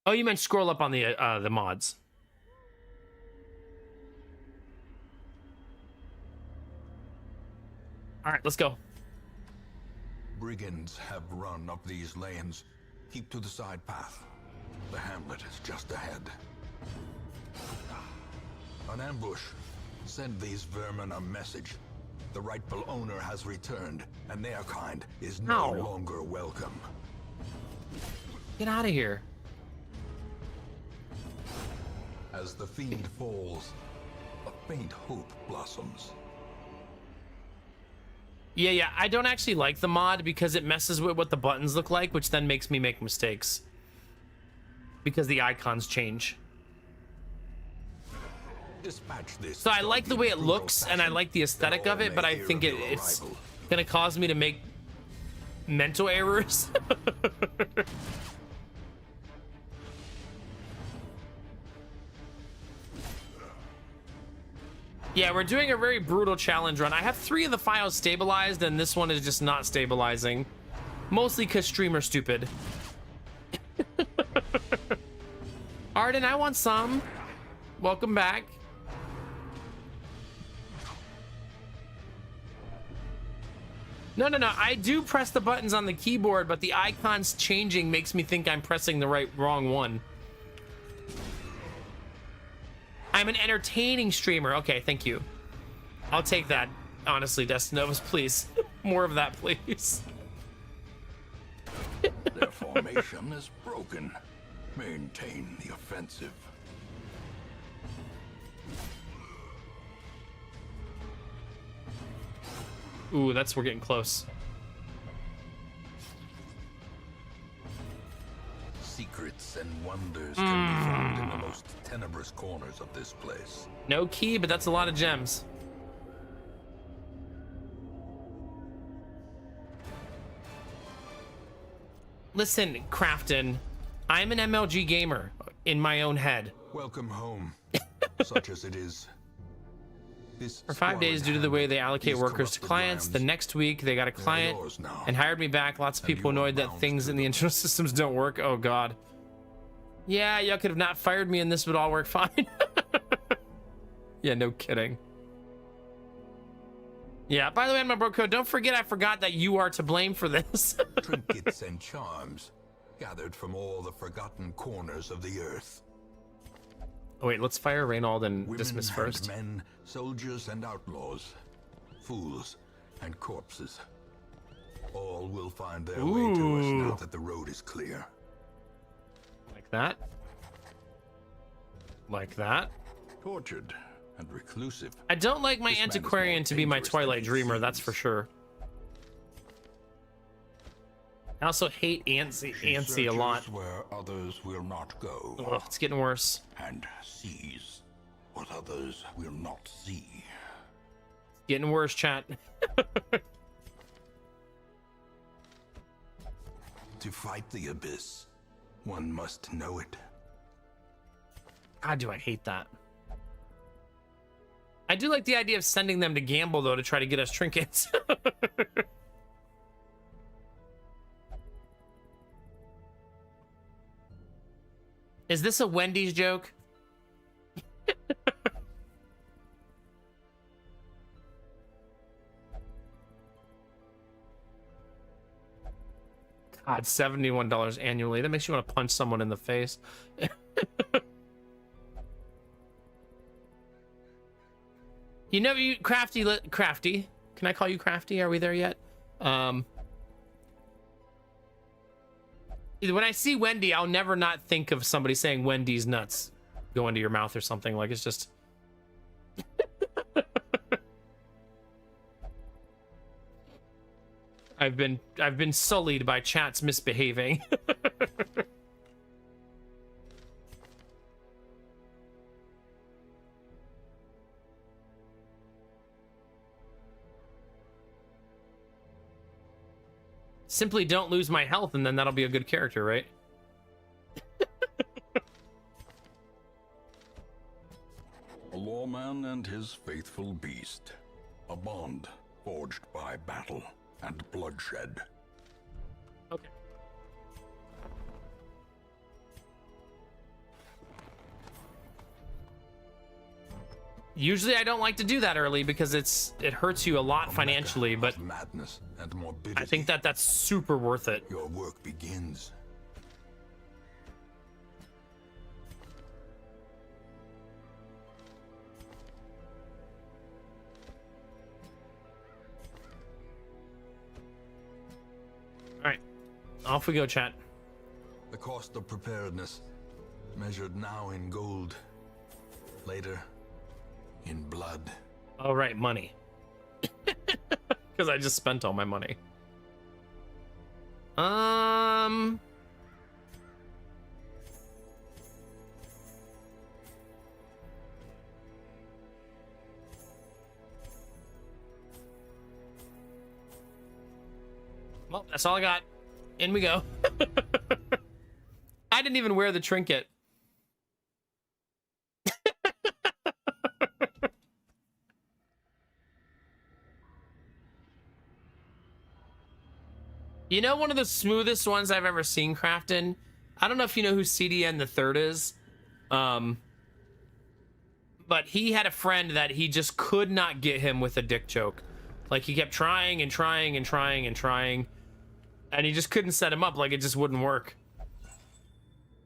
Oh, you meant scroll up on the mods. All right, let's go. Brigands have run up these lanes. Keep to the side path. The hamlet is just ahead. An ambush. Send these vermin a message. The rightful owner has returned, and their kind is no Ow. longer welcome. Get out of here. As the fiend falls, a faint hope blossoms. Yeah, I don't actually like the mod because it messes with what the buttons look like, which then makes me make mistakes. Because the icons change. Dispatch this. So I like the way it brutal looks, and I fashion. like the aesthetic All of it, may but I hear think of your it's arrival. gonna cause me to make mental errors. Yeah, we're doing a very brutal challenge run. I have 3 of the files stabilized, and this one is just not stabilizing. Mostly because streamer's stupid. Arden, I want some. Welcome back. No. I do press the buttons on the keyboard, but the icons changing makes me think I'm pressing the wrong one. I'm an entertaining streamer. Okay, thank you. I'll take that. Honestly, Destinovas, please. More of that, please. Their formation is broken. Maintain the offensive. Ooh, we're getting close. Secrets and wonders can be found in the most tenebrous corners of this place. No key, but that's a lot of gems. Listen, Crafton, I'm an MLG gamer in my own head. Welcome home, such as it is. This For 5 days, due to the way they allocate workers to clients, the next week they got a client and hired me back. Lots of people annoyed that things in the internal systems don't work. Oh God. Yeah, y'all could have not fired me and this would all work fine. Yeah, no kidding. Yeah, by the way, my bro code, don't forget I forgot that you are to blame for this. Trinkets and charms gathered from all the forgotten corners of the earth. Oh wait, let's fire Reynold and Women dismiss and first. men, soldiers and outlaws, fools and corpses. All will find their way to us now that the road is clear. Like that. Like that. Tortured and reclusive. I don't like my This man is antiquarian more to be my dangerous than Twilight he Dreamer, that's for seems. sure. I also hate Antsy She a lot. searches where others will not go, Ugh, it's getting worse. and sees what others will not see. Getting worse, chat. To fight the abyss, one must know it. God, do I hate that. I do like the idea of sending them to gamble, though, to try to get us trinkets. Is this a Wendy's joke? God, $71 annually. That makes you want to punch someone in the face. You know, you crafty. Can I call you crafty? Are we there yet? When I see Wendy, I'll never not think of somebody saying Wendy's nuts go into your mouth or something. Like, it's just. I've been sullied by chat's misbehaving. Simply don't lose my health, and then that'll be a good character, right? A lawman and his faithful beast. A bond forged by battle and bloodshed. Okay. Usually I don't like to do that early because it hurts you a lot financially, but Madness and morbidity. I think that's super worth it. Your work begins. All right, off we go, chat. The cost of preparedness, measured now in gold, later in blood. All right, money. Because I just spent all my money. Well, that's all I got. In we go. I didn't even wear the trinket. You know, one of the smoothest ones I've ever seen, Crafton? I don't know if you know who CDN the Third is. But he had a friend that he just could not get him with a dick joke. Like, he kept trying and trying and trying and trying. And he just couldn't set him up. Like, it just wouldn't work.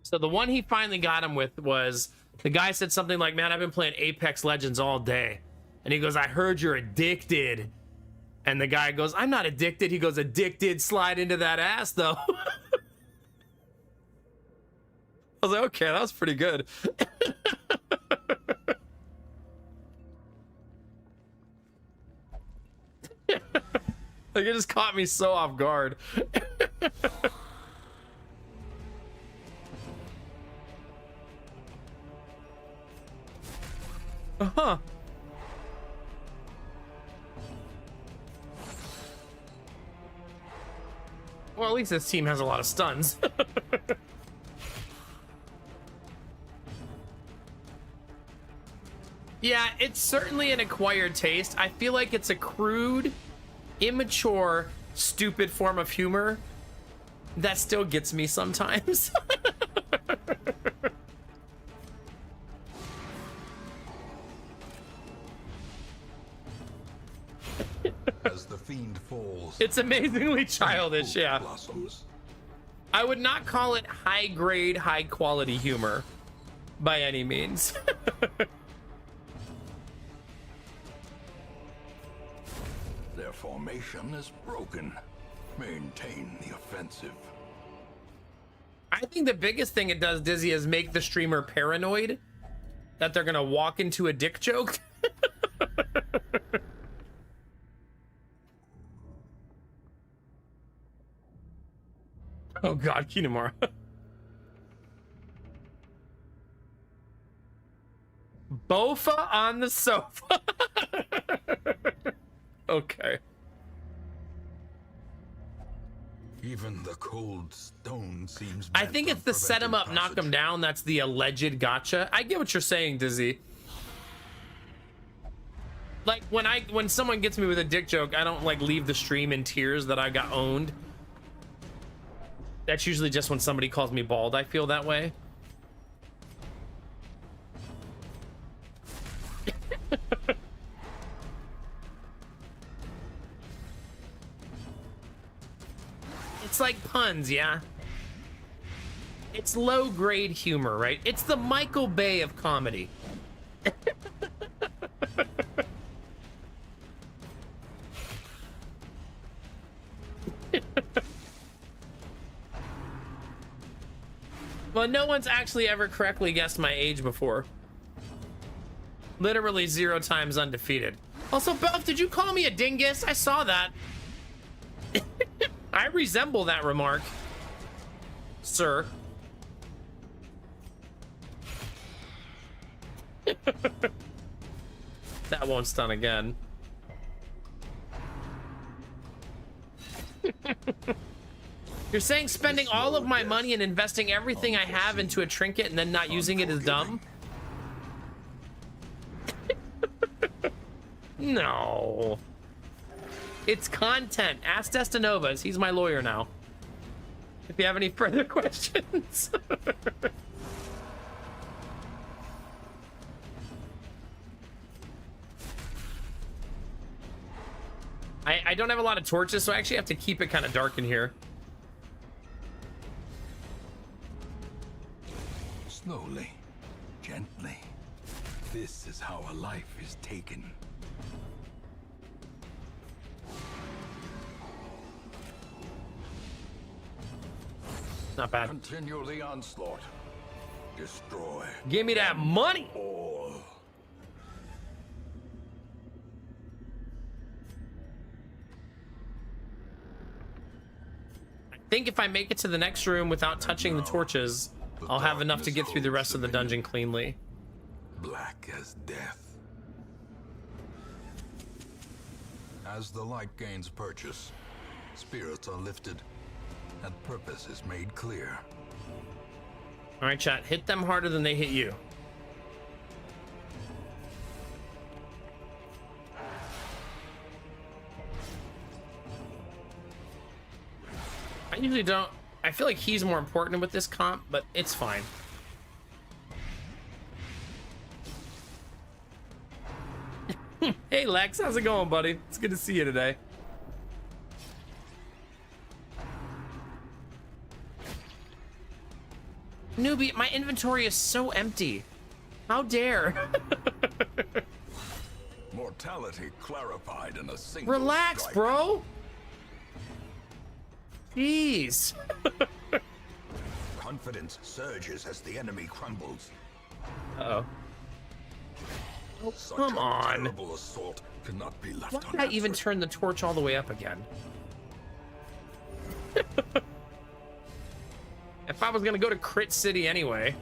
So the one he finally got him with was, the guy said something like, man, I've been playing Apex Legends all day. And he goes, I heard you're addicted. And the guy goes, I'm not addicted. He goes, addicted, slide into that ass, though. I was like, okay, that was pretty good. Like, it just caught me so off guard. Uh-huh. Well, at least this team has a lot of stuns. Yeah, it's certainly an acquired taste. I feel like it's a crude, immature, stupid form of humor that still gets me sometimes. As the fiend falls, It's amazingly childish, hope yeah. blossoms. I would not call it high grade, high quality humor by any means. Their formation is broken. Maintain the offensive. I think the biggest thing it does, Dizzy, is make the streamer paranoid that they're gonna walk into a dick joke. Oh god, Kinemura. Bofa on the sofa. Okay. Even the cold stone seems. I bent think on it's the set him up, preventing knock him passage. down. That's the alleged gotcha. I get what you're saying, Dizzy. Like when someone gets me with a dick joke, I don't like leave the stream in tears that I got owned. That's usually just when somebody calls me bald. I feel that way. It's like puns, yeah. It's low grade humor, right? It's the Michael Bay of comedy. Well, no one's actually ever correctly guessed my age before. Literally 0 times undefeated. Also, Belf, did you call me a dingus? I saw that. I resemble that remark, sir. That won't stun again. You're saying spending all of my money and investing everything I have into a trinket and then not using it is dumb? No. It's content. Ask Destinovas. He's my lawyer now. If you have any further questions. I don't have a lot of torches, so I actually have to keep it kind of dark in here. Slowly, gently. This is how a life is taken. Not bad. Continue the onslaught. Destroy Give me that money. all. I think if I make it to the next room without touching the torches, I'll have enough to get through the rest of the dungeon cleanly. Black as death. As the light gains purchase, spirits are lifted, and purpose is made clear. All right, chat. Hit them harder than they hit you. I usually don't. I feel like he's more important with this comp, but it's fine. Hey Lex, how's it going, buddy? It's good to see you today. Newbie, my inventory is so empty. How dare? Mortality clarified in a single Relax, strike. bro. Jeez. confidence surges as the enemy crumbles. Uh-oh. Oh, Such come a on. terrible assault cannot be left Why did I unanswered. even turn the torch all the way up again? If I was gonna go to Crit City anyway.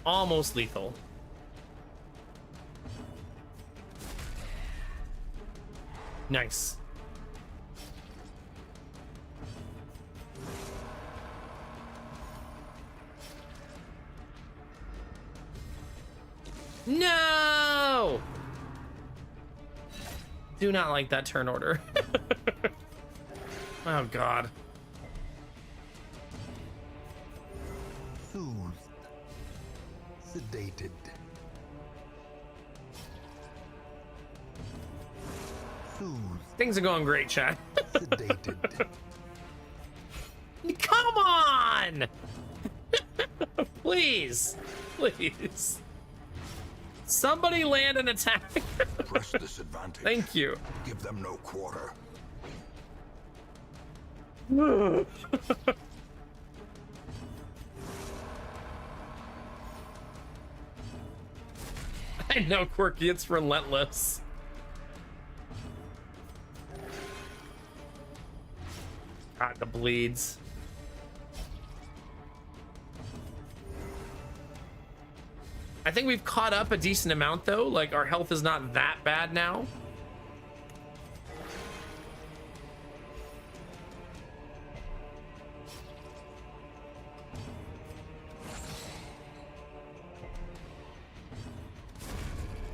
Almost lethal. Nice. No! Do not like that turn order. Oh, God. Soothed. Sedated. Soothed. Things are going great, chat. Sedated. Come on! Please. Please. Somebody land an attack. Press this advantage. Thank you. Give them no quarter. I know, Quirky, it's relentless. God, the bleeds. I think we've caught up a decent amount, though. Like, our health is not that bad now.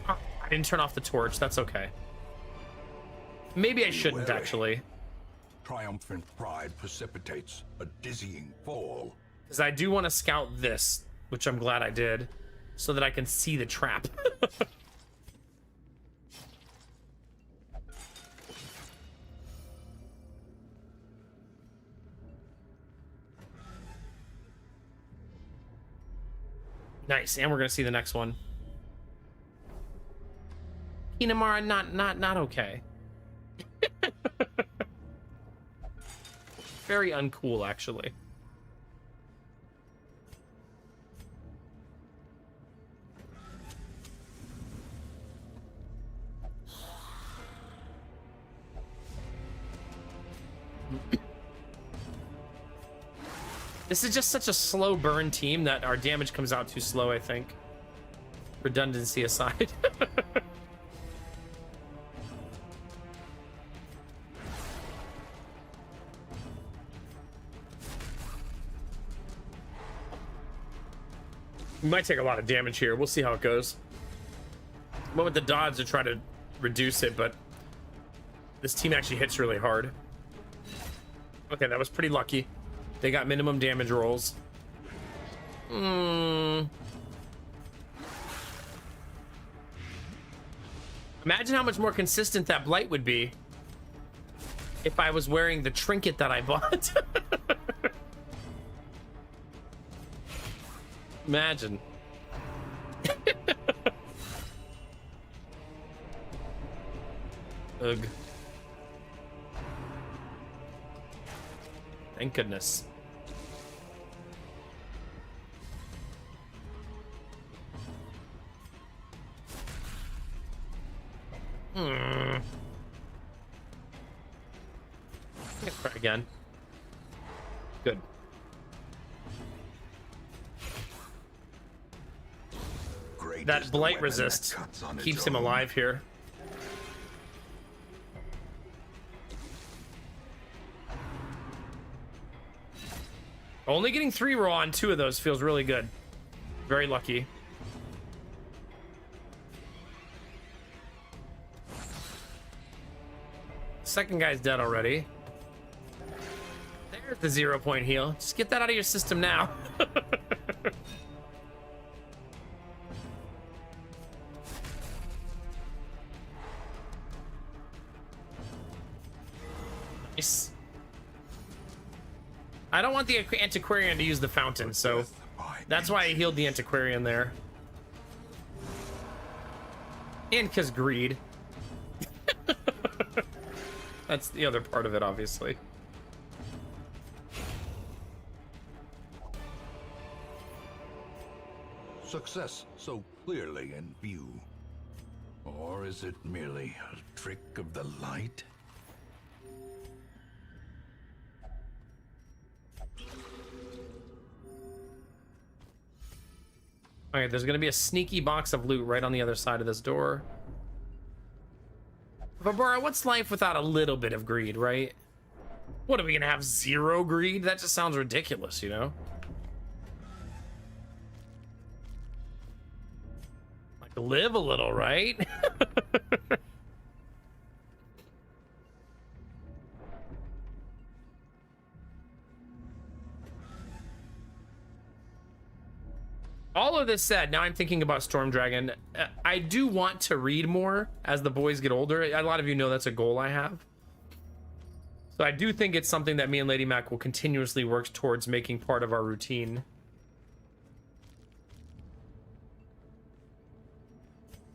Oh, I didn't turn off the torch. That's okay. Maybe I shouldn't, wary. actually. Triumphant pride precipitates a dizzying fall. Because I do want to scout this, which I'm glad I did, so that I can see the trap. Nice, and we're gonna see the next one. Kinamara, not okay. Very uncool, actually. This is just such a slow burn team that our damage comes out too slow, I think. Redundancy aside. We might take a lot of damage here. We'll see how it goes. Went with the dodge to try to reduce it, but this team actually hits really hard. Okay, that was pretty lucky. They got minimum damage rolls. Imagine how much more consistent that blight would be if I was wearing the trinket that I bought. Imagine. Ugh. Thank goodness. Try again. Good. Great That is the blight weapon resist that cuts on its keeps him own. alive here. Only getting 3 raw on 2 of those feels really good. Very lucky. Second guy's dead already. There's the 0-point heal. Just get that out of your system now. Nice. I don't want the Antiquarian to use the fountain, so that's why I healed the Antiquarian there. And because greed. That's the other part of it, obviously. Success so clearly in view. Or is it merely a trick of the light? Alright, there's gonna be a sneaky box of loot right on the other side of this door. Barbara, what's life without a little bit of greed, right? What, are we gonna have zero greed? That just sounds ridiculous, you know? Like, live a little, right? All of this said, now I'm thinking about Storm Dragon. I do want to read more as the boys get older. A lot of you know that's a goal I have. So I do think it's something that me and Lady Mac will continuously work towards making part of our routine.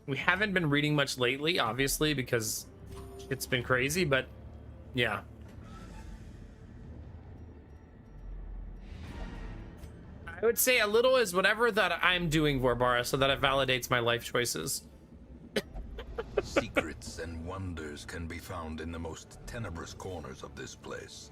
We haven't been reading much lately, obviously, because it's been crazy, but yeah. I would say a little is whatever that I'm doing, Vorbara, so that it validates my life choices. Secrets and wonders can be found in the most tenebrous corners of this place.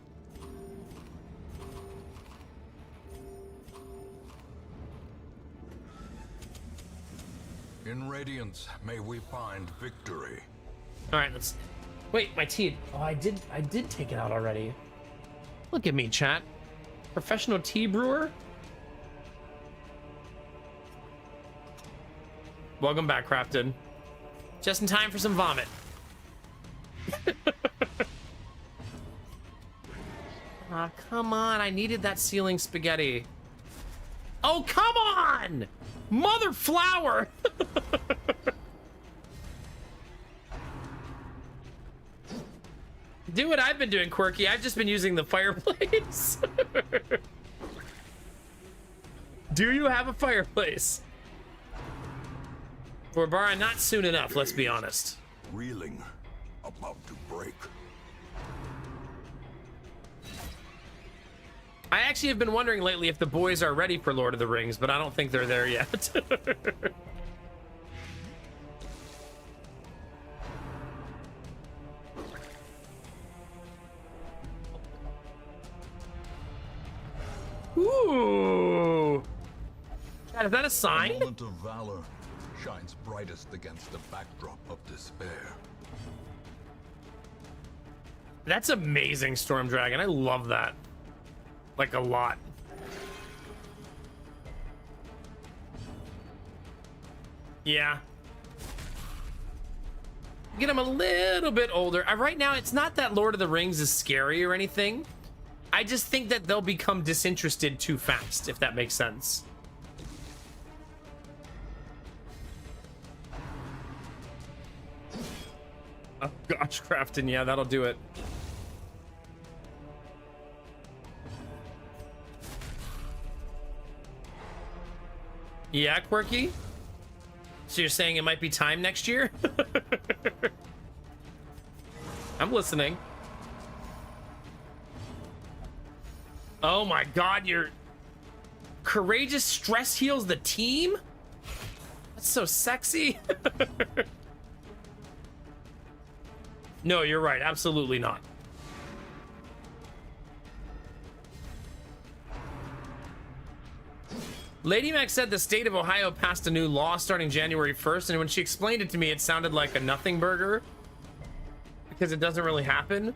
In Radiance, may we find victory. All right, let's wait. My tea. Oh, I did take it out already. Look at me, chat. Professional tea brewer. Welcome back, Crafton. Just in time for some vomit. Aw, come on. I needed that ceiling spaghetti. Oh, come on! Mother flower! Do what I've been doing, Quirky. I've just been using the fireplace. Do you have a fireplace? Barbara, not soon enough, let's be honest. Reeling, about to break. I actually have been wondering lately if the boys are ready for Lord of the Rings, but I don't think they're there yet. Ooh. God, is that a A sign? moment of valor shines brightest against the backdrop of despair. That's amazing, Storm Dragon. I love that. Like, a lot. Yeah. Get them a little bit older. Right now, it's not that Lord of the Rings is scary or anything. I just think that they'll become disinterested too fast, if that makes sense. Oh gosh, Crafton, yeah, that'll do it. Yeah, Quirky? So you're saying it might be time next year? I'm listening. Oh my god, your courageous stress heals the team? That's so sexy. No, you're right. Absolutely not. Lady Mac said the state of Ohio passed a new law starting January 1st, and when she explained it to me, it sounded like a nothing burger because it doesn't really happen,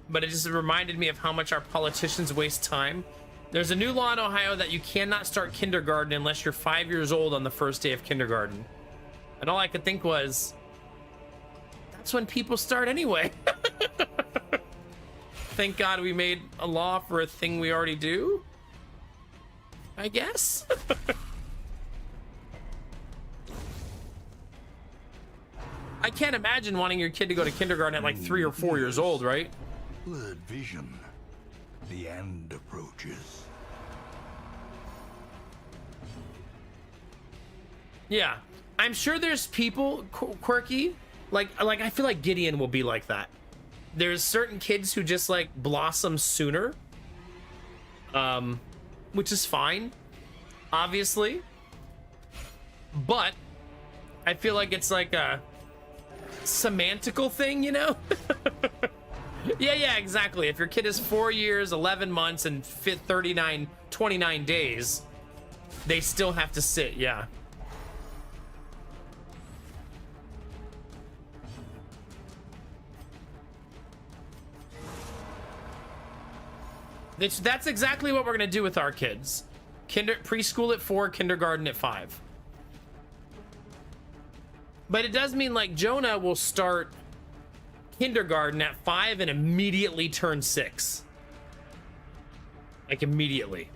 but it just reminded me of how much our politicians waste time. There's a new law in Ohio that you cannot start kindergarten unless you're 5 years old on the first day of kindergarten. And all I could think was, that's when people start anyway. Thank God we made a law for a thing we already do, I guess. I can't imagine wanting your kid to go to kindergarten at like 3 or 4 years old, right? Blurred vision. The end approaches. Yeah. I'm sure there's people quirky, like I feel like Gideon will be like that. There's certain kids who just like blossom sooner, which is fine, obviously. But I feel like it's like a semantical thing, you know? Yeah, exactly. If your kid is 4 years, 11 months, and 29 days, they still have to sit, yeah. That's exactly what we're gonna do with our kids. Preschool at 4, kindergarten at 5. But it does mean like Jonah will start kindergarten at 5 and immediately turn 6. Like immediately.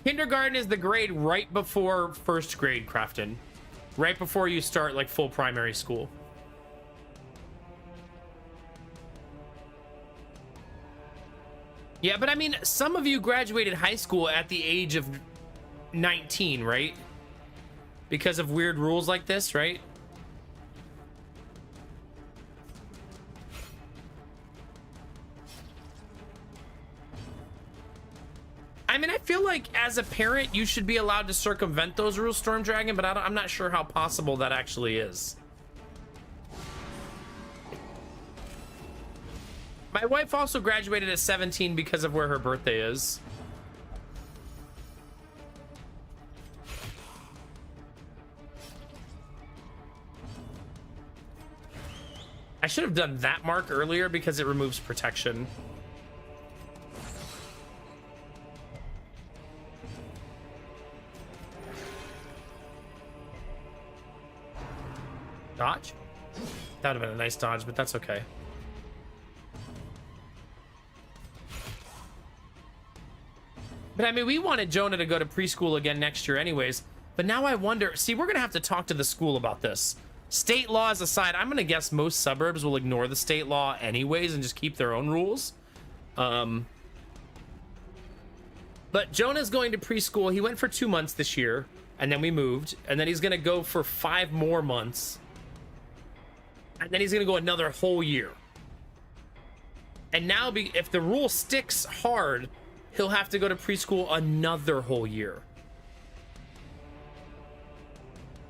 Kindergarten is the grade right before first grade, Crafton. Right before you start like full primary school. Yeah, but I mean, some of you graduated high school at the age of 19, right? Because of weird rules like this, right? I mean, I feel like as a parent, you should be allowed to circumvent those rules, Storm Dragon, but I'm not sure how possible that actually is. My wife also graduated at 17 because of where her birthday is. I should have done that mark earlier because it removes protection. Dodge? That would have been a nice dodge, but that's okay. But I mean, we wanted Jonah to go to preschool again next year anyways. But now I wonder, see, we're going to have to talk to the school about this. State laws aside, I'm going to guess most suburbs will ignore the state law anyways and just keep their own rules. But Jonah's going to preschool. He went for 2 months this year, and then we moved. And then he's going to go for 5 more months. And then he's going to go another whole year. And now, if the rule sticks hard, he'll have to go to preschool another whole year.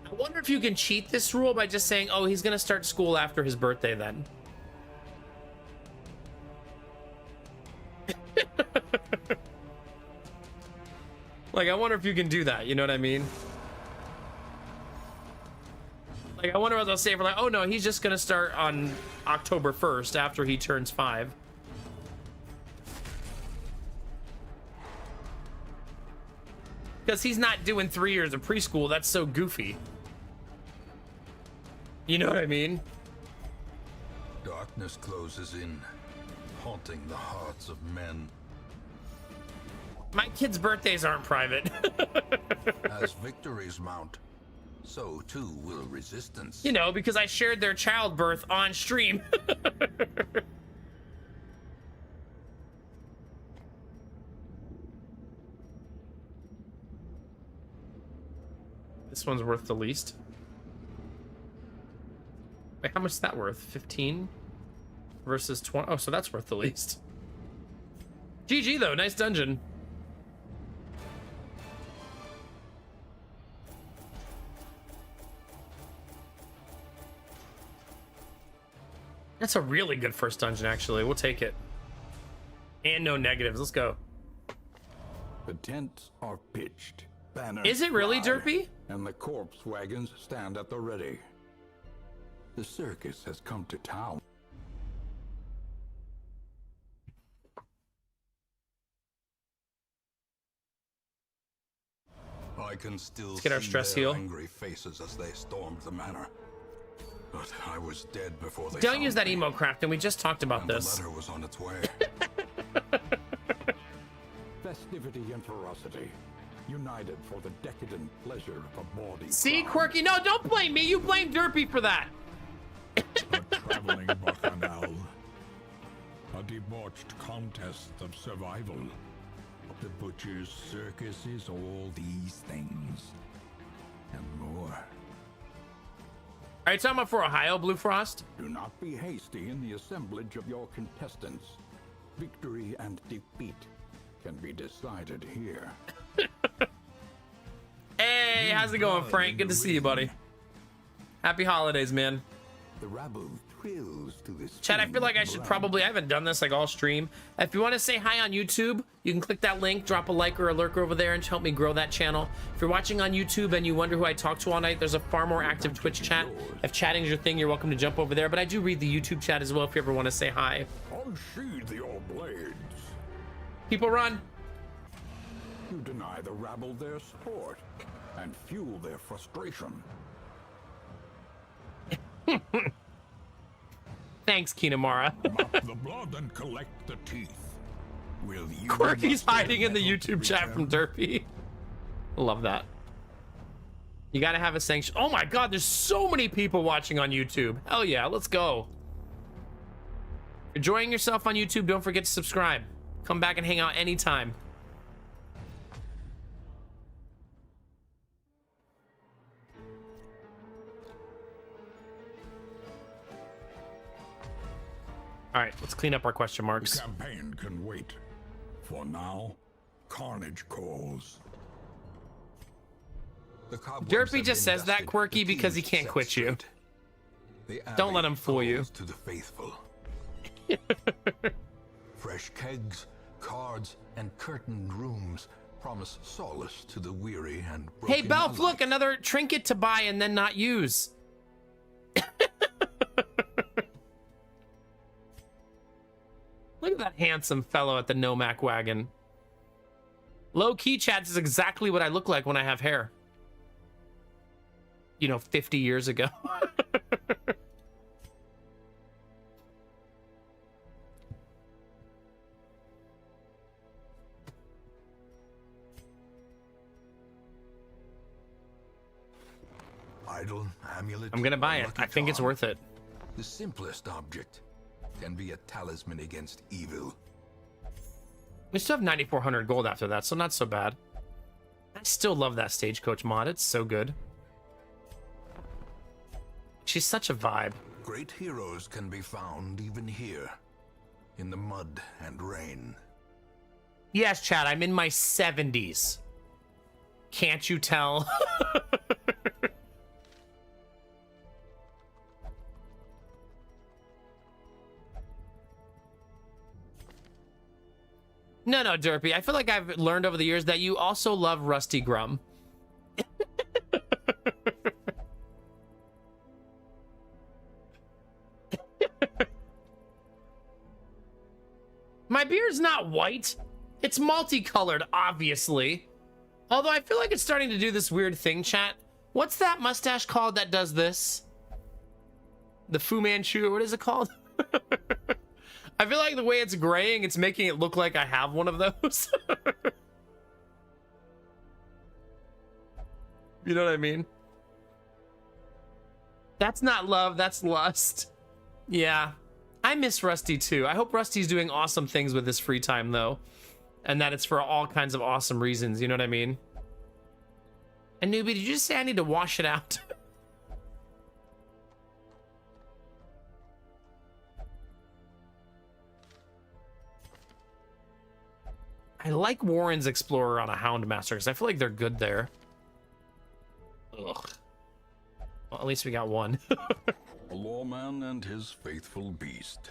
I wonder if you can cheat this rule by just saying, oh, he's going to start school after his birthday then. Like, I wonder if you can do that. You know what I mean? Like, I wonder what they'll say for like, oh, no, he's just going to start on October 1st after he turns 5. Because he's not doing 3 years of preschool. That's so goofy. You know what I mean? Darkness closes in, haunting the hearts of men. My kids' birthdays aren't private. As victories mount, so too will resistance. You know, because I shared their childbirth on stream. This one's worth the least. Wait, how much is that worth? 15 versus 20. Oh, so that's worth the least. GG though, nice dungeon. That's a really good first dungeon, actually. We'll take it. And no negatives. Let's go. The tents are pitched. Banners Is it really, fly, Derpy? and the corpse wagons stand at the ready. The circus has come to town. I can still Let's get our see stress their heal. angry faces as they stormed the manor. But I was dead before they Don't found use that me, emo craft, and we just talked about and this. the letter was on its way. Festivity and ferocity, united for the decadent pleasure of a bawdy See, crowd. Quirky? No, don't blame me. You blame Derpy for that. A traveling bacchanal. A debauched contest of survival. The butcher's circus is all these things and more. Are you talking about for Ohio, Blue Frost? Do not be hasty in the assemblage of your contestants. Victory and defeat can be decided here. Hey, how's it going, Frank? Good to see you, buddy. Happy holidays, man. The rabble thrills to this. Chat, I feel like I should probably, I haven't done this like all stream. If you want to say hi on YouTube, you can click that link, drop a like or a lurker over there and help me grow that channel. If you're watching on YouTube and you wonder who I talk to all night, there's a far more active Twitch chat. If chatting is your thing, you're welcome to jump over there. But I do read the YouTube chat as well if you ever want to say hi. Unsheathe your blades. People run. You deny the rabble their sport and fuel their frustration. Thanks, Kinamara. Mop the blood and collect the teeth. Will you? Quirky's hiding in the YouTube chat from Derpy. Love that. You gotta have a sanction. Oh my god, there's so many people watching on YouTube. Hell yeah, let's go. Enjoying yourself on YouTube, don't forget to subscribe. Come back and hang out anytime. All right, let's clean up our question The marks. campaign can wait. For now, carnage calls. The cobwebs Derpy have just been says that, dusted, Quirky, the because he keys can't set quit you. straight. The Don't let abbey him fool you. calls to the faithful. Fresh kegs, cards, and curtained rooms promise solace to the weary and broken. Hey, Belf, look, alike. another trinket to buy and then not use. Look at that handsome fellow at the Nomak wagon. Low key, chat, is exactly what I look like when I have hair. You know, 50 years ago. Idol, amulet. I'm gonna buy or it. lucky I think it's charm. worth it. The simplest object can be a talisman against evil. We still have 9,400 gold after that, so not so bad. I still love that stagecoach mod. It's so good. She's such a vibe. Great heroes can be found even here, in the mud and rain. Yes, Chad, I'm in my 70s. Can't you tell? No, Derpy. I feel like I've learned over the years that you also love Rusty Grum. My beard's not white. It's multicolored, obviously. Although I feel like it's starting to do this weird thing, chat. What's that mustache called that does this? The Fu Manchu, or what is it called? I feel like the way it's graying, it's making it look like I have one of those. You know what I mean? That's not love, that's lust. Yeah. I miss Rusty too. I hope Rusty's doing awesome things with his free time though. And that it's for all kinds of awesome reasons, you know what I mean? And Newbie, did you just say I need to wash it out? I like Warren's Explorer on a Houndmaster because I feel like they're good there. Ugh. Well, at least we got one. A lawman and his faithful beast.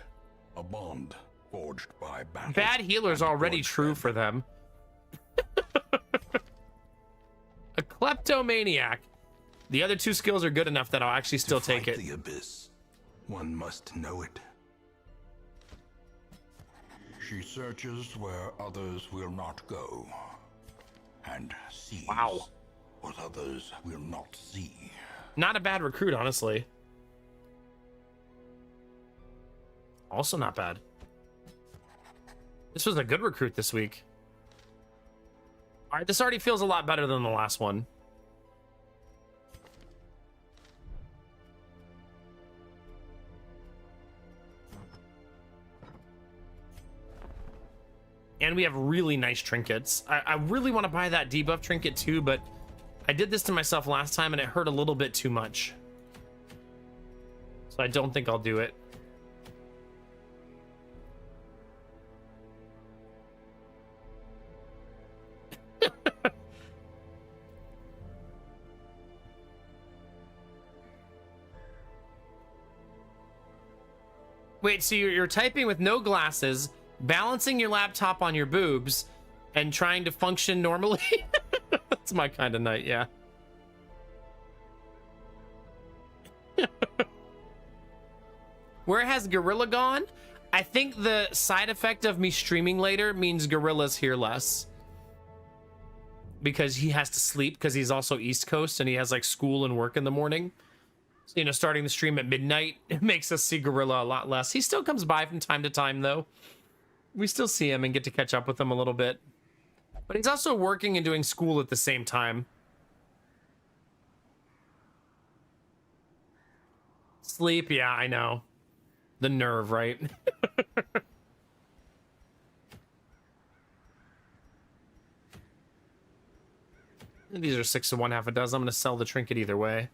A bond forged by battle. Bad healer's and already true bloodshed. for them. A kleptomaniac. The other two skills are good enough that I'll actually still To take fight it. the abyss, one must know it. She searches where others will not go, and sees Wow. what others will not see. Not a bad recruit, honestly. Also not bad. This was a good recruit this week. All right, this already feels a lot better than the last one. And we have really nice trinkets. I really want to buy that debuff trinket too, but I did this to myself last time and it hurt a little bit too much. So I don't think I'll do it. Wait, so you're typing with no glasses, balancing your laptop on your boobs, and trying to function normally? That's my kind of night, yeah. Where has Gorilla gone? I think the side effect of me streaming later means Gorilla's here less. Because he has to sleep, because he's also East Coast, and he has like school and work in the morning. So, you know, starting the stream at midnight, it makes us see Gorilla a lot less. He still comes by from time to time, though. We still see him and get to catch up with him a little bit. But he's also working and doing school at the same time. Sleep, yeah, I know. The nerve, right? These are 6 of 1, half a dozen. I'm going to sell the trinket either way.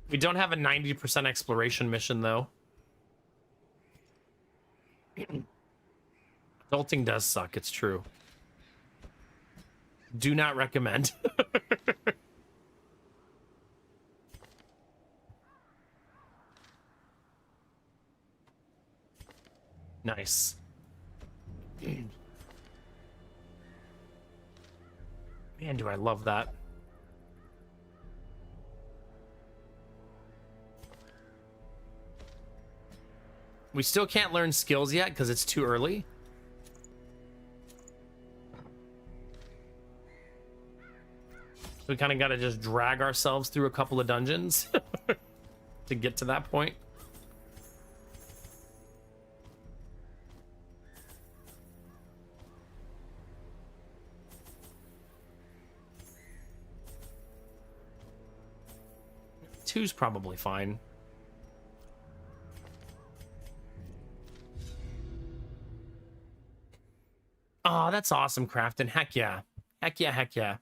We don't have a 90% exploration mission, though. Adulting does suck, it's true. Do not recommend. Nice. Man, do I love that. We still can't learn skills yet because it's too early. We kind of got to just drag ourselves through a couple of dungeons to get to that point. Two's probably fine. Oh, that's awesome, Crafton. Heck yeah. Heck yeah, heck yeah.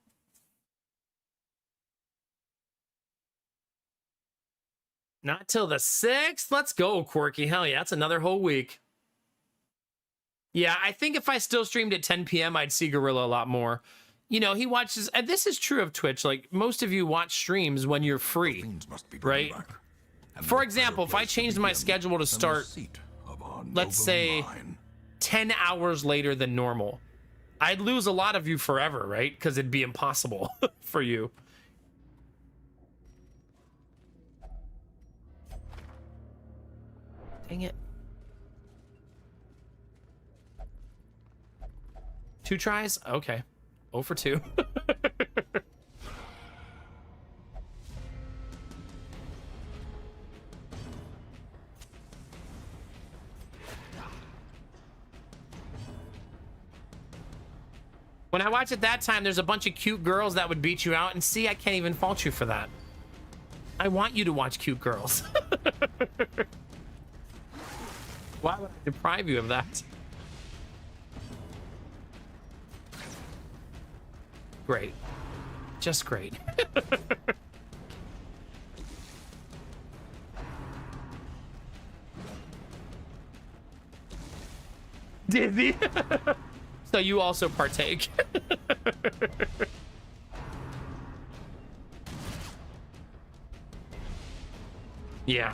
Not till the 6th? Let's go, Quirky. Hell yeah, that's another whole week. Yeah, I think if I still streamed at 10 p.m., I'd see Gorilla a lot more. You know, he watches, and this is true of Twitch, like, most of you watch streams when you're free, right? For example, if I changed my schedule to start, let's say, 10 hours later than normal, I'd lose a lot of you forever, right? Because it'd be impossible for you. Dang it. 2 tries? Okay. 0 for 2. When I watch it that time, there's a bunch of cute girls that would beat you out, and see, I can't even fault you for that. I want you to watch cute girls. Why would I deprive you of that? Great. Just great. Dizzy. So you also partake. Yeah.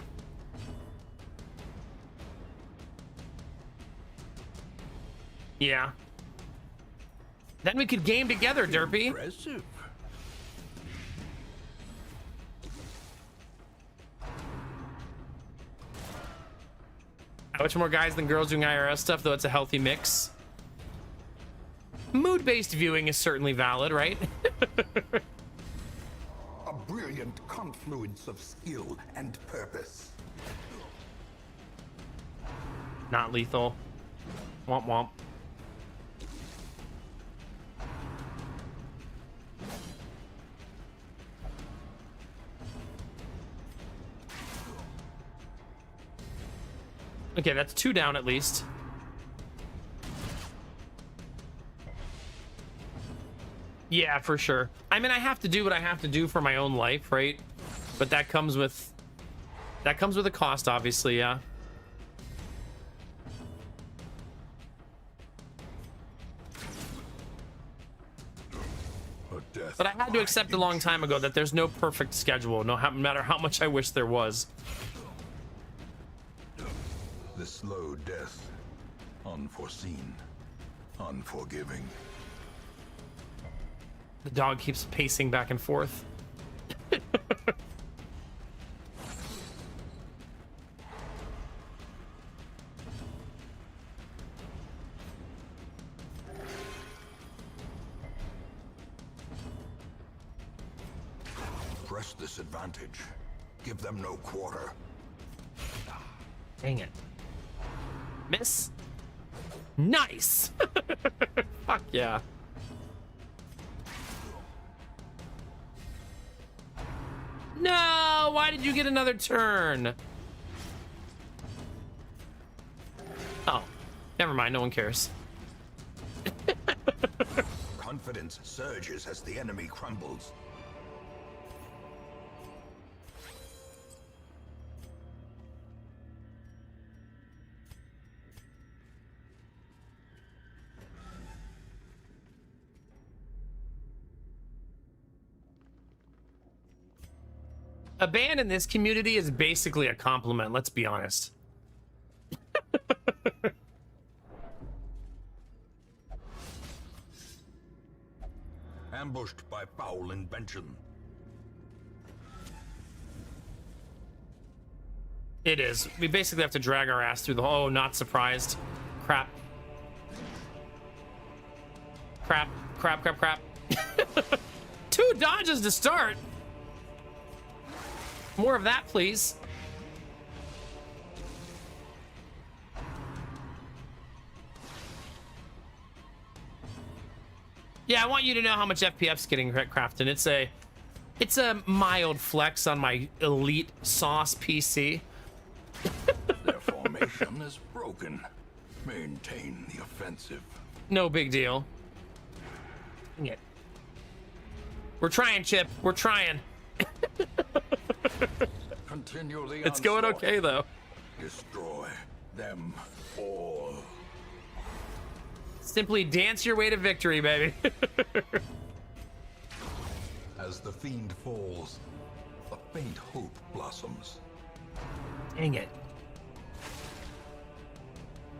Yeah. Then we could game together, Derpy. Impressive. Much more guys than girls doing IRS stuff, though it's a healthy mix. Mood-based viewing is certainly valid, right? A brilliant confluence of skill and purpose. Not lethal. Womp womp. Okay, that's 2 down at least. Yeah, for sure. I mean, I have to do what I have to do for my own life, right? But that comes with a cost, obviously, yeah. A death But I had to accept a long time ago that there's no perfect schedule, no matter how much I wish there was. The slow death. Unforeseen. Unforgiving. The dog keeps pacing back and forth. Press this advantage. Give them no quarter. Dang it. Miss? Nice! Fuck yeah. No! Why did you get another turn? Oh. Never mind, no one cares. Confidence surges as the enemy crumbles. A ban in this community is basically a compliment, let's be honest. Ambushed by foul invention. It is. We basically have to drag our ass through the... Oh, not surprised. Crap. Crap. Crap, crap, crap. 2 dodges to start. More of that, please. Yeah, I want you to know how much FPF's getting, Crafton. It's a mild flex on my elite sauce PC. Their formation is broken. Maintain the offensive. No big deal. Dang it. We're trying, Chip. We're trying. Continue the It's going onslaught. okay, though. Destroy them all. Simply dance your way to victory, baby. As the fiend falls, a faint hope blossoms. Dang it.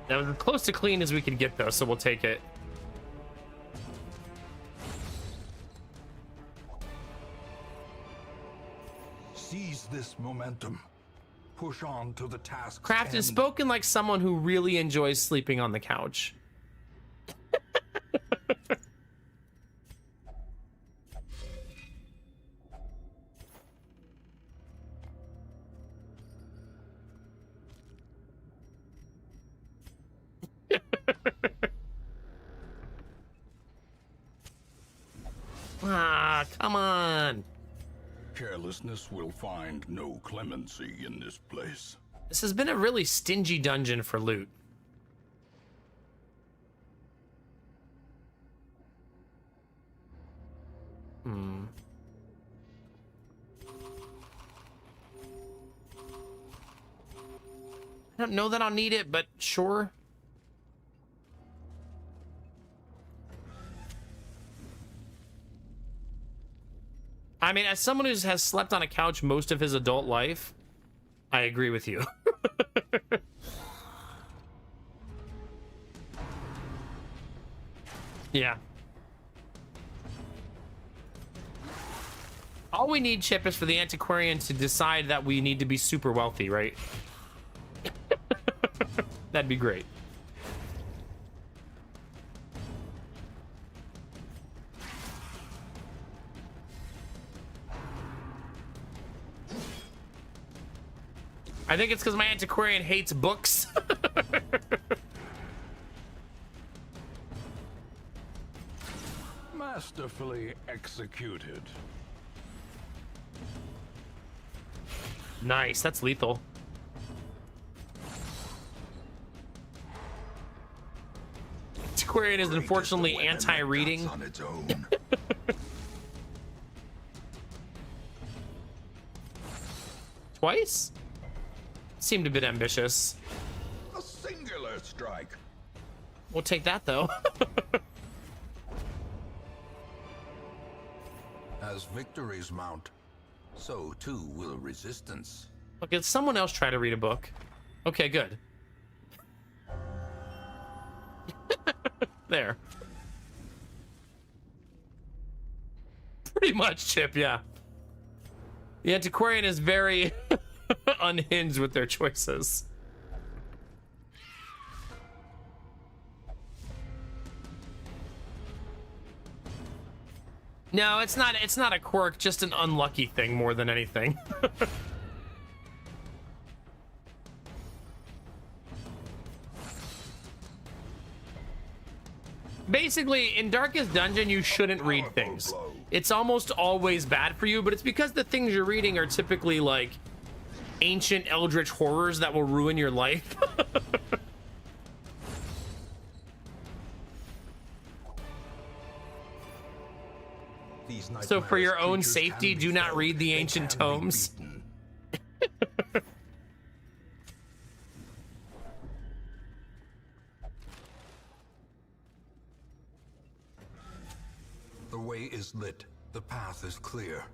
That was as close to clean as we could get, though, so we'll take it. Seize this momentum. Push on to the task. Craft is spoken like someone who really enjoys sleeping on the couch. Ah, come on. Carelessness will find no clemency in this place. This has been a really stingy dungeon for loot. I don't know that I'll need it, but sure. I mean, as someone who has slept on a couch most of his adult life, I agree with you. Yeah. All we need, Chip, is for the antiquarian to decide that we need to be super wealthy, right? That'd be great. I think it's because my antiquarian hates books. Masterfully executed. Nice, that's lethal. Antiquarian is unfortunately Great is the weapon that anti-reading. cuts on its own. twice? Seemed a bit ambitious. A singular strike. We'll take that though. As victories mount, so too will resistance. Look, did someone else try to read a book? Okay, good. There. Pretty much, Chip, yeah. The antiquarian is very unhinged with their choices. No, it's not a quirk, just an unlucky thing more than anything. Basically, in Darkest Dungeon, you shouldn't read things. It's almost always bad for you, but it's because the things you're reading are typically like ancient eldritch horrors that will ruin your life. So for your own safety, do not read the ancient tomes. The way is lit. The path is clear.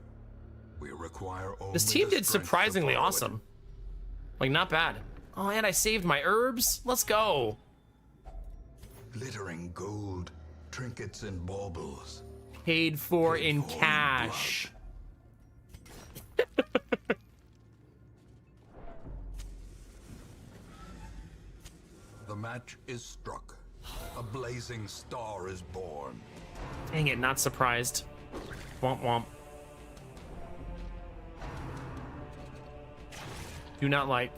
We require only This team the did strength to surprisingly follow it. awesome. Like, not bad. Oh, and I saved my herbs. Let's go. Glittering gold, trinkets and baubles. Paid for in for in cash. The match is struck. A blazing star is born. Dang it, not surprised. Womp womp. Do not like.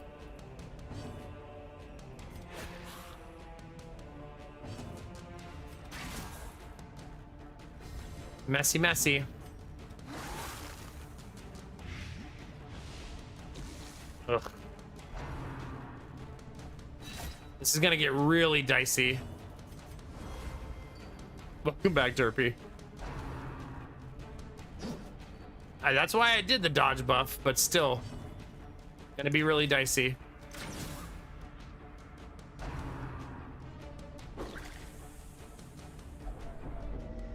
Messy, messy. Ugh. This is gonna get really dicey. Welcome back, Derpy. That's why I did the dodge buff, but still. Gonna be really dicey.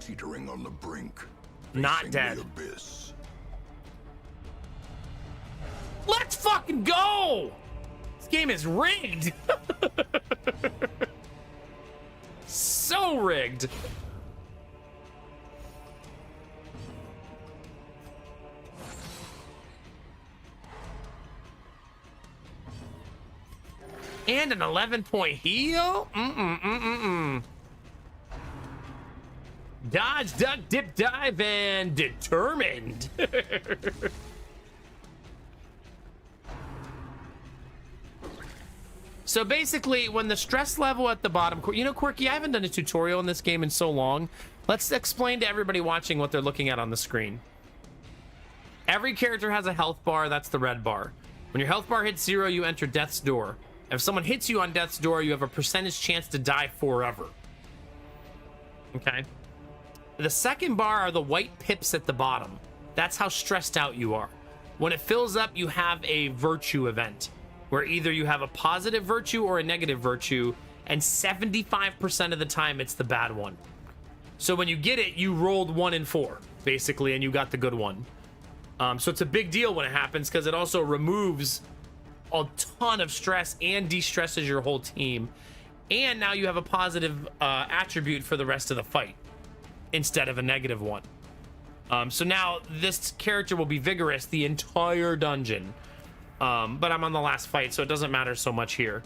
Teetering on the brink. Not facing dead. the abyss. Let's fucking go! This game is rigged. So rigged. And an 11-point heal? Dodge, duck, dip, dive, and determined. So basically, when the stress level at the bottom, you know, Quirky, I haven't done a tutorial in this game in so long. Let's explain to everybody watching what they're looking at on the screen. Every character has a health bar, that's the red bar. When your health bar hits 0, you enter death's door. If someone hits you on death's door, you have a percentage chance to die forever. Okay. The second bar are the white pips at the bottom. That's how stressed out you are. When it fills up, you have a virtue event, where either you have a positive virtue or a negative virtue, and 75% of the time it's the bad one. So when you get it, you rolled 1 in 4, basically, and you got the good one. So it's a big deal when it happens, because it also removes a ton of stress and de-stresses your whole team. And now you have a positive attribute for the rest of the fight, instead of a negative one. So now this character will be vigorous the entire dungeon. But I'm on the last fight, so it doesn't matter so much here.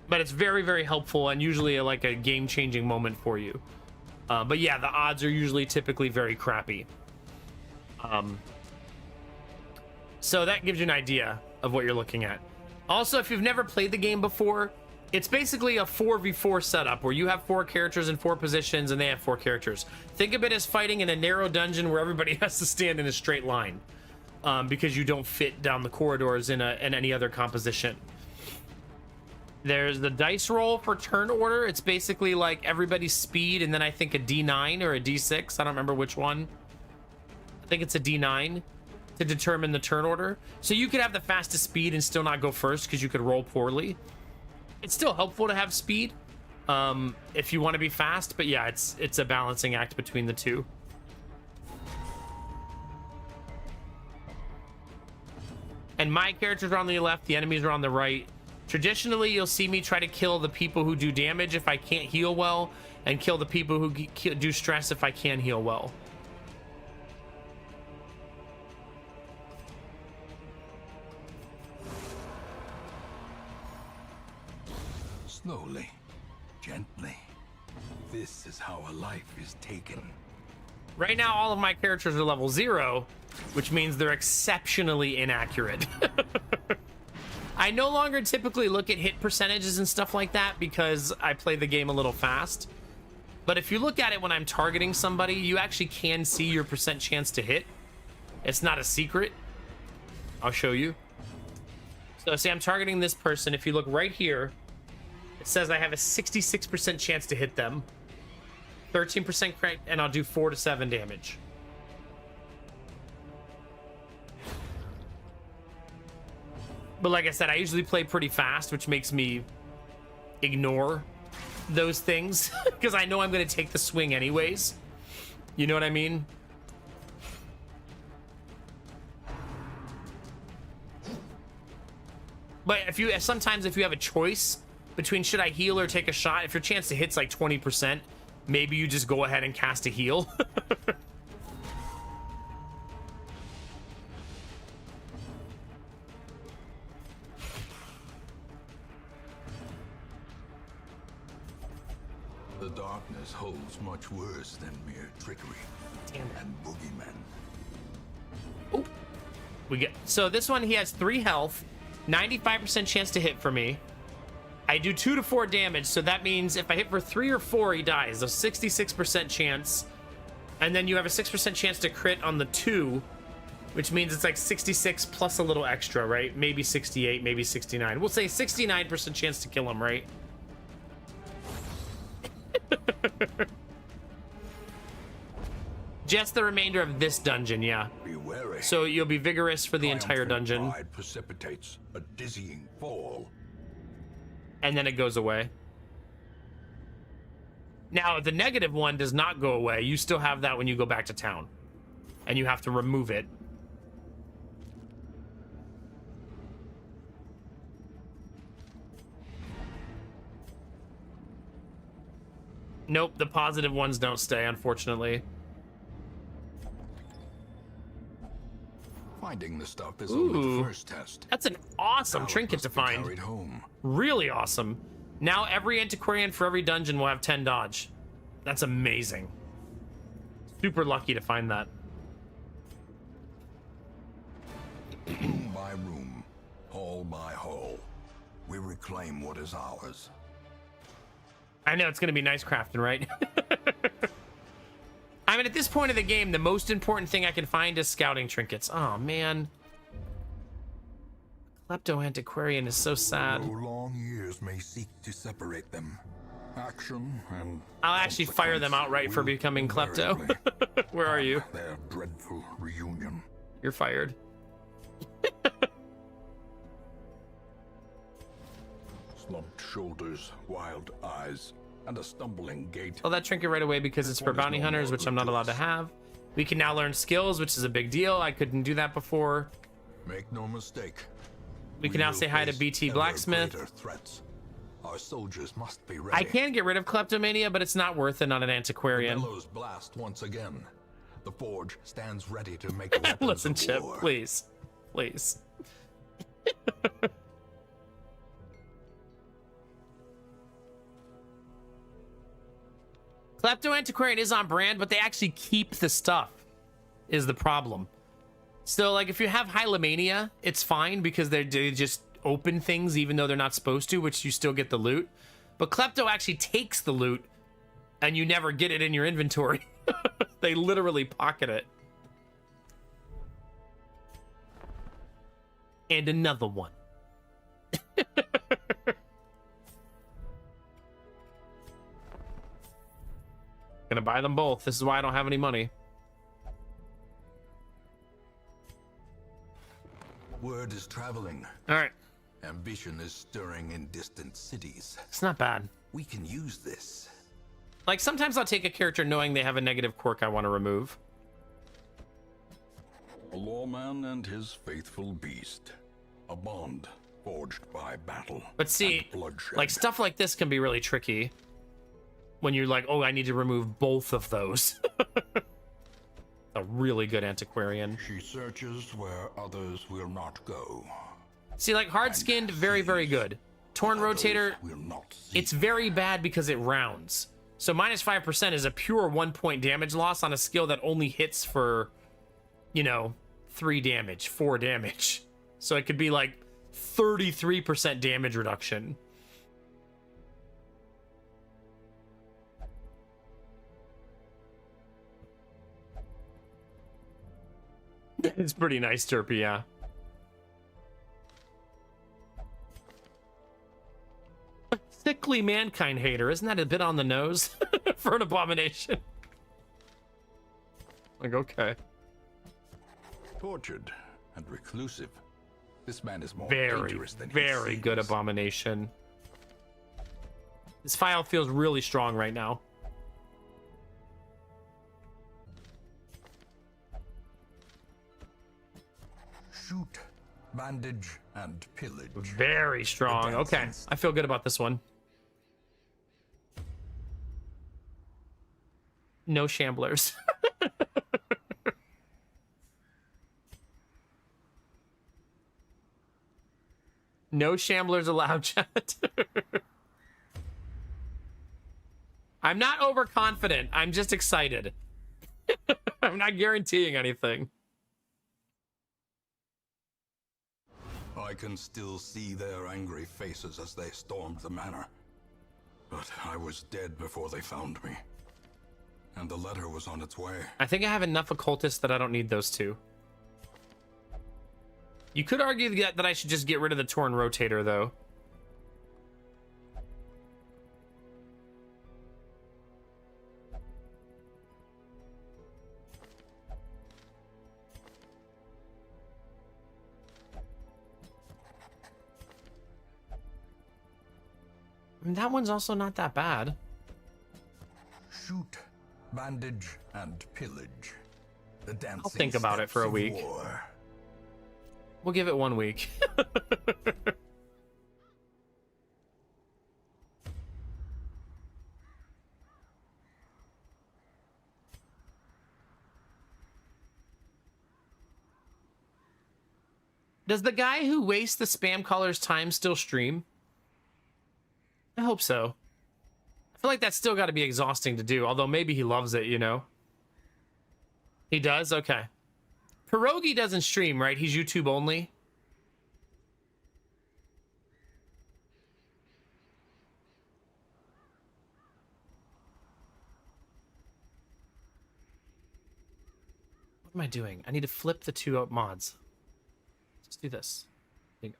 But it's very, very helpful and usually like a game-changing moment for you. But yeah, the odds are usually typically very crappy. So that gives you an idea of what you're looking at. Also, if you've never played the game before, it's basically a 4v4 setup where you have 4 characters in 4 positions and they have 4 characters. Think of it as fighting in a narrow dungeon where everybody has to stand in a straight line. Because you don't fit down the corridors in any other composition. There's the dice roll for turn order. It's basically like everybody's speed and then I think a D9 or a D6. I don't remember which one. I think it's a D9 to determine the turn order. So you could have the fastest speed and still not go first because you could roll poorly. It's still helpful to have speed if you want to be fast, but yeah, it's a balancing act between the two. And my characters are on the left, the enemies are on the right. Traditionally, you'll see me try to kill the people who do damage if I can't heal well, and kill the people who do stress if I can heal well. Slowly, gently. This is how a life is taken. Right now, all of my characters are level 0, which means they're exceptionally inaccurate. I no longer typically look at hit percentages and stuff like that because I play the game a little fast. But if you look at it when I'm targeting somebody, you actually can see your percent chance to hit. It's not a secret. I'll show you. So say I'm targeting this person. If you look right here, it says I have a 66% chance to hit them. 13% crit, and I'll do 4 to 7 damage. But like I said, I usually play pretty fast, which makes me ignore those things because I know I'm going to take the swing anyways. You know what I mean? But sometimes if you have a choice between should I heal or take a shot, if your chance to hit's like 20%, maybe you just go ahead and cast a heal. The darkness holds much worse than mere trickery and boogeymen. Oh, so this one, he has 3 health, 95% chance to hit for me. I do 2 to 4 damage, so that means if I hit for 3 or 4, he dies. So 66% chance. And then you have a 6% chance to crit on the 2, which means it's like 66 plus a little extra, right? Maybe 68, maybe 69. We'll say 69% chance to kill him, right? Just the remainder of this dungeon, yeah. Be wary. So you'll be vigorous for the entire Triumphant dungeon, pride precipitates a dizzying fall. and then it goes away. Now, the negative one does not go away. You still have that when you go back to town, and you have to remove it. Nope, the positive ones don't stay, unfortunately. Finding the stuff is only Ooh. the first test. That's an awesome Now it trinket must to be find. carried home. Really awesome. Now every antiquarian for every dungeon will have 10 dodge. That's amazing. Super lucky to find that. Room by room, hall by hall, we reclaim what is ours. I know, it's going to be nice crafting, right? I mean, at this point of the game, the most important thing I can find is scouting trinkets. Oh, man. Klepto Antiquarian is so sad. Though long years may seek to separate them, action and I'll actually fire them consequence outright for will becoming Klepto. invariably Where are you? Their dreadful reunion. You're fired. Slumped shoulders, wild eyes, and a stumbling gait. Oh, that trinket right away because it's for This one is bounty no hunters, more which good I'm not to allowed to us. have. We can now learn skills, which is a big deal. I couldn't do that before. Make no mistake. We can now will say hi to face BT ever Blacksmith. greater threats. Our soldiers must be ready. I can get rid of Kleptomania, but it's not worth it on an antiquarian. Bellows blast once again. The forge stands ready to make weapons Listen, of Chip, war. please. Please. Klepto Antiquarian is on brand, but they actually keep the stuff, is the problem. So, like, if you have Hylemania, it's fine because they just open things even though they're not supposed to, which you still get the loot. But Klepto actually takes the loot, and you never get it in your inventory. They literally pocket it. And another one. Gonna buy them both. This is why I don't have any money. Word is traveling. All right, Ambition is stirring in distant cities. it's not bad. We can use this. Like, sometimes I'll take a character knowing they have a negative quirk I want to remove. A lawman and his faithful beast. A bond forged by battle. But see, and bloodshed. like, stuff like this can be really tricky. When you're like, oh, I need to remove both of those. A really good antiquarian. She searches where others will not go. See, like, hard-skinned, very, very good. Torn Rotator, Will not see. it's very bad because it rounds. So minus 5% is a pure 1 point damage loss on a skill that only hits for, you know, 3 damage, 4 damage. So it could be like 33% damage reduction. It's pretty nice, Turpy, yeah. Sickly mankind hater. Isn't that a bit on the nose for an abomination? Like, okay. Tortured and reclusive. This man is more Very, dangerous than he very good seems. abomination. This file feels really strong right now. Shoot, bandage, and pillage. Very strong. Okay, I feel good about this one. No shamblers. No shamblers allowed, chat. I'm not overconfident. I'm just excited. I'm not guaranteeing anything. I can still see their angry faces as they stormed the manor. But I was dead before they found me. And the letter was on its way. I think I have enough occultists that I don't need those two. You could argue that I should just get rid of the Torn Rotator, though. I mean, that one's also not that bad. Shoot, bandage, and pillage. The dancing I'll think about it steps for a of week. war. We'll give it 1 week. Does the guy who wastes the spam caller's time still stream? I hope so. I feel like that's still got to be exhausting to do, although maybe he loves it, you know? He does? Okay. Pierogi doesn't stream, right? He's YouTube only. What am I doing? I need to flip the two mods. Let's do this. There you go.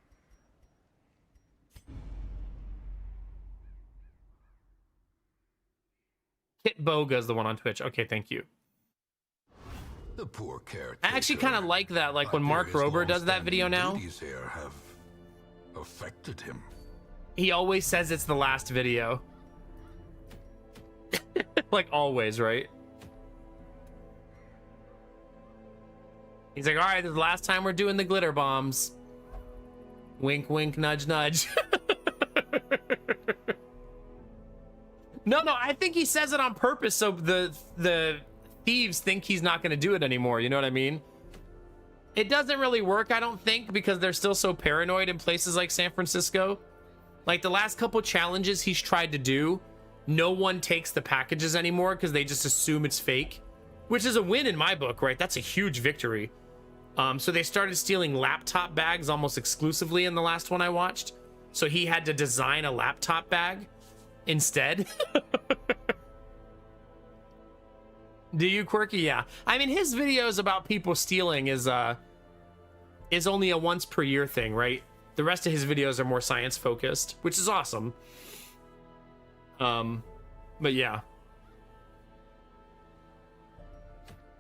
Kit Boga is the one on Twitch. Okay, thank you. The poor caretaker. I actually kind of like that, like when Mark Rober does that video now, Duties here have affected him. he always says it's the last video. Like always, right? He's like, all right, this is the last time we're doing the glitter bombs. Wink, wink, nudge, nudge. No, I think he says it on purpose so the thieves think he's not going to do it anymore. You know what I mean? It doesn't really work, I don't think, because they're still so paranoid in places like San Francisco. Like the last couple challenges he's tried to do, no one takes the packages anymore because they just assume it's fake, which is a win in my book, right? That's a huge victory. So they started stealing laptop bags almost exclusively in the last one I watched. So he had to design a laptop bag instead. Do you, Quirky? Yeah. I mean, his videos about people stealing is only a once per year thing, right? The rest of his videos are more science focused, which is awesome. But yeah.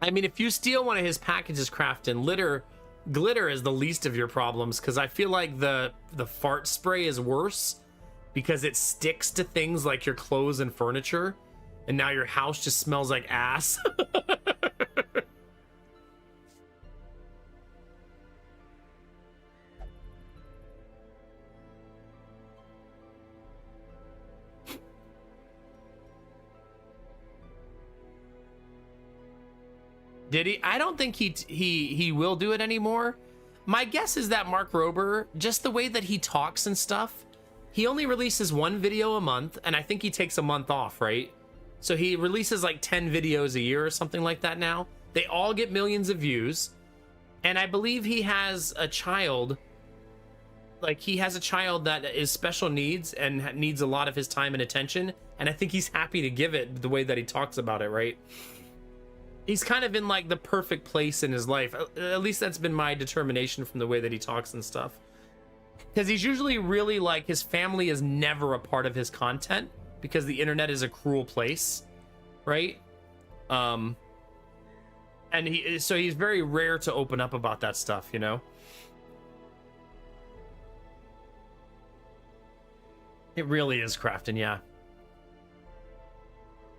I mean, if you steal one of his packages, Crafton, Litter glitter is the least of your problems, because I feel like the fart spray is worse because it sticks to things like your clothes and furniture, and now your house just smells like ass. Did he? I don't think he will do it anymore. My guess is that Mark Rober, just the way that he talks and stuff, he only releases one video a month, and I think he takes a month off, right? So he releases like 10 videos a year or something like that now. They all get millions of views. And I believe he has a child. Like, he has a child that is special needs and needs a lot of his time and attention. And I think he's happy to give it the way that he talks about it, right? He's kind of in like the perfect place in his life. At least that's been my determination from the way that he talks and stuff. Because he's usually really like, his family is never a part of his content because the internet is a cruel place, right? And so he's very rare to open up about that stuff, you know? It really is, Crafton, yeah.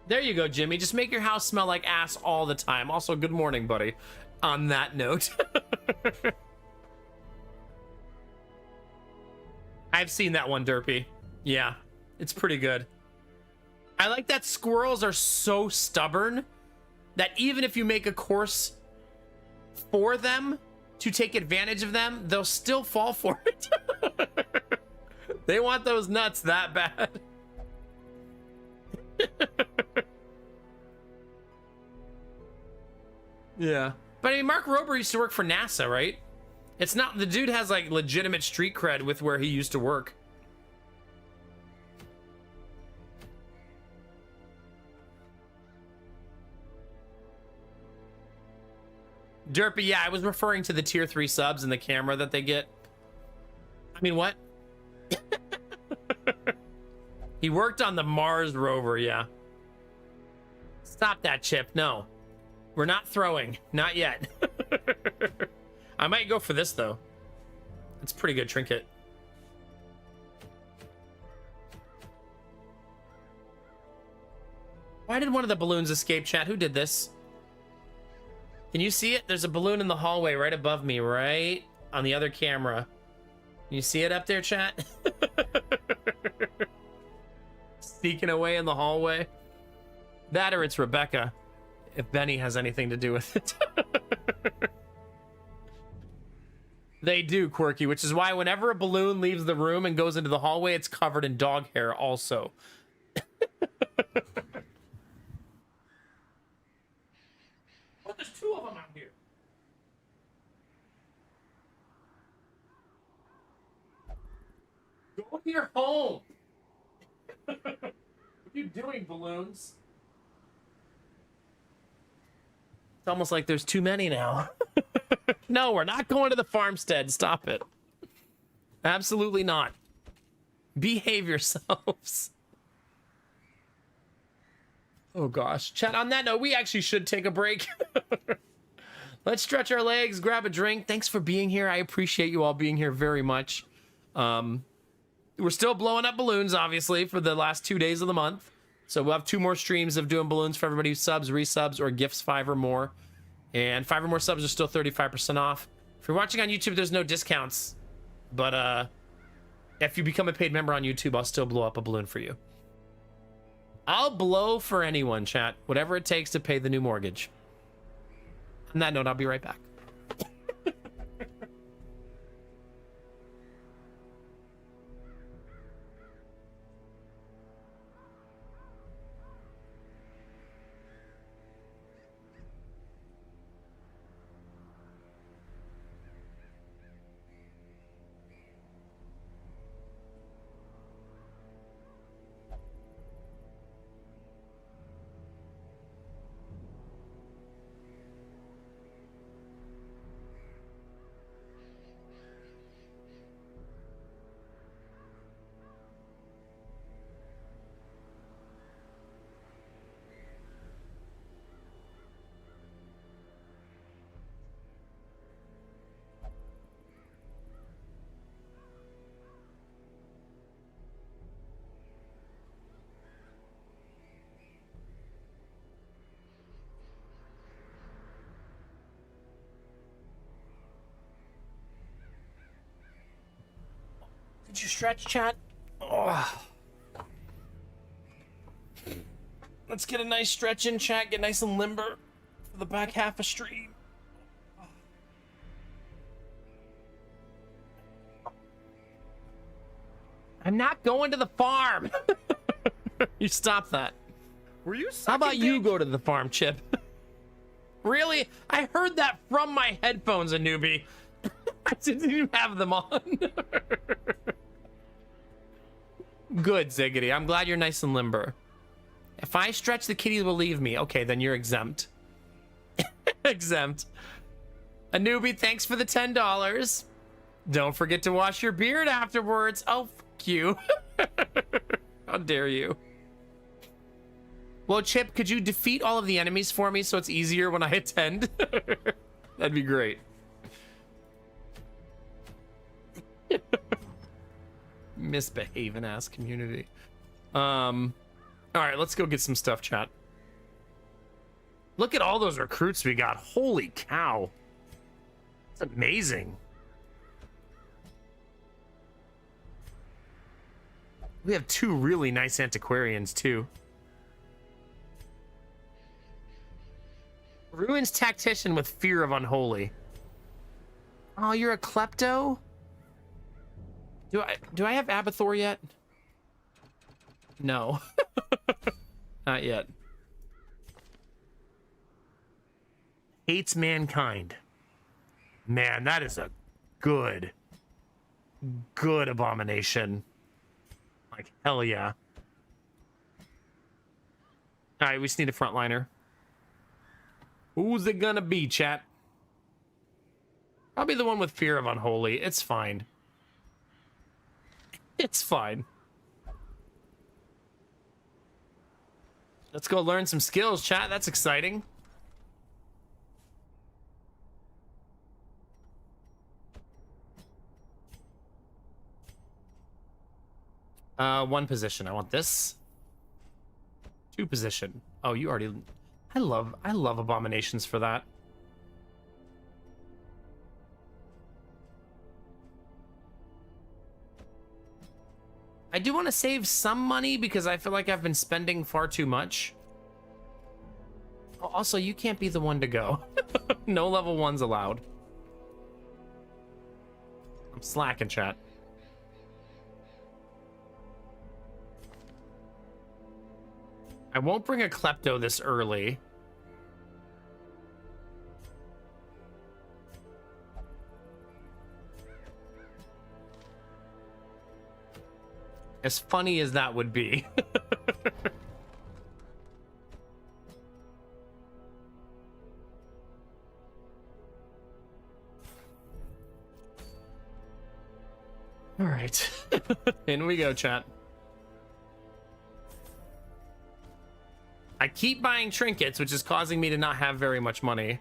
There you go, Jimmy. Just make your house smell like ass all the time. Also, good morning, buddy. On that note. I've seen that one, Derpy. Yeah, it's pretty good. I like that squirrels are so stubborn that even if you make a course for them to take advantage of them, they'll still fall for it. They want those nuts that bad. Yeah. But I mean, Mark Rober used to work for NASA, right? It's not, the dude has like legitimate street cred with where he used to work. Derpy, yeah, I was referring to the tier 3 subs and the camera that they get. I mean, what? He worked on the Mars rover, yeah. Stop that, Chip. No. We're not throwing. Not yet. I might go for this, though. It's a pretty good trinket. Why did one of the balloons escape, chat? Who did this? Can you see it? There's a balloon in the hallway right above me, right on the other camera. Can you see it up there, chat? Sneaking away in the hallway. That or it's Rebecca, if Benny has anything to do with it. They do, Quirky, which is why whenever a balloon leaves the room and goes into the hallway, it's covered in dog hair also. But there's two of them out here. Go to your home. What are you doing, balloons? It's almost like there's too many now. No, we're not going to the farmstead. Stop it. Absolutely not. Behave yourselves. Oh gosh. Chat, on that note, we actually should take a break. Let's stretch our legs, grab a drink. Thanks for being here. I appreciate you all being here very much. We're still blowing up balloons, obviously, for the last 2 days of the month. So we'll have 2 more streams of doing balloons for everybody who subs, resubs, or gifts 5 or more. And 5 or more subs are still 35% off. If you're watching on YouTube, there's no discounts. But if you become a paid member on YouTube, I'll still blow up a balloon for you. I'll blow for anyone, chat. Whatever it takes to pay the new mortgage. On that note, I'll be right back. Did you stretch, chat? Oh. Let's get a nice stretch in, chat. Get nice and limber for the back half of stream. I'm not going to the farm. You stop that. Were you? How about you go to the farm, Chip? Really? I heard that from my headphones, a newbie. I didn't even have them on. Good, Ziggity. I'm glad you're nice and limber. If I stretch, the kitties will leave me. Okay, then you're exempt. Exempt. A newbie, thanks for the $10. Don't forget to wash your beard afterwards. Oh, fuck you. How dare you? Well, Chip, could you defeat all of the enemies for me so it's easier when I attend? That'd be great. Misbehaving ass community. All right, let's go get some stuff, chat. Look at all those recruits we got. Holy cow. It's amazing. We have 2 really nice antiquarians, too. Ruins tactician with fear of unholy. Oh, you're a klepto? Do I have Abathor yet? No. Not yet. Hates mankind. Man, that is a good abomination. Like, hell yeah. All right, we just need a frontliner. Who's it gonna be, chat? Probably the one with fear of unholy. It's fine. It's fine. Let's go learn some skills, chat. That's exciting. One position. I want this. 2 position. Oh, you already... I love abominations for that. I do want to save some money because I feel like I've been spending far too much. Also, you can't be the one to go. No level 1s allowed. I'm slacking, chat. I won't bring a klepto this early. As funny as that would be. All right. In we go, chat. I keep buying trinkets, which is causing me to not have very much money.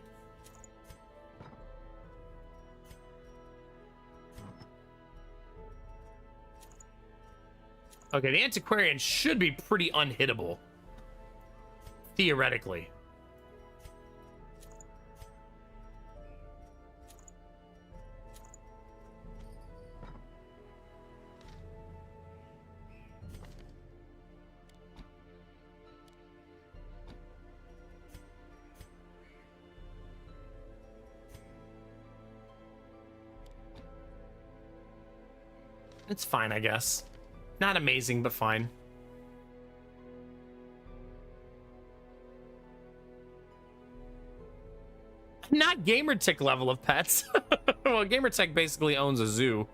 Okay, the antiquarian should be pretty unhittable. Theoretically. It's fine, I guess. Not amazing, but fine. Not Gamertech level of pets. Well, Gamertech basically owns a zoo.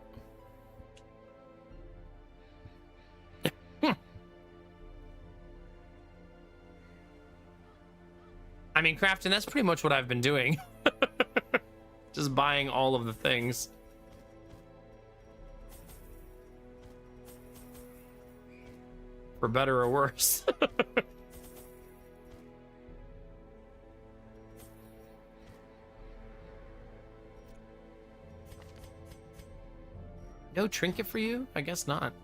I mean, Crafton, that's pretty much what I've been doing. Just buying all of the things. For better or worse. No trinket for you? I guess not.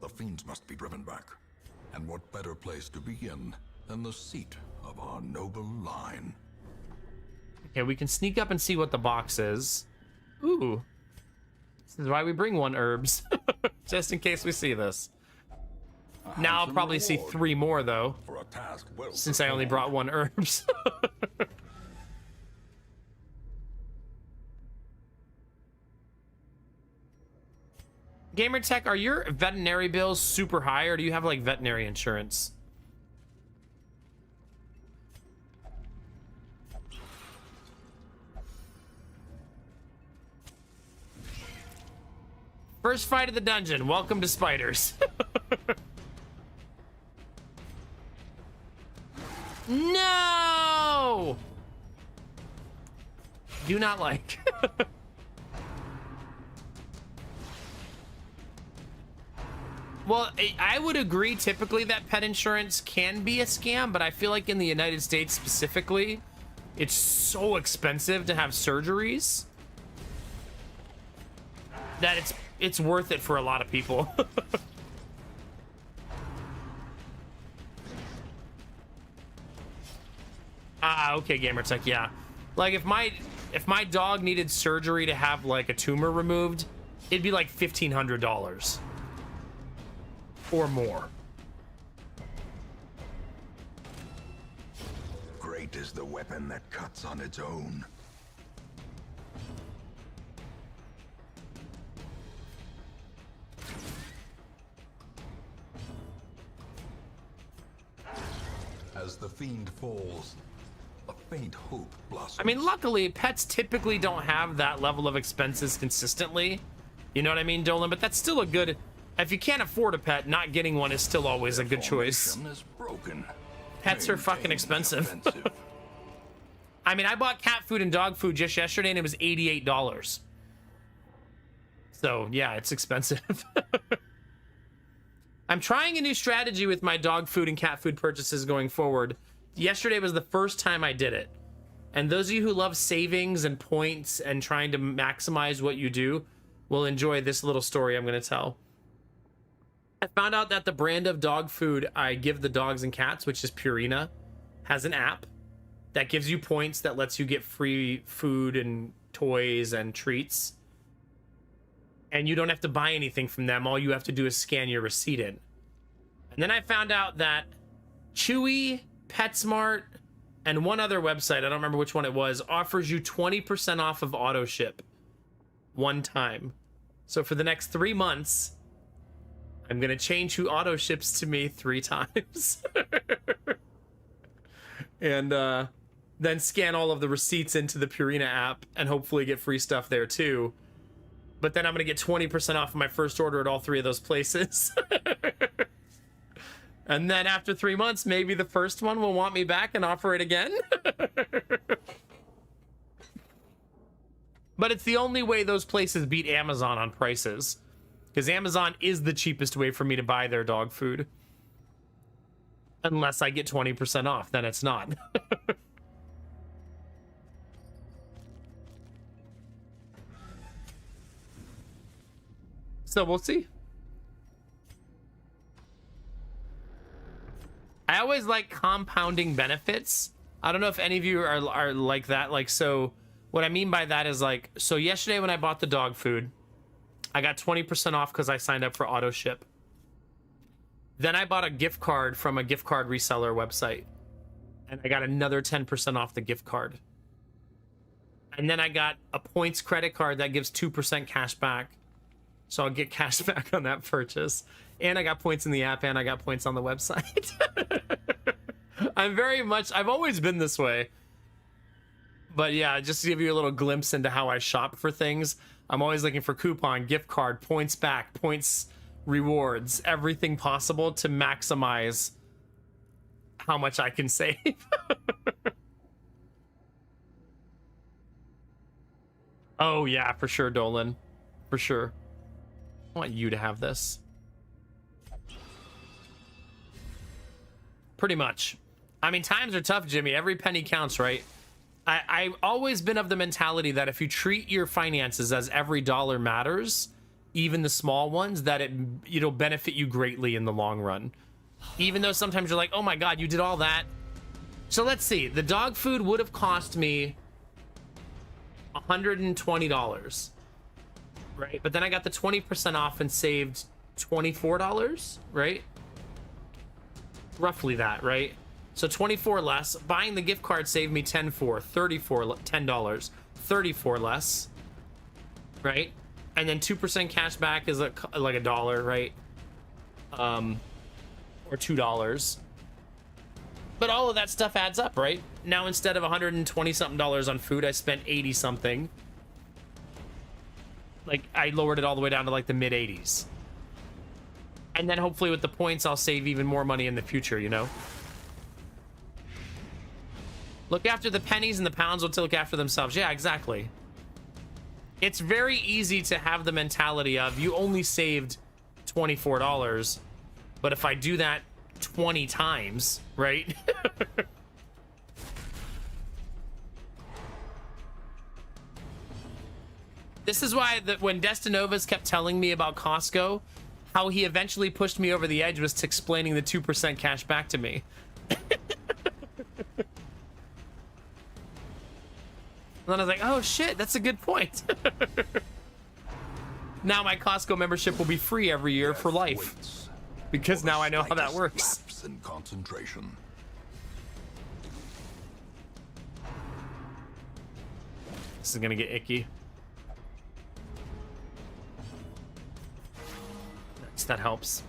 The fiends must be driven back. And what better place to begin and the seat of our noble line. Okay, we can sneak up and see what the box is. Ooh. This is why we bring one herbs. Just in case we see this. Now I'll handsome probably see reward 3 more, though. For a task well Since I only performed. brought one herbs. Gamertech, are your veterinary bills super high, or do you have like veterinary insurance? First fight of the dungeon. Welcome to spiders. No! Do not like. Well, I would agree typically that pet insurance can be a scam, but I feel like in the United States specifically, it's so expensive to have surgeries that it's worth it for a lot of people. Ah, okay, Gamertech, yeah. Like if my dog needed surgery to have like a tumor removed, it'd be like $1,500 or more. Great is the weapon that cuts on its own. As the fiend falls, a faint hope blossoms. I mean, luckily, pets typically don't have that level of expenses consistently. You know what I mean, Dolan? But that's still a good... If you can't afford a pet, not getting one is still always a good choice. Formation is broken. Pets are fucking Maintain the expensive. offensive. I mean, I bought cat food and dog food just yesterday, and it was $88. So, yeah, it's expensive. I'm trying a new strategy with my dog food and cat food purchases going forward. Yesterday was the first time I did it. And those of you who love savings and points and trying to maximize what you do will enjoy this little story I'm going to tell. I found out that the brand of dog food I give the dogs and cats, which is Purina, has an app that gives you points that lets you get free food and toys and treats. And you don't have to buy anything from them. All you have to do is scan your receipt in. And then I found out that Chewy, PetSmart, and one other website, I don't remember which one it was, offers you 20% off of auto ship one time. So for the next 3 months, I'm going to change who auto ships to me 3 times. And then scan all of the receipts into the Purina app and hopefully get free stuff there too. But then I'm going to get 20% off of my first order at all 3 of those places. And then after 3 months, maybe the first one will want me back and offer it again. But it's the only way those places beat Amazon on prices. Because Amazon is the cheapest way for me to buy their dog food. Unless I get 20% off, then it's not. So we'll see. I always like compounding benefits. I don't know if any of you are like that. Like, so what I mean by that is like, so yesterday when I bought the dog food, I got 20% off because I signed up for auto ship. Then I bought a gift card from a gift card reseller website, and I got another 10% off the gift card. And then I got a points credit card that gives 2% cash back. So I'll get cash back on that purchase. And I got points in the app, and I got points on the website. I've always been this way. But yeah, just to give you a little glimpse into how I shop for things, I'm always looking for coupon, gift card, points back, points rewards, everything possible to maximize how much I can save. Oh yeah, for sure, Dolan. For sure. I want you to have this. Pretty much. I mean, times are tough, Jimmy. Every penny counts, right? I've always been of the mentality that if you treat your finances as every dollar matters, even the small ones, that it'll benefit you greatly in the long run. Even though sometimes you're like, oh my God, you did all that. So let's see. The dog food would have cost me $120, right? But then I got the 20% off and saved $24, right? Roughly that, right? So 24 less. Buying the gift card saved me $10, $10, 34 less, right? And then 2% cash back is like $1, right? Or $2. But all of that stuff adds up, right? Now instead of 120 something dollars on food, I spent 80 something. Like I lowered it all the way down to like the mid 80s. And then hopefully with the points, I'll save even more money in the future, you know? Look after the pennies and the pounds will look after themselves. Yeah, exactly. It's very easy to have the mentality of you only saved $24, but if I do that 20 times, right? This is why that when Destinovas kept telling me about Costco, how he eventually pushed me over the edge was to explaining the 2% cash back to me. And then I was like, oh shit, that's a good point. Now my Costco membership will be free every year for life. Waits Because for now the I know how that slightest works. lapse in concentration. This is gonna get icky. Nice, that helps.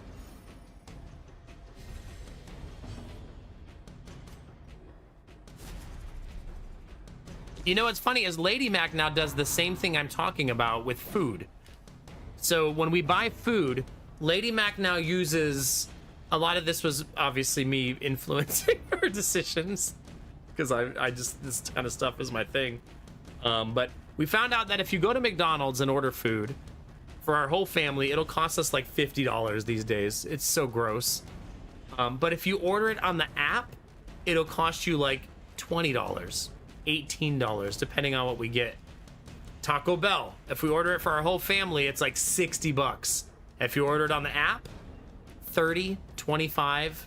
You know what's funny is Lady Mac now does the same thing I'm talking about with food. So when we buy food, Lady Mac now uses, a lot of this was obviously me influencing her decisions because I just, this kind of stuff is my thing. But we found out that if you go to McDonald's and order food for our whole family, it'll cost us like $50 these days. It's so gross. But if you order it on the app, it'll cost you like $20, $18, depending on what we get. Taco Bell, if we order it for our whole family, it's like $60. If you order it on the app, 30, 25.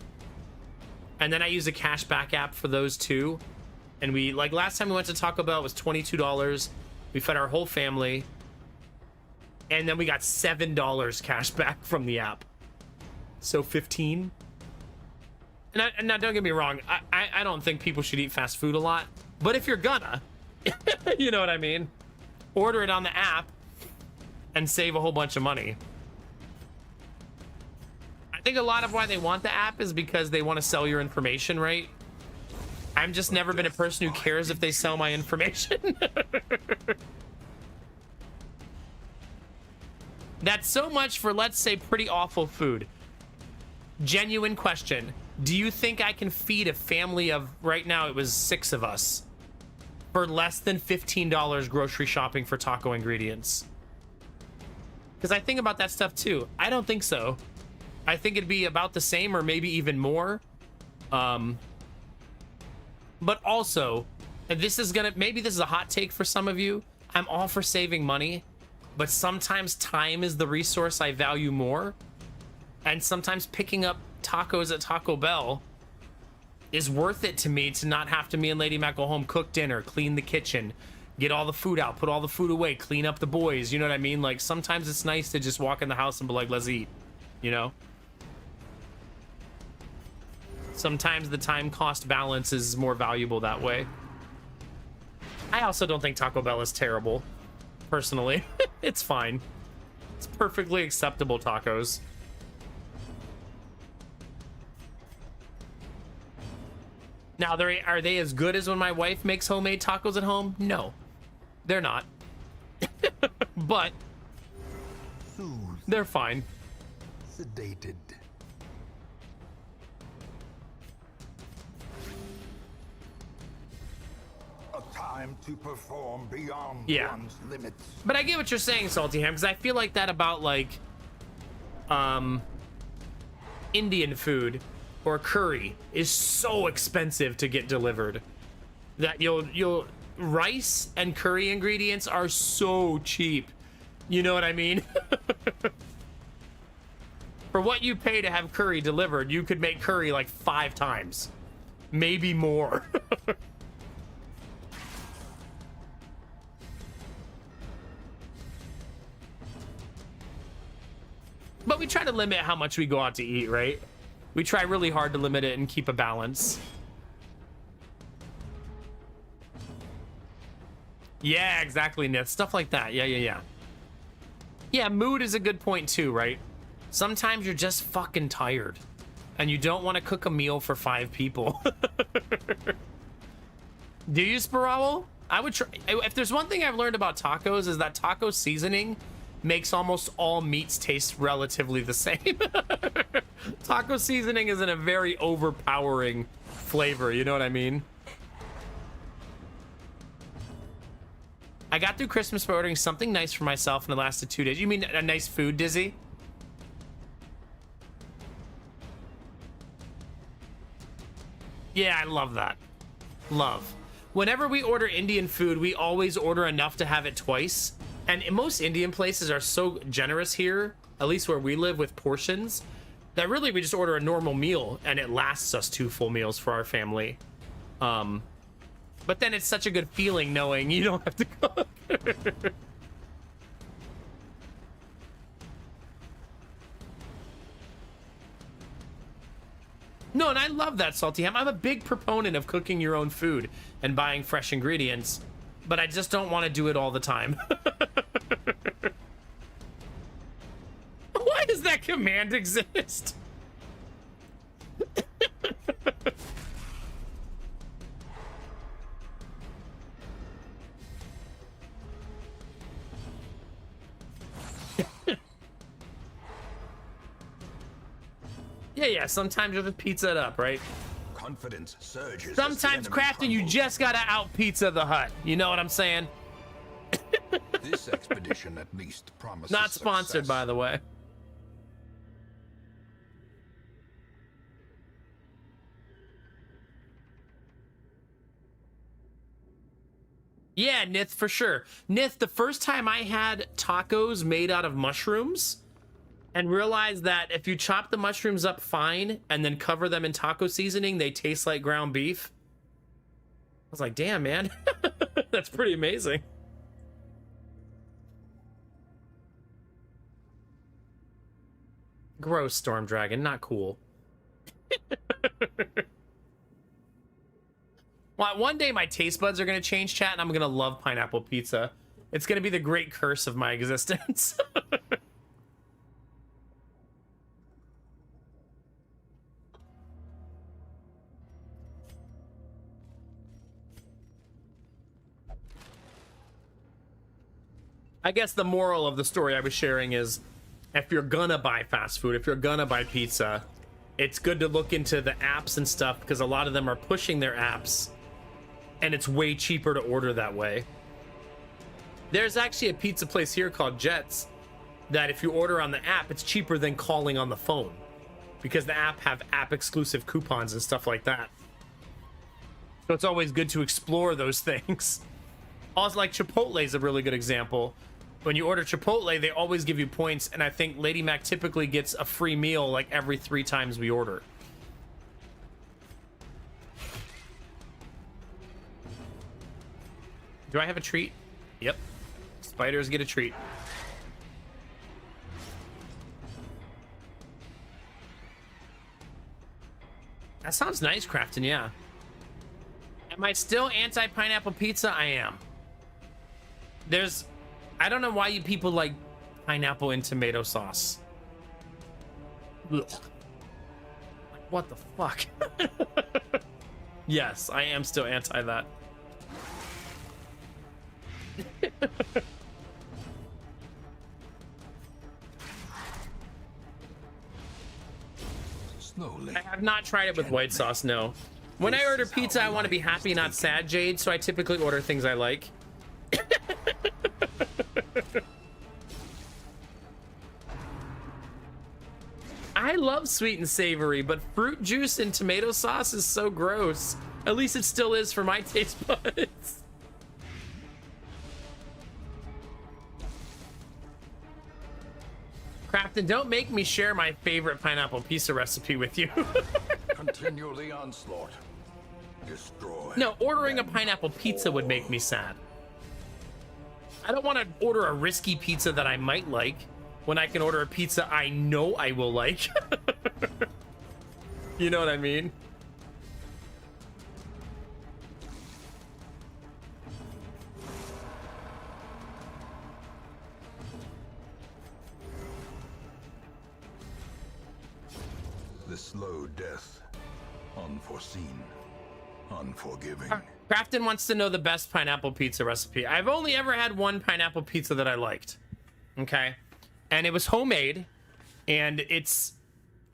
And then I use a cashback app for those too. And we, like last time we went to Taco Bell, it was $22. We fed our whole family. And then we got $7 cash back from the app. So 15. And now don't get me wrong, I don't think people should eat fast food a lot. But if you're gonna, you know what I mean? Order it on the app and save a whole bunch of money. I think a lot of why they want the app is because they want to sell your information, right? I've just never been a person who cares if they sell my information. That's so much for, let's say, pretty awful food. Genuine question. Do you think I can feed a family of, right now it was 6 of us, for less than $15 grocery shopping for taco ingredients? Because I think about that stuff too. I don't think so. I think it'd be about the same or maybe even more. But also, and this is gonna, maybe this is a hot take for some of you, I'm all for saving money, but sometimes time is the resource I value more. And sometimes picking up tacos at Taco Bell is worth it to me to not have to, me and Lady Mac go home, cook dinner, clean the kitchen, get all the food out, put all the food away, clean up the boys. You know what I mean? Like sometimes it's nice to just walk in the house and be like, let's eat, you know? Sometimes the time cost balance is more valuable that way. I also don't think Taco Bell is terrible, personally. It's fine. It's perfectly acceptable tacos. Now, are they as good as when my wife makes homemade tacos at home? No, they're not. But they're fine. Sedated. A time to perform beyond one's limits. But I get what you're saying, Salty Ham, because I feel like that about like Indian food or curry is so expensive to get delivered that you'll rice and curry ingredients are so cheap. You know what I mean? For what you pay to have curry delivered, you could make curry like 5 times. Maybe more. But we try to limit how much we go out to eat, right? We try really hard to limit it and keep a balance. Yeah, exactly, Nith. Stuff like that. Yeah. Yeah, mood is a good point too, right? Sometimes you're just fucking tired and you don't want to cook a meal for 5 people. Do you, Sparrow? I would try. If there's one thing I've learned about tacos is that taco seasoning makes almost all meats taste relatively the same. Taco seasoning isn't a very overpowering flavor, you know what I mean? I got through Christmas by ordering something nice for myself and it lasted 2 days. You mean a nice food, Dizzy? Yeah, I love that. Love. Whenever we order Indian food, we always order enough to have it twice. And most Indian places are so generous here, at least where we live, with portions, that really we just order a normal meal and it lasts us 2 full meals for our family. But then it's such a good feeling knowing you don't have to cook. No, and I love that, Salty Ham. I'm a big proponent of cooking your own food and buying fresh ingredients, but I just don't want to do it all the time. Why does that command exist? Yeah, sometimes you have to pizza it up, right? Confidence surges. Sometimes, Crafton, you just gotta out pizza the hut. You know what I'm saying? This expedition at least promises Not sponsored, success. by the way. Yeah, Nith, for sure. Nith, the first time I had tacos made out of mushrooms and realized that if you chop the mushrooms up fine and then cover them in taco seasoning, they taste like ground beef. I was like, damn, man. That's pretty amazing. Gross, Storm Dragon. Not cool. Well, one day my taste buds are going to change, chat, and I'm going to love pineapple pizza. It's going to be the great curse of my existence. I guess the moral of the story I was sharing is, if you're gonna buy fast food, if you're gonna buy pizza, it's good to look into the apps and stuff, because a lot of them are pushing their apps and it's way cheaper to order that way. There's actually a pizza place here called Jets that if you order on the app, it's cheaper than calling on the phone, because the app have app exclusive coupons and stuff like that. So it's always good to explore those things. Also, like Chipotle is a really good example. When you order Chipotle, they always give you points, and I think Lady Mac typically gets a free meal like every 3 times we order. Do I have a treat? Yep. Spiders get a treat. That sounds nice, Crafton, yeah. Am I still anti-pineapple pizza? I am. I don't know why you people like pineapple and tomato sauce. Ugh. What the fuck? Yes, I am still anti that. Slowly. I have not tried it with white sauce, no. When I order pizza, I want to be happy, not sad, Jade, so I typically order things I like. I love sweet and savory, but fruit juice and tomato sauce is so gross. At least it still is for my taste buds. Crafton, don't make me share my favorite pineapple pizza recipe with you. Continue the onslaught. Destroy. No, ordering a pineapple pizza would make me sad. I don't want to order a risky pizza that I might like when I can order a pizza I know I will like. You know what I mean? The slow death. Unforeseen. Unforgiving. Crafton wants to know the best pineapple pizza recipe. I've only ever had one pineapple pizza that I liked. Okay. And it was homemade. And it's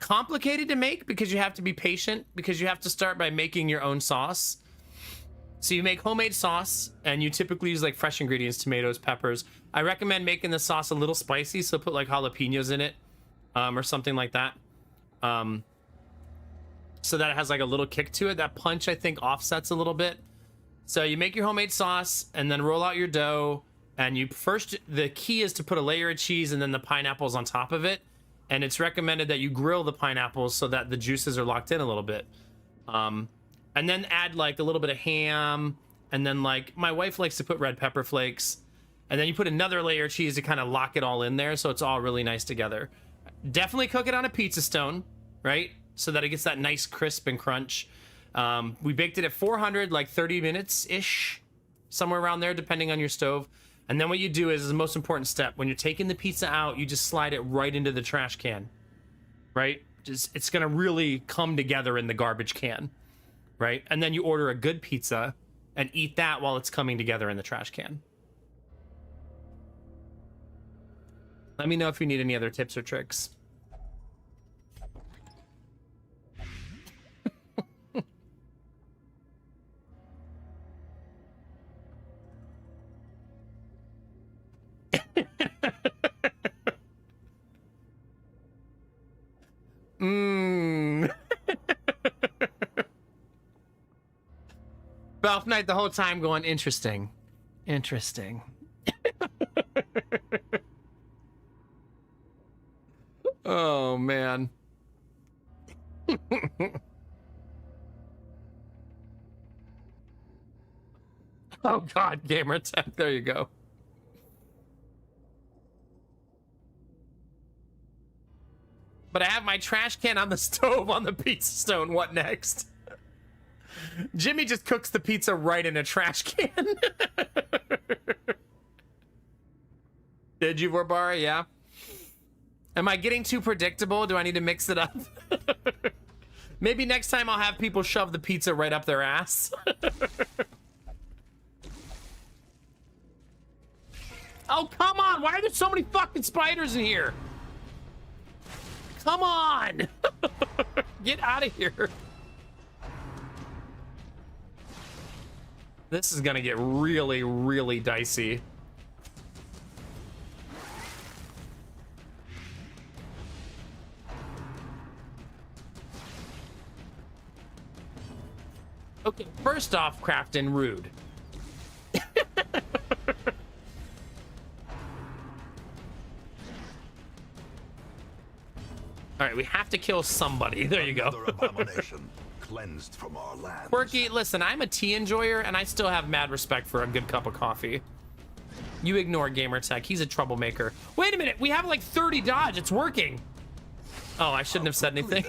complicated to make because you have to be patient, because you have to start by making your own sauce. So you make homemade sauce, and you typically use like fresh ingredients, tomatoes, peppers. I recommend making the sauce a little spicy, so put like jalapenos in it, or something like that. So that it has like a little kick to it. That punch, I think, offsets a little bit. So you make your homemade sauce and then roll out your dough. And you first, the key is to put a layer of cheese and then the pineapples on top of it. And it's recommended that you grill the pineapples so that the juices are locked in a little bit. And then add like a little bit of ham. And then like my wife likes to put red pepper flakes. And then you put another layer of cheese to kind of lock it all in there. So it's all really nice together. Definitely cook it on a pizza stone, right? So that it gets that nice crisp and crunch. We baked it at 400, like 30 minutes-ish, somewhere around there, depending on your stove. And then what you do is the most important step. When you're taking the pizza out, you just slide it right into the trash can, right? It's gonna really come together in the garbage can, right? And then you order a good pizza and eat that while it's coming together in the trash can. Let me know if you need any other tips or tricks. Balf Knight the whole time going, interesting. Interesting. Oh, man. Oh, God, gamer tech. There you go. But I have my trash can on the stove on the pizza stone. What next? Jimmy just cooks the pizza right in a trash can. Did you, Vorbara? Yeah. Am I getting too predictable? Do I need to mix it up? Maybe next time I'll have people shove the pizza right up their ass. Oh, come on. Why are there so many fucking spiders in here? Come on. Get out of here. This is gonna get really, really dicey. Okay, first off, Crafton, rude. All right, we have to kill somebody. There you go. Another abomination cleansed from our land. Quirky, listen, I'm a tea enjoyer, and I still have mad respect for a good cup of coffee. You ignore Gamertech. He's a troublemaker. Wait a minute. We have like 30 dodge. It's working. Oh, I shouldn't have said anything.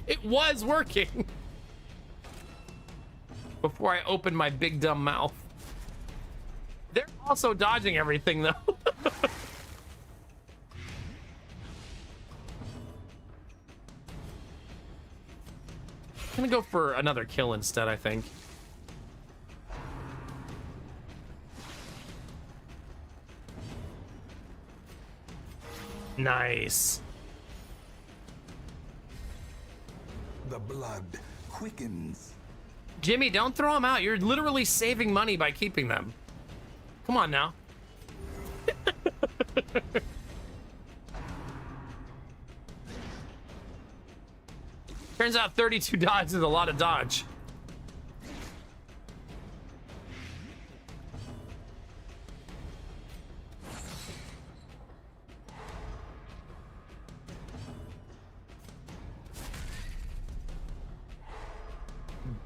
It was working. Before I opened my big dumb mouth. They're also dodging everything, though. I'm gonna go for another kill instead, I think. Nice. The blood quickens. Jimmy, don't throw them out. You're literally saving money by keeping them. Come on now. Turns out 32 dodge is a lot of dodge.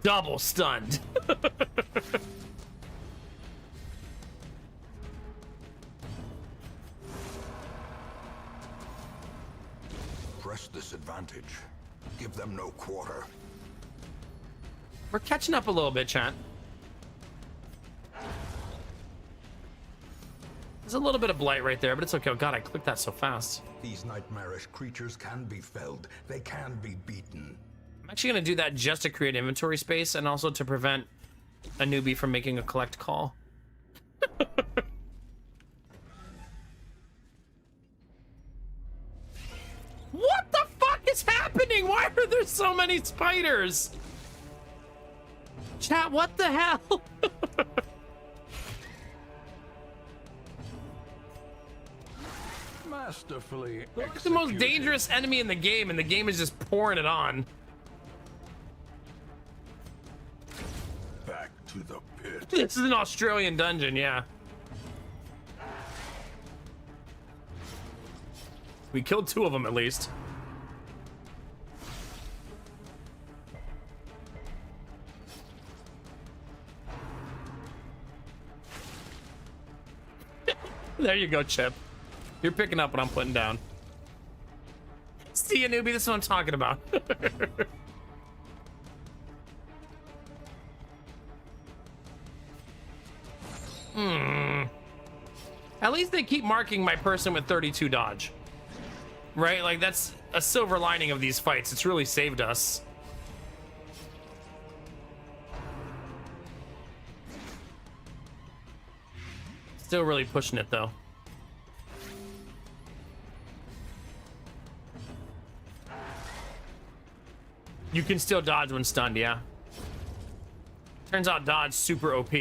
Double stunned. Press this advantage. Give them no quarter. We're catching up a little bit, chat. There's a little bit of blight right there, but it's okay. Oh god, I clicked that so fast. These nightmarish creatures can be felled. They can be beaten. I'm actually gonna do that just to create inventory space and also to prevent a newbie from making a collect call. What the fuck is happening? Why are there so many spiders? Chat, what the hell? Masterfully It's the most executed. dangerous enemy in the game, and the game is just pouring it on. Back to the pit. This is an Australian dungeon, yeah. We killed 2 of them at least. There you go, Chip. You're picking up what I'm putting down. See ya, newbie, this is what I'm talking about. At least they keep marking my person with 32 dodge. Right? Like, that's a silver lining of these fights. It's really saved us. Still really pushing it, though. You can still dodge when stunned, yeah. Turns out dodge super OP.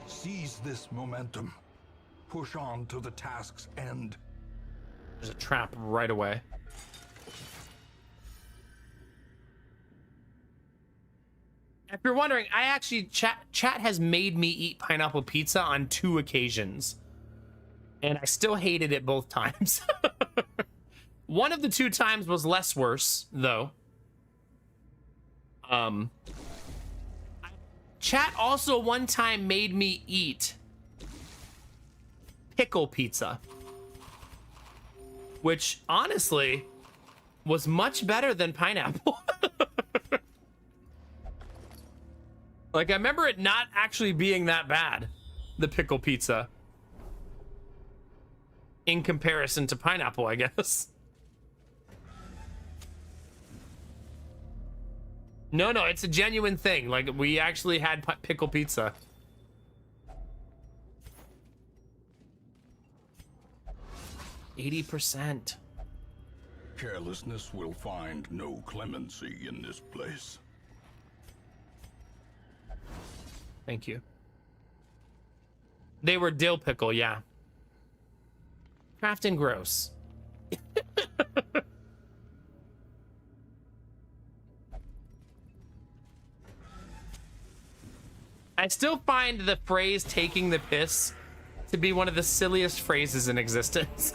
Seize this momentum. Push on to the task's end. There's a trap right away. If you're wondering, I actually, chat has made me eat pineapple pizza on 2 occasions. And I still hated it both times. One of the 2 times was less worse, though. Chat also one time made me eat pickle pizza, which honestly was much better than pineapple. Like, I remember it not actually being that bad, the pickle pizza, in comparison to pineapple, I guess. No, it's a genuine thing. Like, we actually had pickle pizza. %. Carelessness will find no clemency in this place. Thank you. They were dill pickle, yeah. Crafting gross. I still find the phrase taking the piss to be one of the silliest phrases in existence.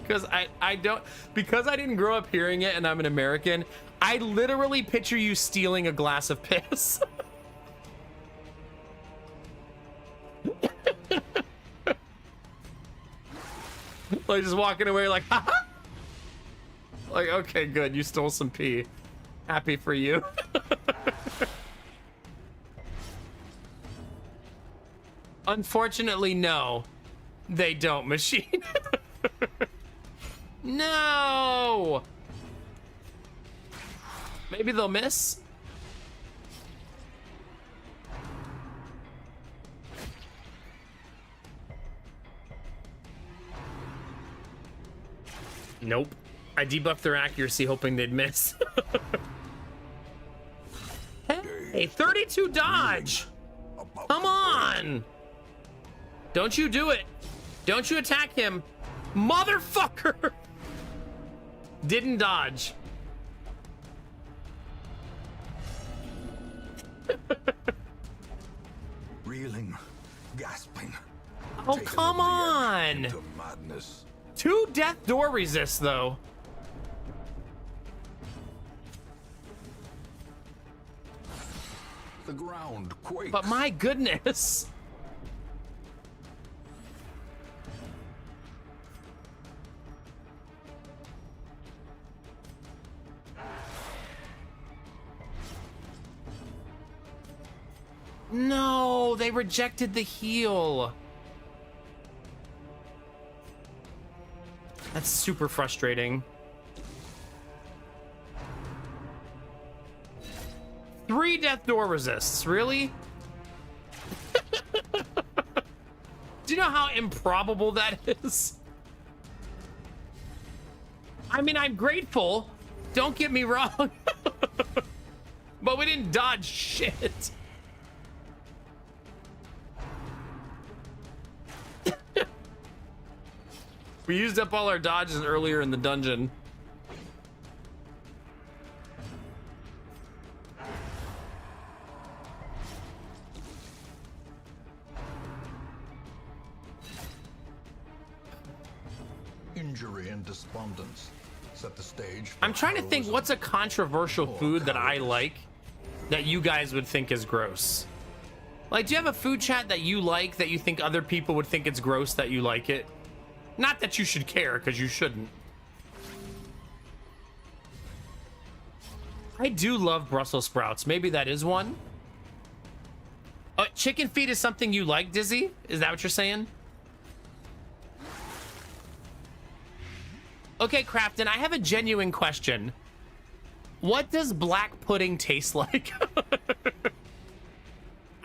Because I didn't grow up hearing it and I'm an American, I literally picture you stealing a glass of piss. Like, just walking away like, haha. Like, okay, good, you stole some pee. Happy for you. Unfortunately, no. They don't, machine. No! Maybe they'll miss? Nope. I debuffed their accuracy hoping they'd miss. Hey, 32 dodge! Come on! Don't you do it! Don't you attack him! Motherfucker! Didn't dodge. Reeling, gasping. Oh, taken come over the edge on! into madness. 2 death door resists, though. The ground quakes. But my goodness. No, they rejected the heal. That's super frustrating. 3 death door resists, really? Do you know how improbable that is? I mean, I'm grateful. Don't get me wrong. But we didn't dodge shit. We used up all our dodges earlier in the dungeon. Injury and despondence set the stage. For I'm trying to think heroism. what's a controversial food that I like that you guys would think is gross. Like, do you have a food chat that you like that you think other people would think it's gross that you like it? Not that you should care, because you shouldn't. I do love Brussels sprouts. Maybe that is one. Chicken feet is something you like, Dizzy? Is that what you're saying? Okay, Crafton, I have a genuine question. What does black pudding taste like?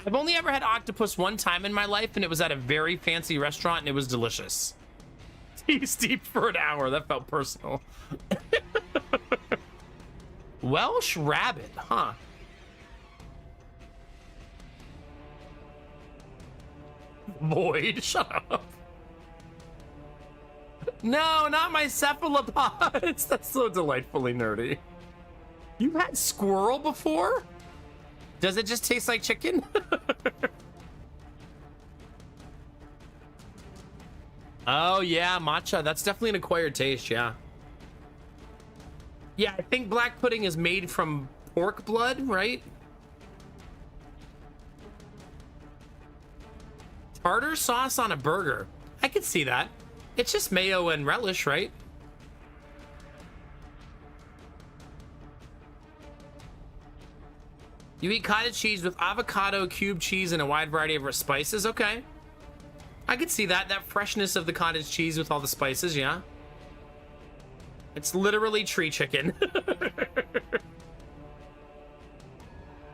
I've only ever had octopus one time in my life, and it was at a very fancy restaurant, and it was delicious. Tea steeped for an hour. That felt personal. Welsh rabbit, huh? Void, shut up. No, not my cephalopods. That's so delightfully nerdy. You've had squirrel before? Does it just taste like chicken? Oh, yeah, matcha. That's definitely an acquired taste, yeah. Yeah, I think black pudding is made from pork blood, right? Tartar sauce on a burger. I could see that. It's just mayo and relish, right? You eat cottage cheese with avocado, cube cheese, and a wide variety of spices? Okay. I could see that. That freshness of the cottage cheese with all the spices, yeah. It's literally tree chicken.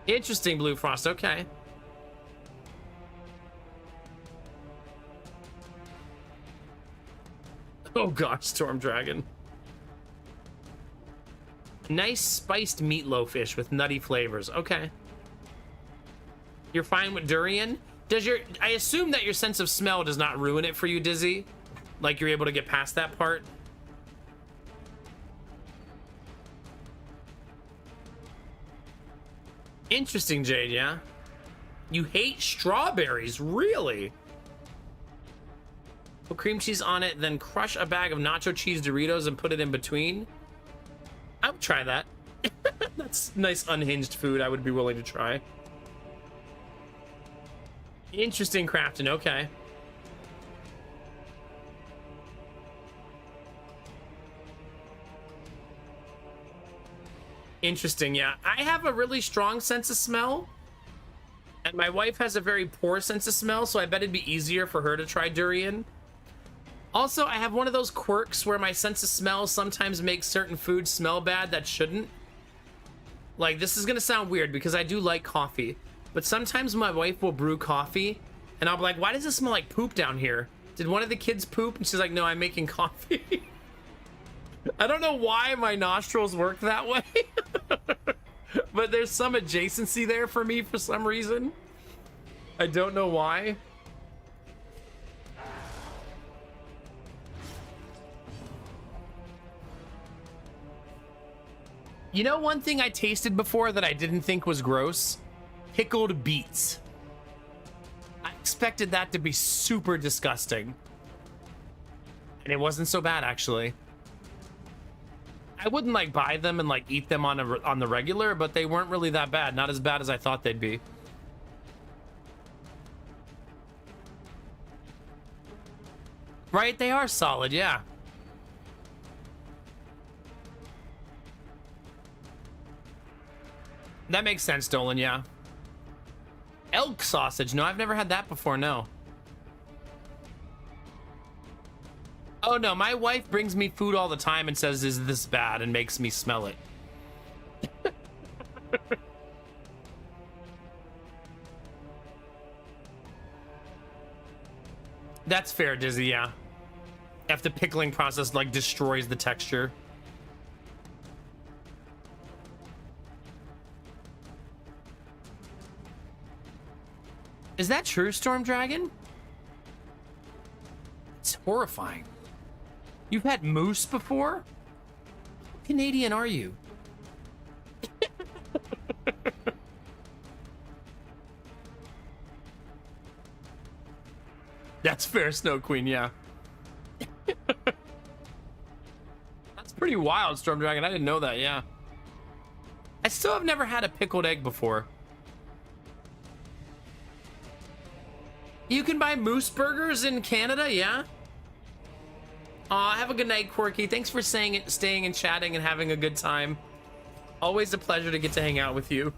Interesting, Blue Frost. Okay. Oh gosh, Storm Dragon. Nice spiced meatloaf-ish with nutty flavors. Okay. You're fine with durian? I assume that your sense of smell does not ruin it for you, Dizzy? Like you're able to get past that part? Interesting, Jade, yeah? You hate strawberries, really? Put cream cheese on it, then crush a bag of nacho cheese Doritos and put it in between. I would try that. That's nice unhinged food I would be willing to try. Interesting, Crafton. Okay. Interesting, yeah. I have a really strong sense of smell. And my wife has a very poor sense of smell, so I bet it'd be easier for her to try durian. Also, I have one of those quirks where my sense of smell sometimes makes certain foods smell bad that shouldn't. Like, this is gonna sound weird because I do like coffee, but sometimes my wife will brew coffee and I'll be like, why does it smell like poop down here? Did one of the kids poop? And she's like, no, I'm making coffee. I don't know why my nostrils work that way, but there's some adjacency there for me for some reason. I don't know why. You know one thing I tasted before that I didn't think was gross? Pickled beets. I expected that to be super disgusting. And it wasn't so bad, actually. I wouldn't like buy them and like eat them on the regular, but they weren't really that bad. Not as bad as I thought they'd be. Right? They are solid, yeah. That makes sense, Dolan, yeah. Elk sausage. No, I've never had that before, no. Oh, no, my wife brings me food all the time and says, is this bad? And makes me smell it. That's fair, Dizzy, yeah. If the pickling process, like, destroys the texture. Is that true, Storm Dragon? It's horrifying. You've had moose before? How Canadian are you? That's fair, Snow Queen, yeah. That's pretty wild, Storm Dragon. I didn't know that, yeah. I still have never had a pickled egg before. You can buy moose burgers in Canada, yeah? Aw, have a good night, Quirky. Thanks for staying and chatting and having a good time. Always a pleasure to get to hang out with you.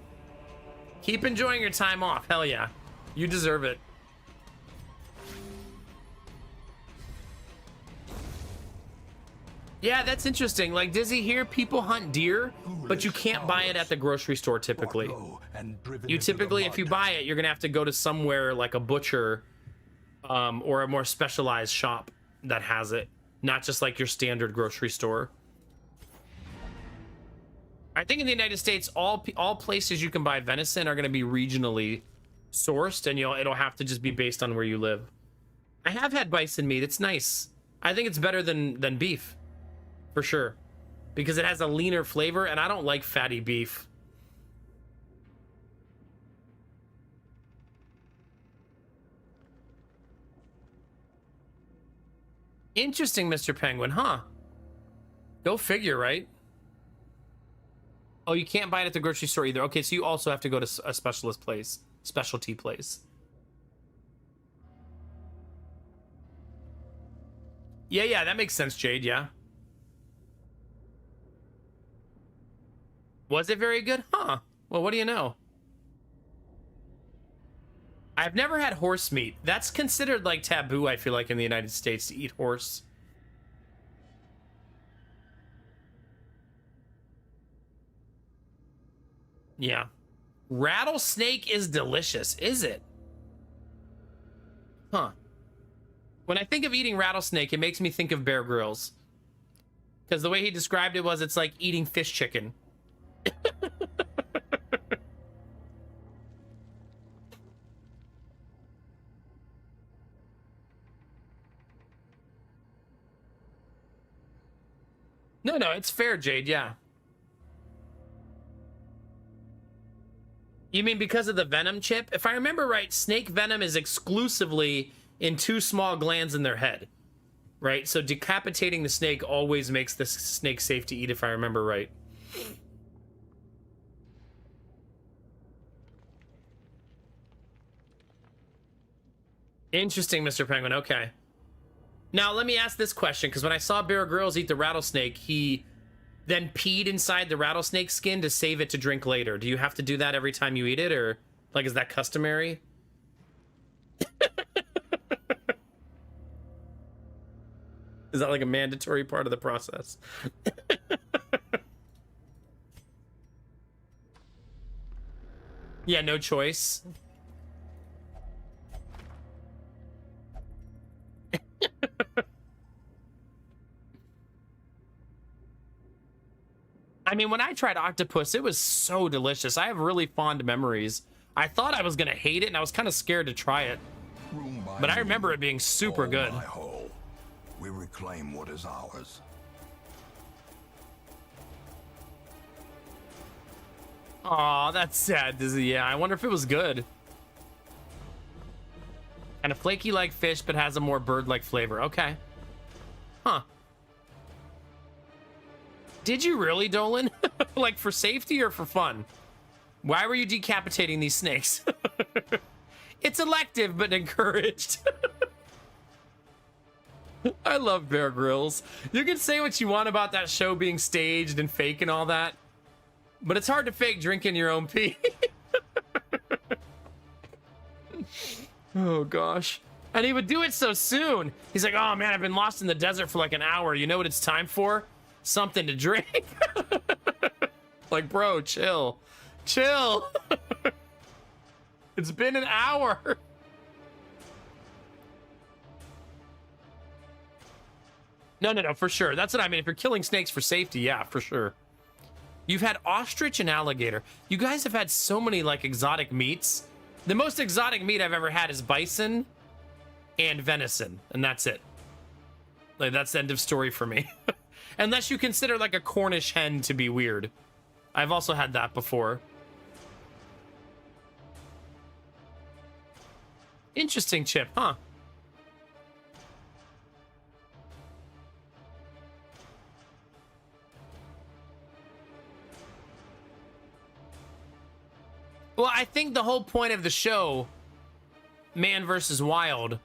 Keep enjoying your time off. Hell yeah. You deserve it. Yeah, that's interesting. Like, Dizzy, here people hunt deer, but you can't buy it at the grocery store typically. You typically, if you buy it, you're gonna have to go to somewhere like a butcher or a more specialized shop that has it, not just like your standard grocery store. I think in the United States, all places you can buy venison are gonna be regionally sourced, and it'll have to just be based on where you live. I have had bison meat. It's nice. I think it's better than beef. For sure, because it has a leaner flavor, and I don't like fatty beef. Interesting, Mr. Penguin, huh? Go figure, right? Oh, you can't buy it at the grocery store either. Okay, so you also have to go to a specialty place. Yeah, that makes sense, Jade, yeah. Was it very good? Huh. Well, what do you know? I've never had horse meat. That's considered like taboo, I feel like, in the United States to eat horse. Yeah. Rattlesnake is delicious, is it? Huh. When I think of eating rattlesnake, it makes me think of Bear Grylls. Because the way he described it was, it's like eating fish chicken. No, it's fair, Jade, yeah. You mean because of the venom chip? If I remember right, snake venom is exclusively in 2 small glands in their head, right? So decapitating the snake always makes the snake safe to eat, if I remember right. Interesting, Mr. Penguin. Okay. Now, let me ask this question, because when I saw Bear Grylls eat the rattlesnake, he then peed inside the rattlesnake skin to save it to drink later. Do you have to do that every time you eat it, or, like, is that customary? Is that, like, a mandatory part of the process? Yeah, no choice. I mean, when I tried octopus, it was so delicious. I have really fond memories. I thought I was gonna hate it, and I was kind of scared to try it. But I remember it being super good. We reclaim what is ours. Aw, that's sad, Dizzy. Yeah, I wonder if it was good. Kind of flaky like fish, but has a more bird-like flavor. Okay. Huh. Did you really, Dolan? Like for safety or for fun? Why were you decapitating these snakes? It's elective but encouraged. I love Bear Grylls. You can say what you want about that show being staged and fake and all that, but it's hard to fake drinking your own pee. Oh gosh. And he would do it so soon. He's like, oh man, I've been lost in the desert for like an hour. You know what it's time for? Something to drink. Like, bro, chill. Chill. It's been an hour. No, for sure. That's what I mean. If you're killing snakes for safety, yeah, for sure. You've had ostrich and alligator. You guys have had so many like exotic meats. The most exotic meat I've ever had is bison and venison, and that's it. Like, that's the end of story for me. Unless you consider like a Cornish hen to be weird. I've also had that before. Interesting, Chip, huh? Well, I think the whole point of the show, Man vs. Wild,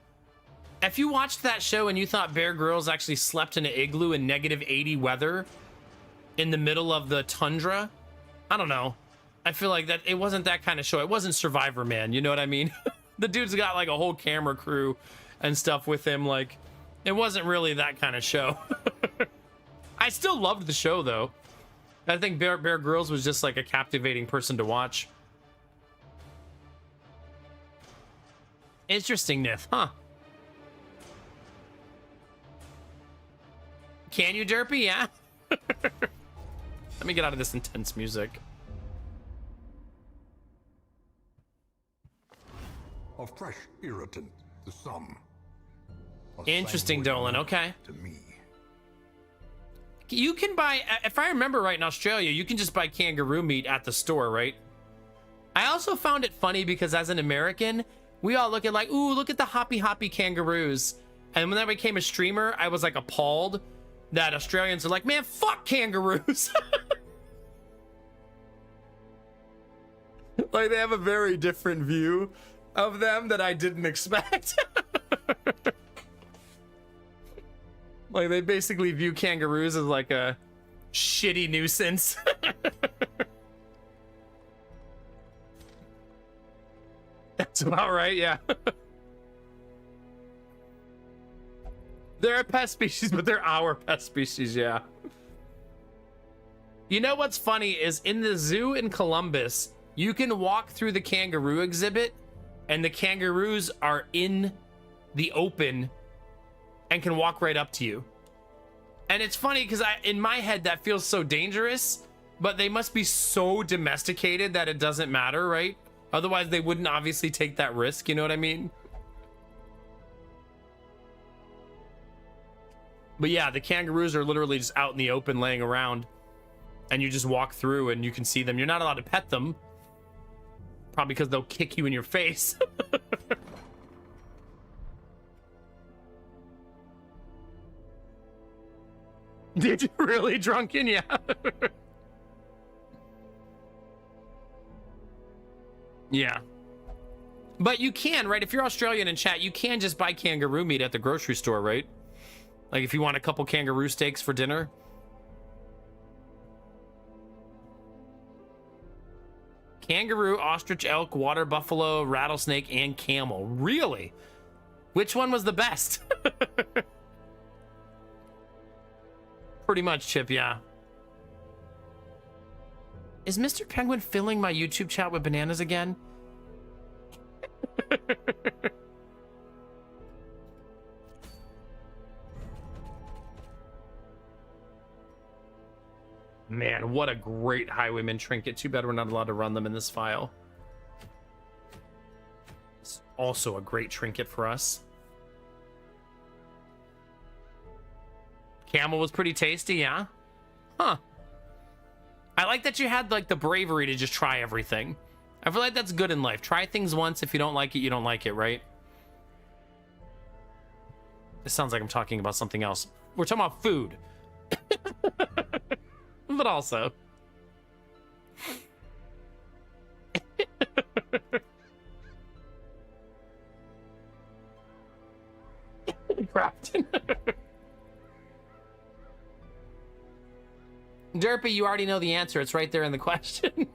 if you watched that show and you thought Bear Grylls actually slept in an igloo in -80 weather in the middle of the tundra, I don't know. I feel like that it wasn't that kind of show. It wasn't Survivor Man, you know what I mean? The dude's got like a whole camera crew and stuff with him. Like, it wasn't really that kind of show. I still loved the show though. I think Bear Grylls was just like a captivating person to watch. Interesting, Nith, huh? Can you, Derpy? Yeah. Let me get out of this intense music. A fresh irritant to some. A Interesting, Dolan. Okay. to me. You can buy, if I remember right, in Australia, you can just buy kangaroo meat at the store, right? I also found it funny because as an American, we all look at like, ooh, look at the hoppy kangaroos. And when I became a streamer, I was like appalled that Australians are like, man, fuck kangaroos. Like, they have a very different view of them that I didn't expect. Like, they basically view kangaroos as like a shitty nuisance. That's about right, yeah. They're a pest species, but they're our pest species, yeah. You know what's funny is in the zoo in Columbus, you can walk through the kangaroo exhibit and the kangaroos are in the open and can walk right up to you. And it's funny because in my head that feels so dangerous, but they must be so domesticated that it doesn't matter, right? Otherwise they wouldn't obviously take that risk, you know what I mean? But yeah, the kangaroos are literally just out in the open laying around and you just walk through and you can see them. You're not allowed to pet them, probably because they'll kick you in your face. Did you really, Drunken? Yeah. Yeah. But you can, right? If you're Australian in chat, you can just buy kangaroo meat at the grocery store, right? Like if you want a couple kangaroo steaks for dinner. Kangaroo, ostrich, elk, water buffalo, rattlesnake, and camel. Really? Which one was the best? Pretty much, Chip, yeah. Is Mr. Penguin filling my YouTube chat with bananas again? Man, what a great Highwayman trinket. Too bad we're not allowed to run them in this file. It's also a great trinket for us. Camel was pretty tasty, yeah? Huh. I like that you had like the bravery to just try everything. I feel like that's good in life. Try things once. If you don't like it, you don't like it, right? It sounds like I'm talking about something else. we're talking about food. But also. Crafton. Derpy, you already know the answer. It's right there in the question.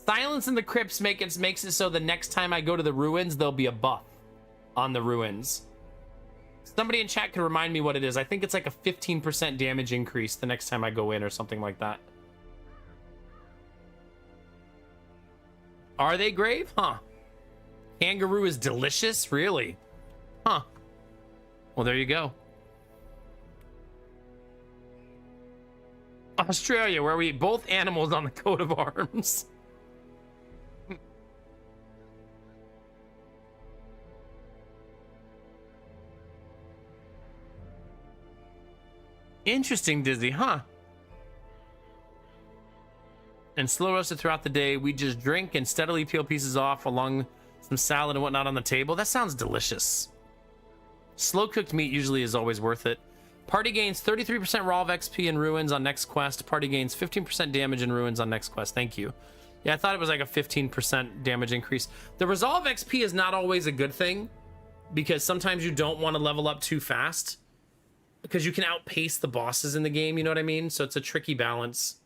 Silence in the Crypts makes it so the next time I go to the ruins, there'll be a buff on the ruins. Somebody in chat can remind me what it is. I think it's like a 15% damage increase the next time I go in or something like that. Are they grave? Huh. Kangaroo is delicious? Really? Huh. Well, there you go. Australia, where we eat both animals on the coat of arms. Interesting, Dizzy, huh? And slow roasted throughout the day. We just drink and steadily peel pieces off along some salad and whatnot on the table. That sounds delicious. Slow cooked meat usually is always worth it. Party gains 33% raw of XP in ruins on next quest. Party gains 15% damage in ruins on next quest. Thank you. Yeah, I thought it was like a 15% damage increase. The resolve XP is not always a good thing because sometimes you don't want to level up too fast because you can outpace the bosses in the game, you know what I mean? So it's a tricky balance.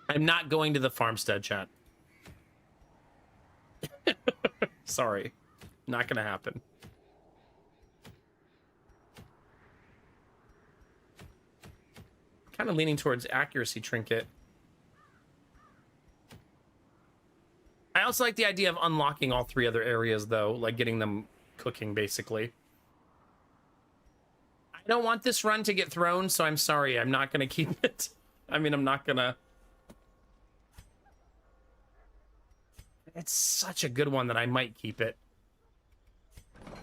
I'm not going to the farmstead, chat. Sorry. Not gonna happen. Kind of leaning towards accuracy trinket. I also like the idea of unlocking all 3 other areas, though, like getting them cooking, basically. I don't want this run to get thrown, so I'm sorry. I'm not gonna keep it. I mean, I'm not gonna... It's such a good one that I might keep it.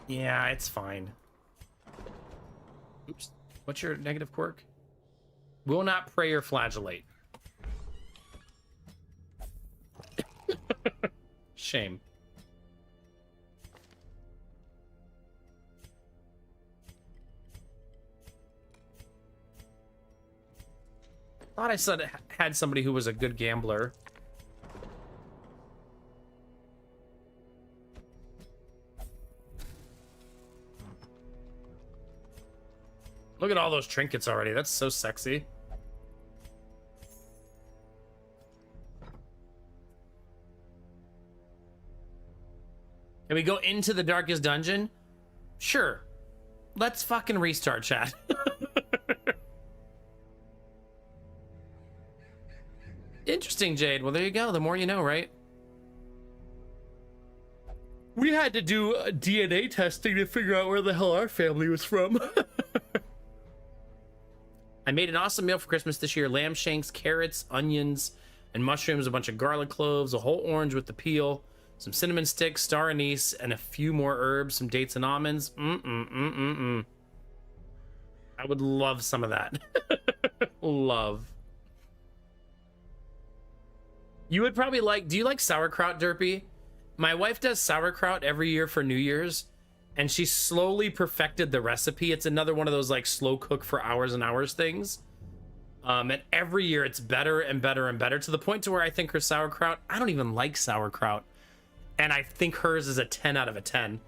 Yeah, it's fine. Oops. What's your negative quirk? Will not pray or flagellate. Shame. Thought I said had somebody who was a good gambler. Look at all those trinkets already. That's so sexy. Can we go into the darkest dungeon? Sure. Let's fucking restart, chat. Interesting, Jade. Well, there you go. The more you know, right? We had to do DNA testing to figure out where the hell our family was from. I made an awesome meal for Christmas this year. Lamb shanks, carrots, onions, and mushrooms, a bunch of garlic cloves, a whole orange with the peel, some cinnamon sticks, star anise, and a few more herbs, some dates and almonds. I would love some of that. Love. You would probably like... Do you like sauerkraut, Derpy? My wife does sauerkraut every year for New Year's, and she slowly perfected the recipe. It's another one of those like slow cook for hours and hours things. And every year it's better and better and better to the point to where I think her sauerkraut, I don't even like sauerkraut. And I think hers is a 10 out of a 10.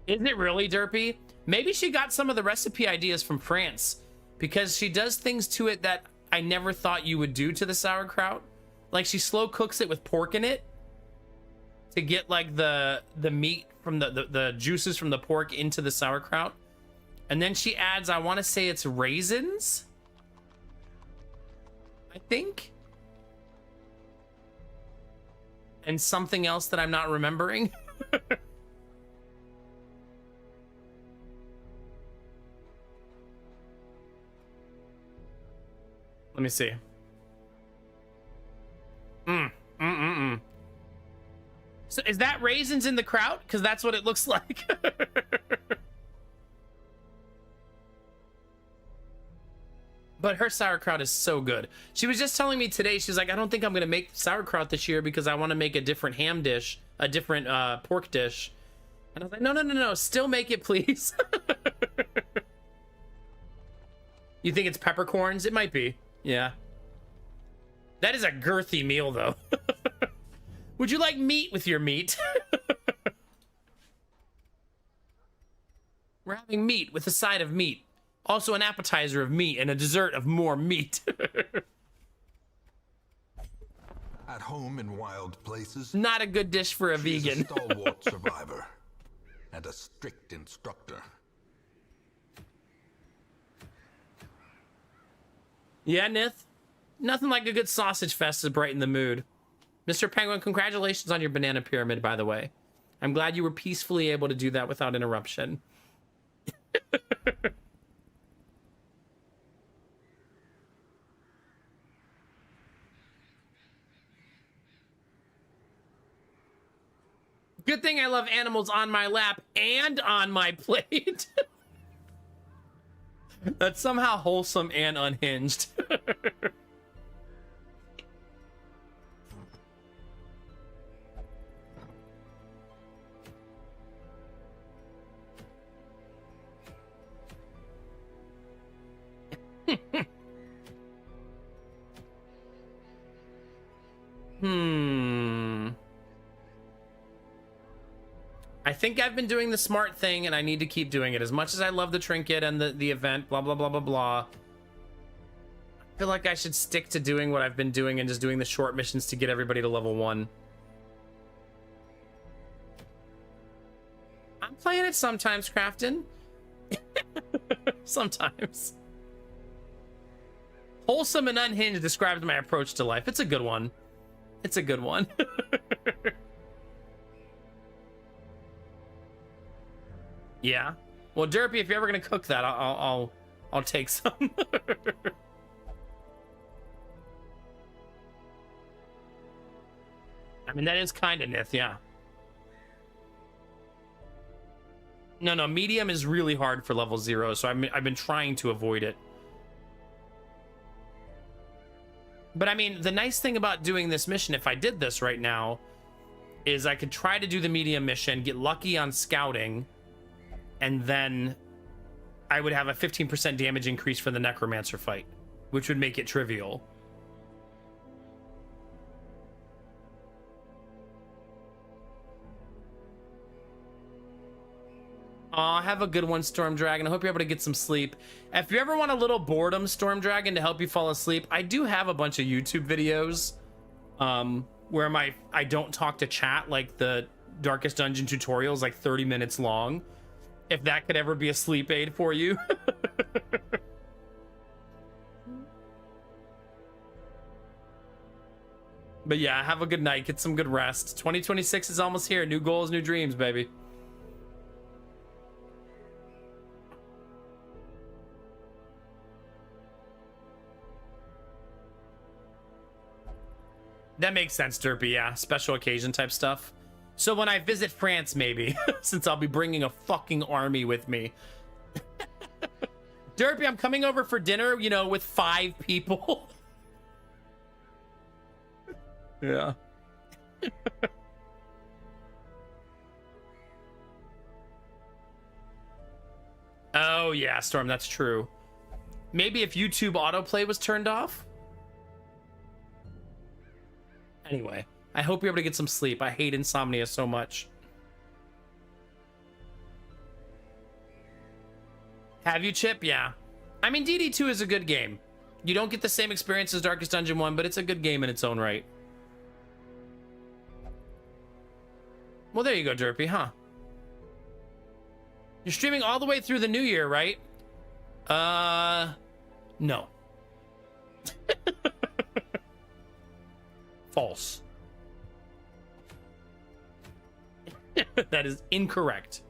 Is it really, Derpy? Maybe she got some of the recipe ideas from France because she does things to it that I never thought you would do to the sauerkraut. Like she slow cooks it with pork in it to get like the meat from the juices from the pork into the sauerkraut. And then she adds, I want to say it's raisins, I think. And something else that I'm not remembering. Let me see. So is that raisins in the kraut? Because that's what it looks like. But her sauerkraut is so good. She was just telling me today, she's like, I don't think I'm going to make sauerkraut this year because I want to make a different ham dish, a different pork dish. And I was like, no, no, no, no, still make it, please. You think it's peppercorns? It might be. Yeah. That is a girthy meal, though. Would you like meat with your meat? We're having meat with a side of meat. Also an appetizer of meat and a dessert of more meat. At home in wild places, Not a good dish for a she's vegan. a stalwart survivor and a strict instructor. Yeah, Nith. Nothing like a good sausage fest to brighten the mood. Mr. Penguin, congratulations on your banana pyramid, by the way. I'm glad you were peacefully able to do that without interruption. Good thing I love animals on my lap and on my plate. That's somehow wholesome and unhinged. I think I've been doing the smart thing and I need to keep doing it. As much as I love the trinket and the event, blah, blah, blah, blah, blah. I feel like I should stick to doing what I've been doing and just doing the short missions to get everybody to level 1. I'm playing it sometimes, Crafton. Sometimes. Wholesome and unhinged describes my approach to life. It's a good one. It's a good one. Yeah. Well, Derpy, if you're ever gonna cook that, I'll take some. I mean, that is kind of Nith, yeah. No, medium is really hard for level 0, so I've been trying to avoid it. But I mean, the nice thing about doing this mission, if I did this right now, is I could try to do the medium mission, get lucky on scouting, and then I would have a 15% damage increase for the necromancer fight, which would make it trivial. Aw, have a good one, Storm Dragon. I hope you're able to get some sleep. If you ever want a little boredom, Storm Dragon, to help you fall asleep, I do have a bunch of YouTube videos where I don't talk to chat, like the Darkest Dungeon tutorials, like 30 minutes long. If that could ever be a sleep aid for you. But yeah, have a good night. Get some good rest. 2026 is almost here. New goals, new dreams, baby. That makes sense, Derpy, yeah. Special occasion type stuff. So when I visit France, maybe, since I'll be bringing a fucking army with me. Derpy, I'm coming over for dinner, you know, with 5 people. Yeah. Oh, yeah, Storm, that's true. Maybe if YouTube autoplay was turned off? Anyway. I hope you're able to get some sleep. I hate insomnia so much. Have you, Chip? Yeah. I mean, DD2 is a good game. You don't get the same experience as Darkest Dungeon 1, but it's a good game in its own right. Well, there you go, Derpy, huh? You're streaming all the way through the new year, right? No. False. That is incorrect.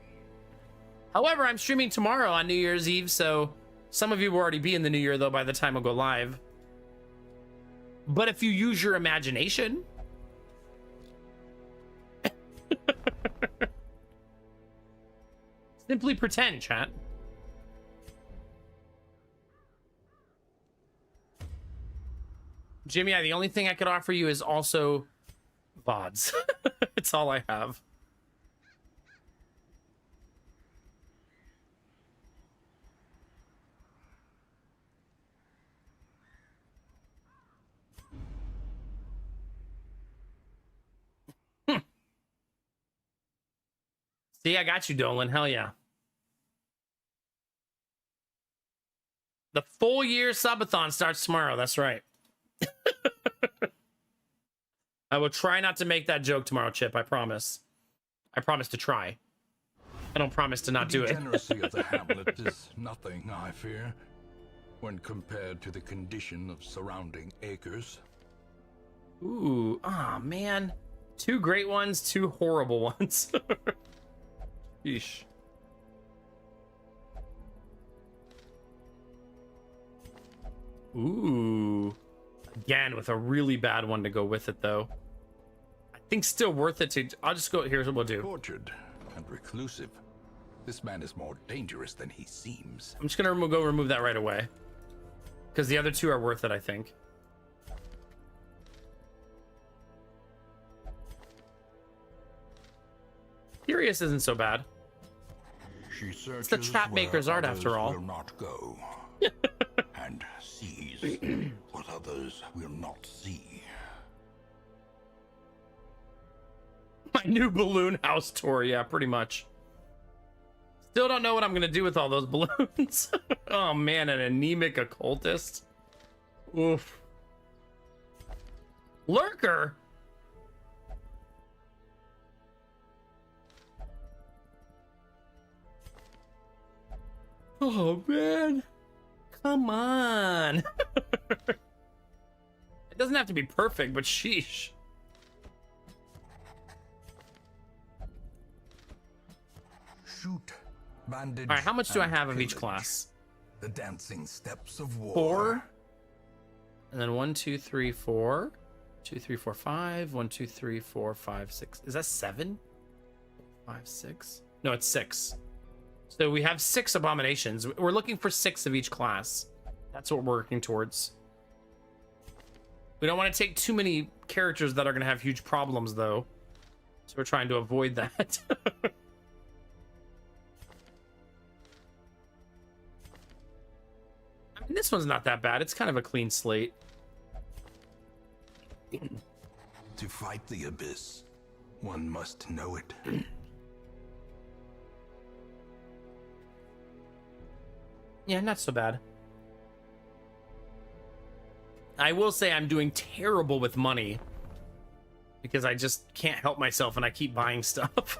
However, I'm streaming tomorrow on New Year's Eve, so some of you will already be in the new year, though, by the time I go live. But if you use your imagination... Simply pretend, chat. Jimmy, the only thing I could offer you is also VODs. It's all I have. See, I got you, Dolan. Hell yeah. The full year subathon starts tomorrow. That's right. I will try not to make that joke tomorrow, Chip. I promise. I promise to try. I don't promise to not do The it. degeneracy of the hamlet is nothing, I fear, when compared to the condition of surrounding acres. Ooh, ah, man. 2 great ones, 2 horrible ones. Yeesh. Ooh. Again, with a really bad one to go with it, though. I think still worth it to... I'll just go... Here's what we'll do. Tortured and reclusive. This man is more dangerous than he seems. I'm just gonna go remove that right away. Because the other 2 are worth it, I think. Furious isn't so bad. She searches the trap maker's where art, others after all. will not go, and sees what others will not see. My new balloon house tour, yeah, pretty much. Still don't know what I'm gonna do with all those balloons. Oh man, an anemic occultist. Oof. Lurker? Oh man. Come on. It doesn't have to be perfect, but sheesh. Shoot, bandage. All right, how much do I and have of each pillage. class? The dancing steps of war. 4. And then 1, 2, 3, 4. 2, 3, 4, 5. 1, 2, 3, 4, 5, 6. Is that 7? 5, 6. No, it's 6. So we have 6 abominations. We're looking for 6 of each class. That's what we're working towards. We don't want to take too many characters that are going to have huge problems, though. So we're trying to avoid that. I mean, this one's not that bad. It's kind of a clean slate. To fight the abyss, one must know it. Yeah, not so bad. I will say I'm doing terrible with money because I just can't help myself and I keep buying stuff.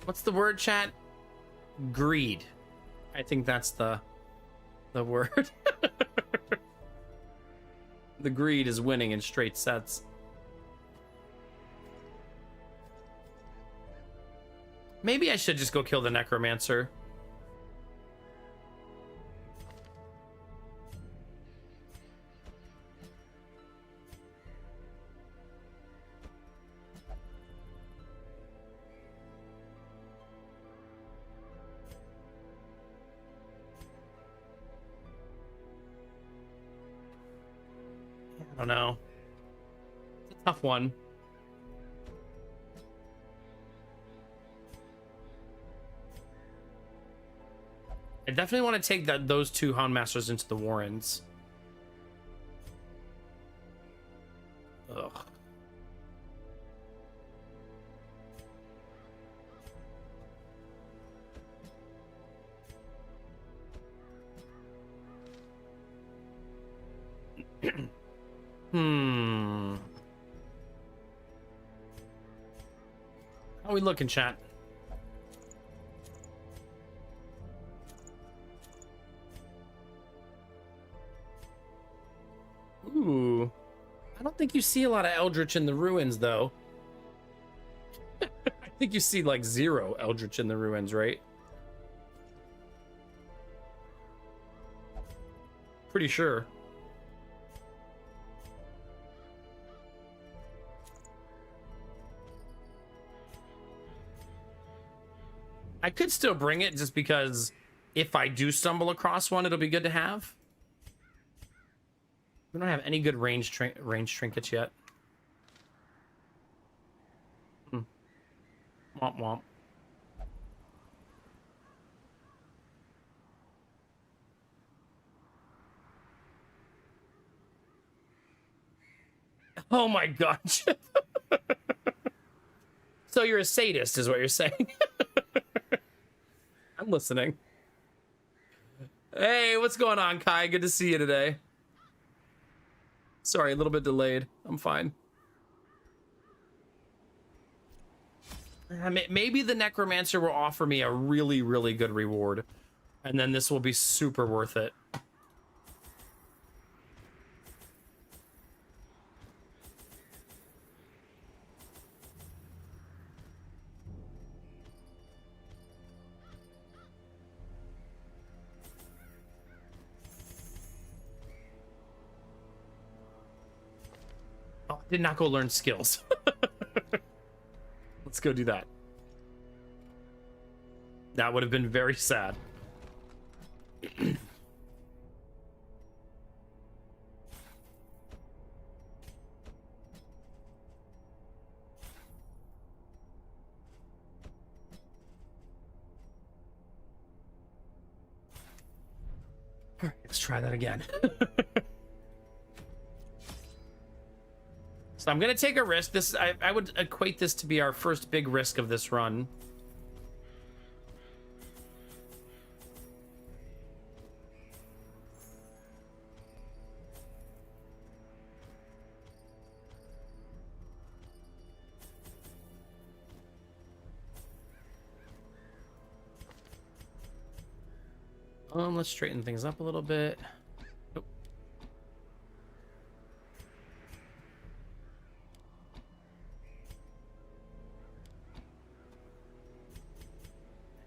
What's the word, chat? Greed. I think that's the word. The greed is winning in straight sets. Maybe I should just go kill the necromancer. I don't know. It's a tough one. I definitely want to take those 2 Houndmasters into the Warrens. Ugh. How are we looking, chat? Ooh. I don't think you see a lot of Eldritch in the Ruins, though. I think you see like 0 Eldritch in the Ruins, right? Pretty sure. I could still bring it just because if I do stumble across one, it'll be good to have. We don't have any good range trinkets yet. Womp womp. Oh my gosh. So you're a sadist is what you're saying. I'm listening. Hey, what's going on, Kai? Good to see you today. Sorry, a little bit delayed. I'm fine. Maybe the Necromancer will offer me a really, really good reward. And then this will be super worth it. Oh, did not go learn skills. Let's go do that. That would have been very sad. All right, let's try that again. So I'm gonna take a risk. This I would equate this to be our first big risk of this run. Let's straighten things up a little bit. Nope.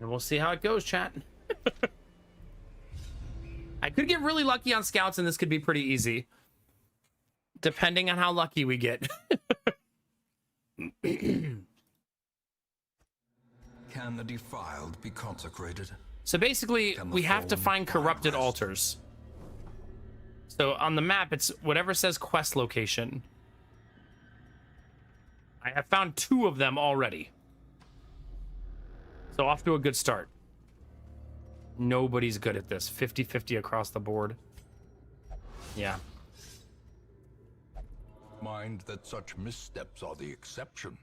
And we'll see how it goes, chat. I could get really lucky on scouts, and this could be pretty easy. Depending on how lucky we get. Can the defiled be consecrated? So basically, we have to find corrupted altars. So on the map, it's whatever says quest location. I have found 2 of them already. So off to a good start. Nobody's good at this. 50-50 across the board. Yeah. Mind that such missteps are the exception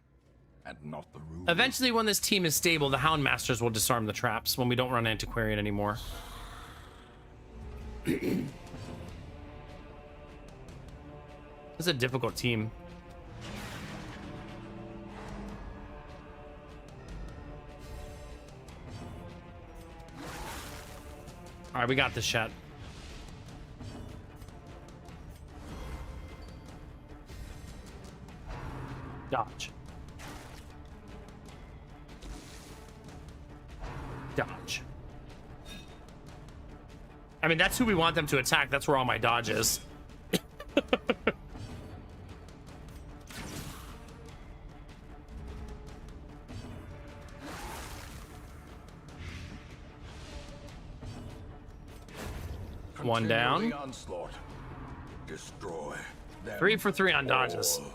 and not the rule. Eventually, when this team is stable, the Houndmasters will disarm the traps when we don't run Antiquarian anymore. This is a difficult team. All right, we got this shot. Dodge. Dodge. I mean, that's who we want them to attack. That's where all my dodge is. One down. Destroy them 3 for 3 on dodges. all.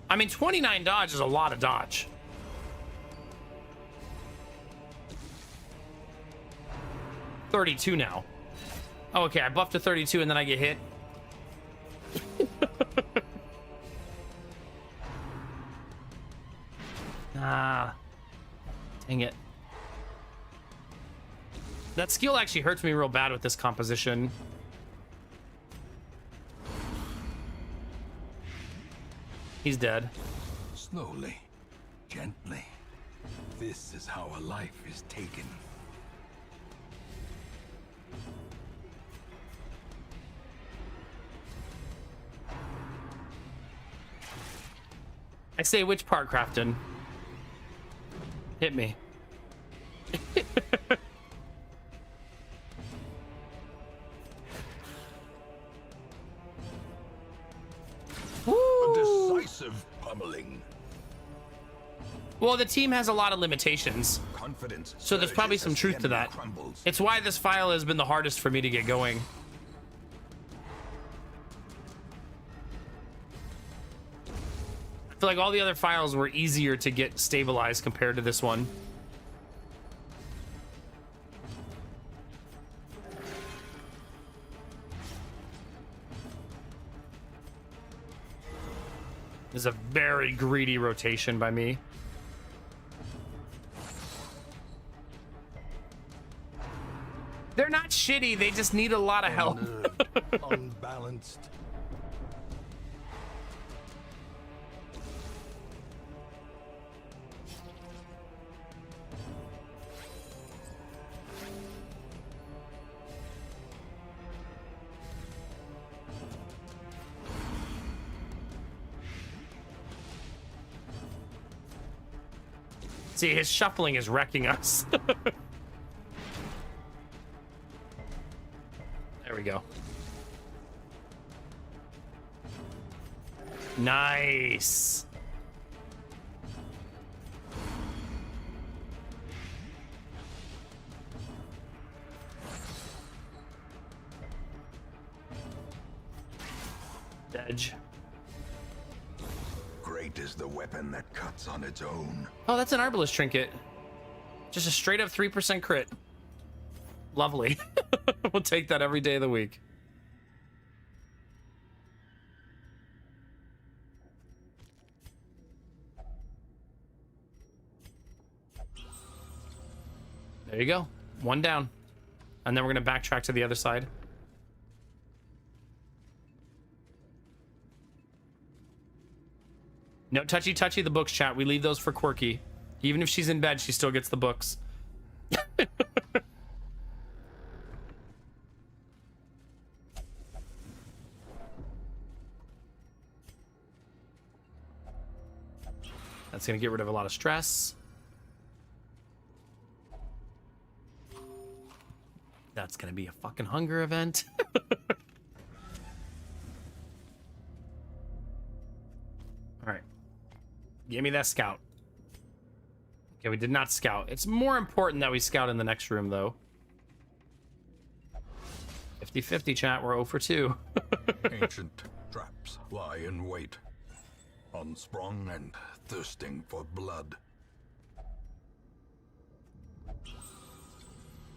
I mean, 29 dodge is a lot of dodge. $32 now. Oh, okay, I buffed to 32 and then I get hit. Ah. Dang it. That skill actually hurts me real bad with this composition. He's dead. Slowly, gently. This is how a life is taken. I say, which part, Crafton? Hit me. A decisive pummeling. Well, the team has a lot of limitations, Confidence. so there's probably surges some as the truth to enemy that. crumbles. It's why this file has been the hardest for me to get going. feel like all the other files were easier to get stabilized compared to this one. This is a very greedy rotation by me. They're not shitty, they just need a lot of help. Unbalanced. See, his shuffling is wrecking us. There we go. Nice. Edge. Great is the weapon that cuts on its own. Oh, that's an Arbalest trinket. Just a straight up 3% crit. Lovely. We'll take that every day of the week. There you go. One down. And then we're going to backtrack to the other side. No touchy the books, chat. We leave those for Quirky. Even if she's in bed, she still gets the books. That's gonna get rid of a lot of stress. That's gonna be a fucking hunger event. All right. Give me that scout. Okay, we did not scout. It's more important that we scout in the next room, though. 50-50, chat. We're 0 for 2. Ancient traps lie in wait, unsprung and thirsting for blood. All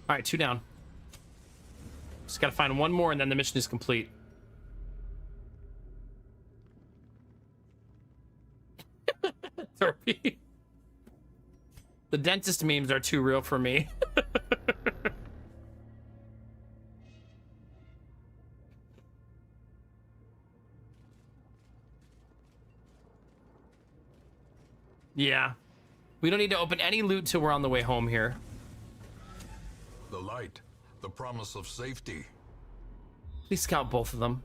right, 2 down. Just gotta find one more, and then the mission is complete. Therapy. The dentist memes are too real for me. Yeah. We don't need to open any loot till we're on the way home here. The light, the promise of safety. Please scout both of them.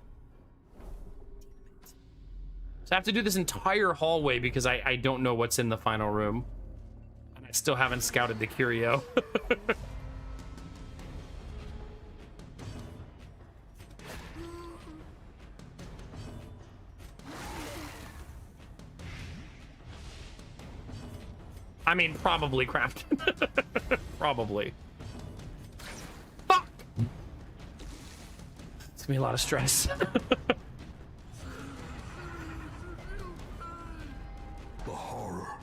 So I have to do this entire hallway because I don't know what's in the final room. And I still haven't scouted the curio. I mean, probably craft. Probably. Fuck! It's gonna be a lot of stress. The horror.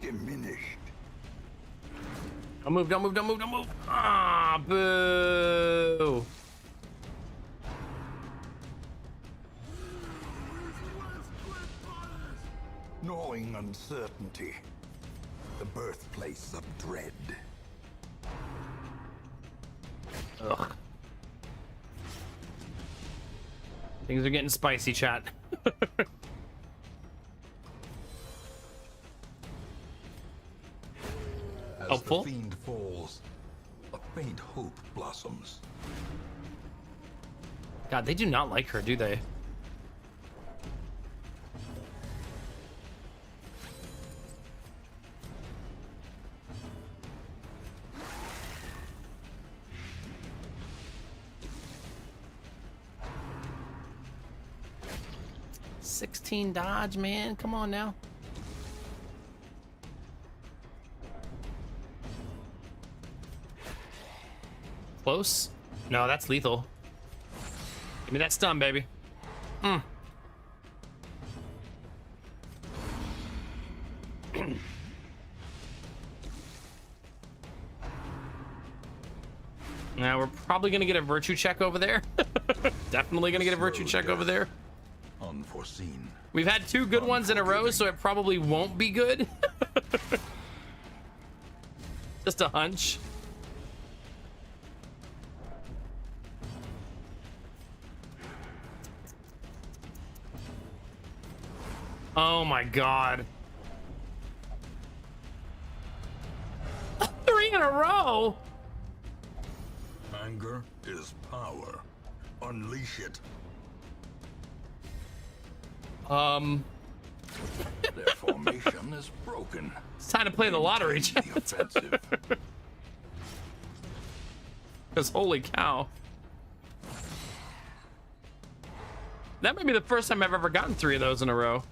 Diminished. Don't move, don't move, don't move, don't move. Ah, boo. Gnawing uncertainty. The birthplace of dread. Ugh. Things are getting spicy, chat. As Hopeful. the fiend falls, a faint hope blossoms. God, they do not like her, do they? $16 dodge, man. Come on now. close? No, that's lethal. Give me that stun, baby. Now we're probably gonna get a virtue check over there. Definitely gonna get a virtue check over there. Unforeseen. We've had 2 good ones in a row, so it probably won't be good. Just a hunch. Oh my god. 3 in a row. Anger is power. Unleash it. Their formation is broken. It's time to play the lottery, The offensive. because holy cow. That might be the first time I've ever gotten 3 of those in a row.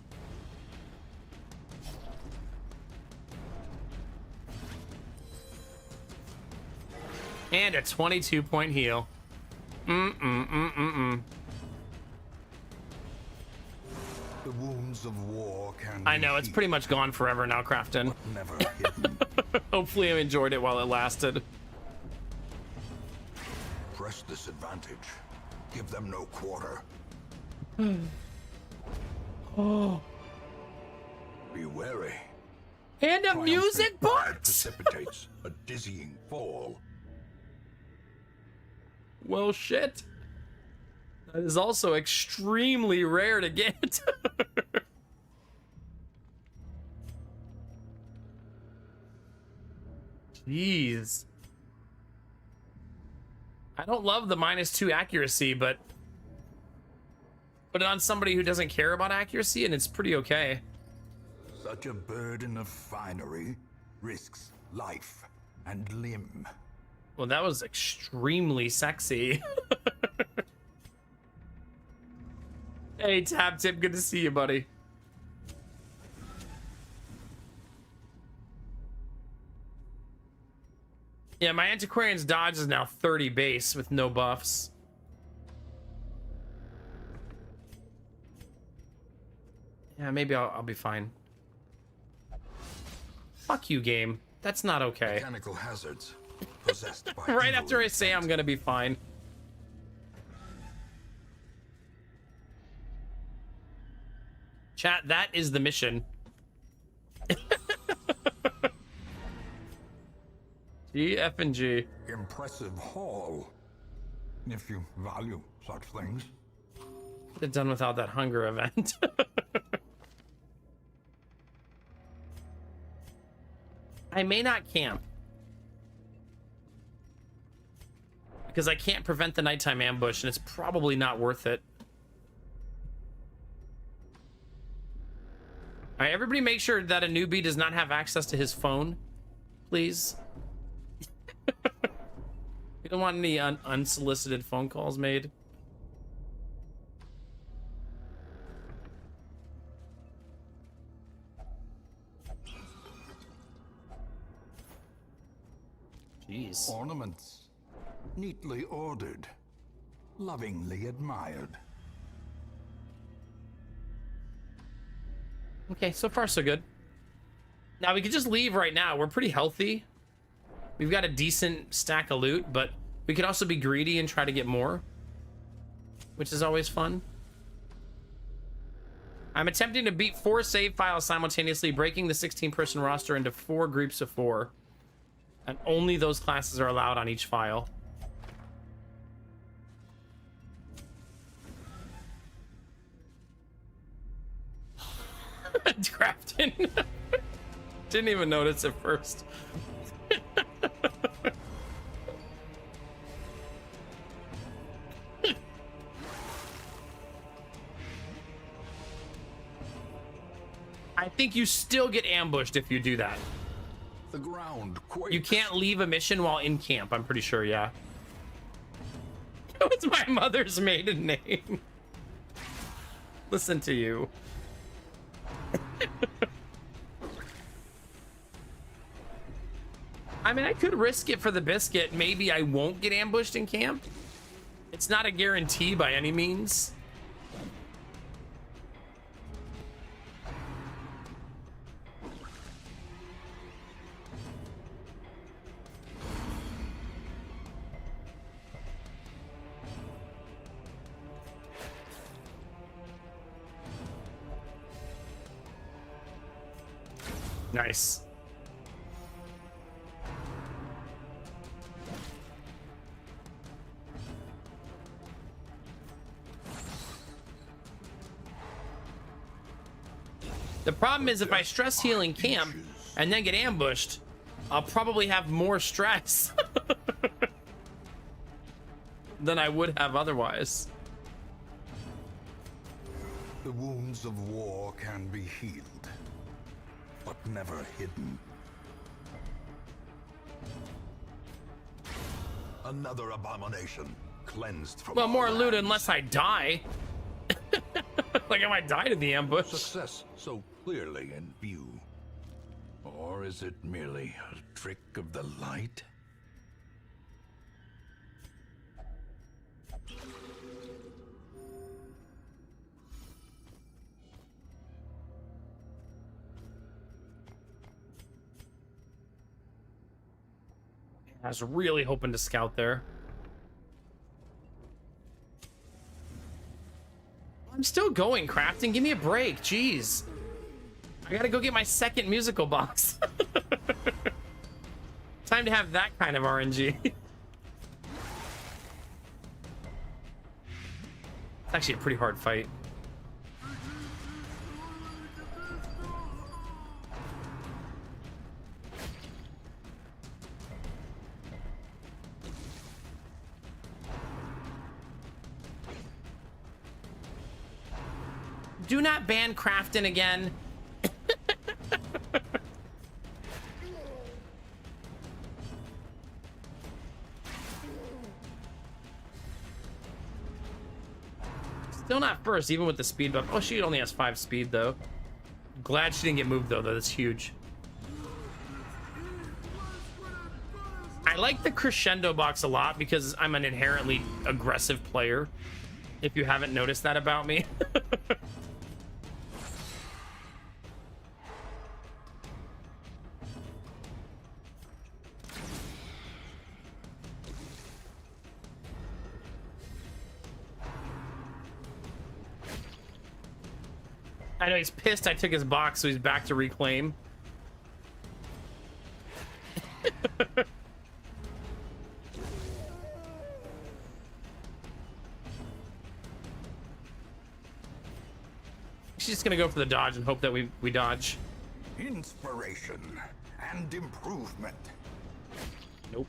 And a 22-point heal. The wounds of war can I be know, it's healed, pretty much gone forever now, Crafton. never hidden. Hopefully I enjoyed it while it lasted. Press this advantage. Give them no quarter. Oh. Be wary. And a Triumphant music pride box! precipitates a dizzying fall. Well, shit. That is also extremely rare to get. Jeez. I don't love the -2 accuracy, but put it on somebody who doesn't care about accuracy and it's pretty okay. Such a burden of finery risks life and limb. Well, that was extremely sexy. Hey, Tap Tip, good to see you, buddy. Yeah, my Antiquarian's dodge is now 30 base with no buffs. Yeah, maybe I'll be fine. Fuck you, game. That's not okay. Mechanical hazards possessed by Right evil after I say I'm gonna be fine. Chat, that is the mission. G, F, and G. impressive haul. If you value such things. Could have done without that hunger event. I may not camp. Because I can't prevent the nighttime ambush, and it's probably not worth it. All right, everybody make sure that a newbie does not have access to his phone, please. We don't want any unsolicited phone calls made. Jeez. Ornaments. Neatly ordered. Lovingly admired. Okay, so far so good. Now we could just leave right now. We're pretty healthy. We've got a decent stack of loot, but we could also be greedy and try to get more, which is always fun. I'm attempting to beat 4 save files simultaneously, breaking the 16-person roster into 4 groups of 4. And only those classes are allowed on each file. Crafton. Didn't even notice at first. I think you still get ambushed if you do that. The ground quakes. You can't leave a mission while in camp, I'm pretty sure, yeah. That was my mother's maiden name. Listen to you. I mean, I could risk it for the biscuit. Maybe I won't get ambushed in camp. It's not a guarantee by any means. Nice. The problem is if I stress heal in camp and then get ambushed, I'll probably have more stress than I would have otherwise. The wounds of war can be healed, but never hidden. Another abomination cleansed from Well, more our loot lands. unless I die. Like I might die to the ambush. Success so clearly in view. Or is it merely a trick of the light? I was really hoping to scout there. I'm still going, crafting. Give me a break. Jeez. I gotta go get my second musical box. Time to have that kind of RNG. It's actually a pretty hard fight. Do not ban crafting again. Still not first, even with the speed buff. Oh, she only has 5 speed, though. Glad she didn't get moved, though. That's huge. I like the crescendo box a lot because I'm an inherently aggressive player. If you haven't noticed that about me. I know he's pissed I took his box, so he's back to reclaim. She's just gonna go for the dodge and hope that we dodge. Inspiration and improvement. Nope.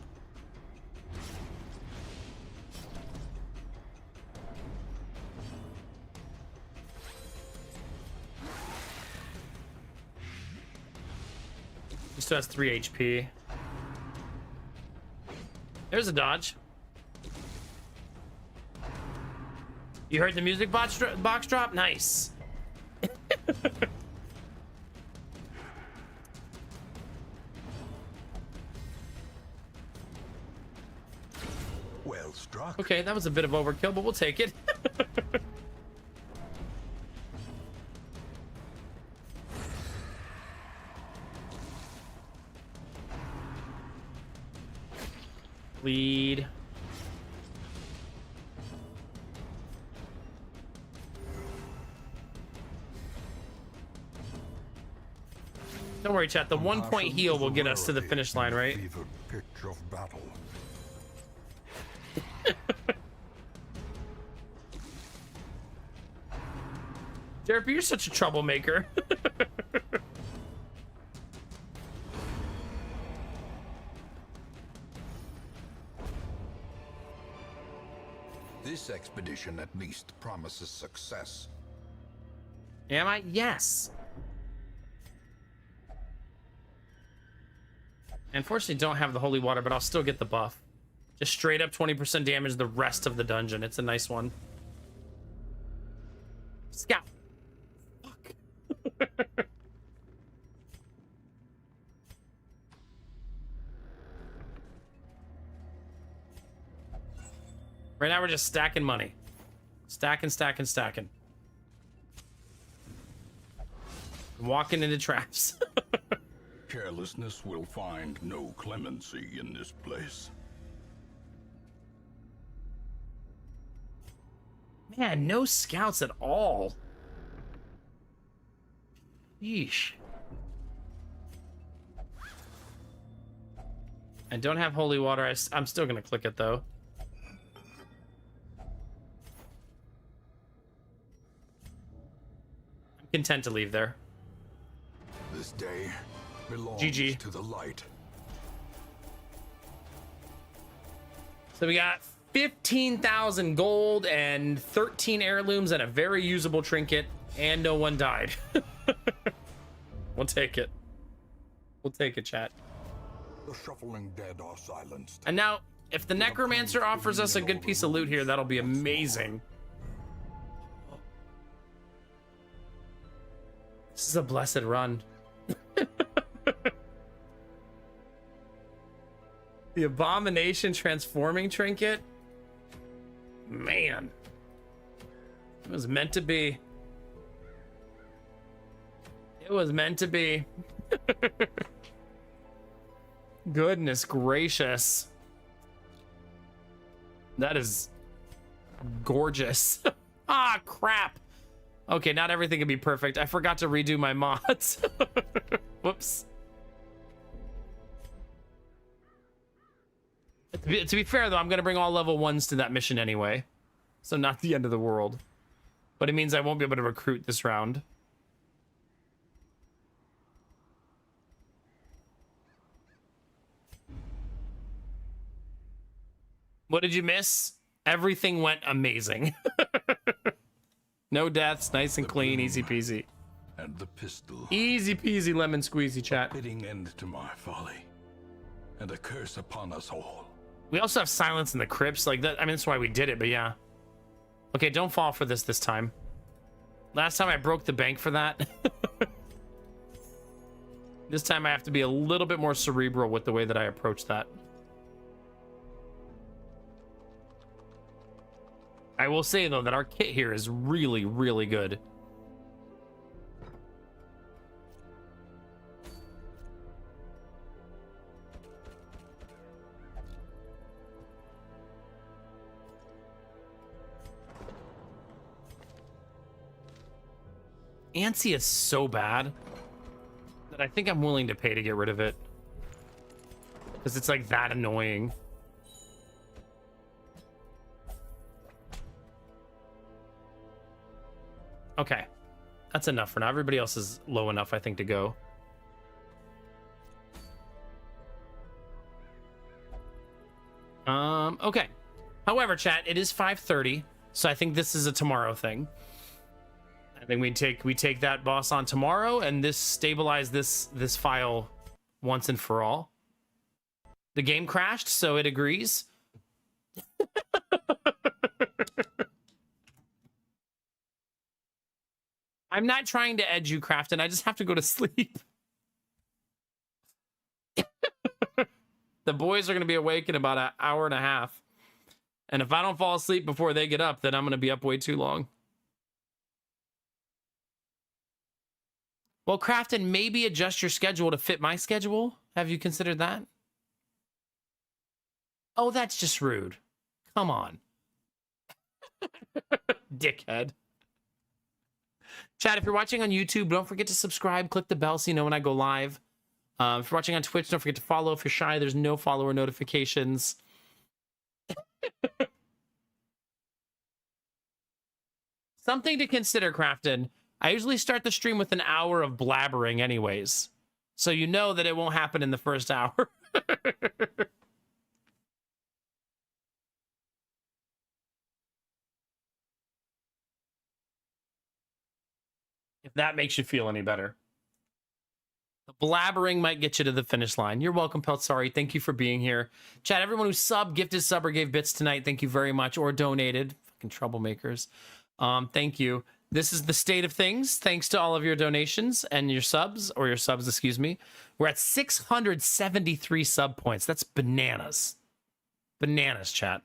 He still has 3 HP. There's a dodge. You heard the music box drop? Nice. Well struck. Okay, that was a bit of overkill, but we'll take it. Lead. Don't worry, chat. The 1 point heal will get us to the finish line, right? Fevered pitch of battle. Derp, you're such a troublemaker. This expedition at least promises success. Am I? Yes. Unfortunately, don't have the holy water, but I'll still get the buff. Just straight up 20% damage the rest of the dungeon. It's a nice one. Scout. Fuck. Right now we're just stacking money. Stacking, stacking, stacking. Walking into traps. Carelessness will find no clemency in this place. Man, no scouts at all. Yeesh. I don't have holy water. I'm still gonna click it though. I'm content to leave there. This day belongs GG. to the light. So we got 15,000 gold and 13 heirlooms and a very usable trinket, and no one died. We'll take it. We'll take it, chat. The shuffling dead are silenced. And now, if the necromancer offers us a good piece of loot here, that'll be amazing. This is a blessed run. The abomination transforming trinket. Man. It was meant to be. It was meant to be. Goodness gracious. That is gorgeous. Ah, crap. Okay, not everything can be perfect. I forgot to redo my mods. Whoops. To be fair, though, I'm going to bring all level 1s to that mission anyway. So not the end of the world. But it means I won't be able to recruit this round. What did you miss? Everything went amazing. No deaths, nice and clean, easy peasy. And the pistol. Easy peasy lemon squeezy, chat. Fitting end to my folly. And a curse upon us all. We also have silence in the crypts, like that. I mean, that's why we did it, but yeah. Okay, don't fall for this time. Last time I broke the bank for that. This time I have to be a little bit more cerebral with the way that I approach that. I will say, though, that our kit here is really, really good. Antsy is so bad that I think I'm willing to pay to get rid of it. Because it's like that annoying. Okay, that's enough for now. Everybody else is low enough, I think, to go. Okay. However, chat, it is 5:30, so I think this is a tomorrow thing. I think we take that boss on tomorrow and stabilize this file once and for all. The game crashed, so it agrees. I'm not trying to edge you, Crafton. I just have to go to sleep. The boys are going to be awake in about an hour and a half. And if I don't fall asleep before they get up, then I'm going to be up way too long. Well, Crafton, maybe adjust your schedule to fit my schedule. Have you considered that? Oh, that's just rude. Come on. Dickhead. Chat, if you're watching on YouTube, don't forget to subscribe. Click the bell so you know when I go live. If you're watching on Twitch, don't forget to follow. If you're shy, there's no follower notifications. Something to consider, Crafton. I usually start the stream with an hour of blabbering anyways. So you know that it won't happen in the first hour. If that makes you feel any better. The blabbering might get you to the finish line. You're welcome, Peltsari. Thank you for being here. Chat, everyone who gifted sub or gave bits tonight, thank you very much. Or donated. Fucking troublemakers. Thank you. This is the state of things. Thanks to all of your donations and your subs, excuse me. We're at 673 sub points. That's bananas. Bananas, chat.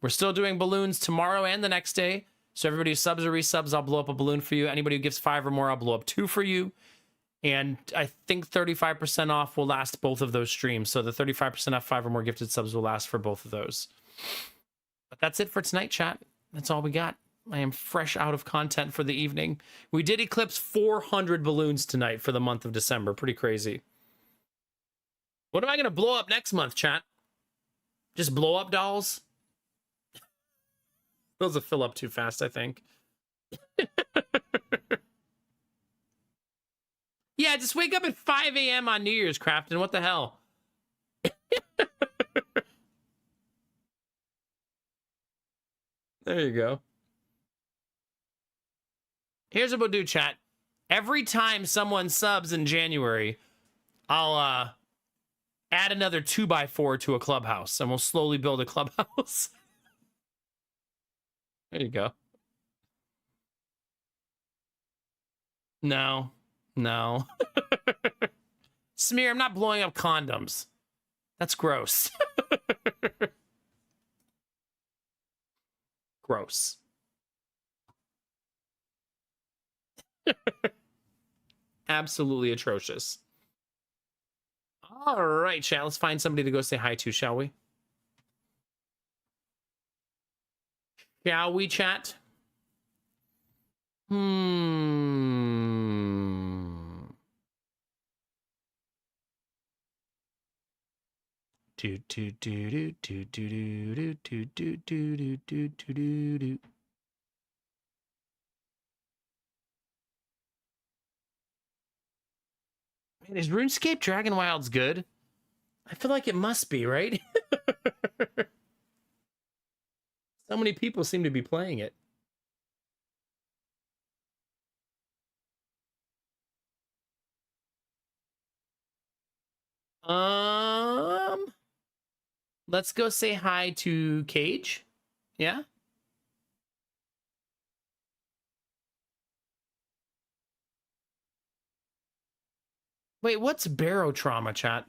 We're still doing balloons tomorrow and the next day. So everybody who subs or resubs, I'll blow up a balloon for you. Anybody who gives 5 or more, I'll blow up 2 for you. And I think 35% off will last both of those streams. So the 35% off 5 or more gifted subs will last for both of those. But that's it for tonight, chat. That's all we got. I am fresh out of content for the evening. We did eclipse 400 balloons tonight for the month of December. Pretty crazy. What am I going to blow up next month, chat? Just blow up dolls? Those will fill up too fast, I think. Yeah, just wake up at 5 a.m. on New Year's, Crafton. What the hell? There you go. Here's what we'll do, chat. Every time someone subs in January, I'll add another 2x4 to a clubhouse, and we'll slowly build a clubhouse. There you go. No. Smear, I'm not blowing up condoms. That's gross. Gross. Absolutely atrocious. All right, chat. Let's find somebody to go say hi to, shall we? Shall we, chat? Do do do do do do do do do do do do do. Man, is RuneScape Dragon Wilds good? I feel like it must be, right? So many people seem to be playing it. Let's go say hi to Cage. Yeah? Wait, what's barotrauma, chat?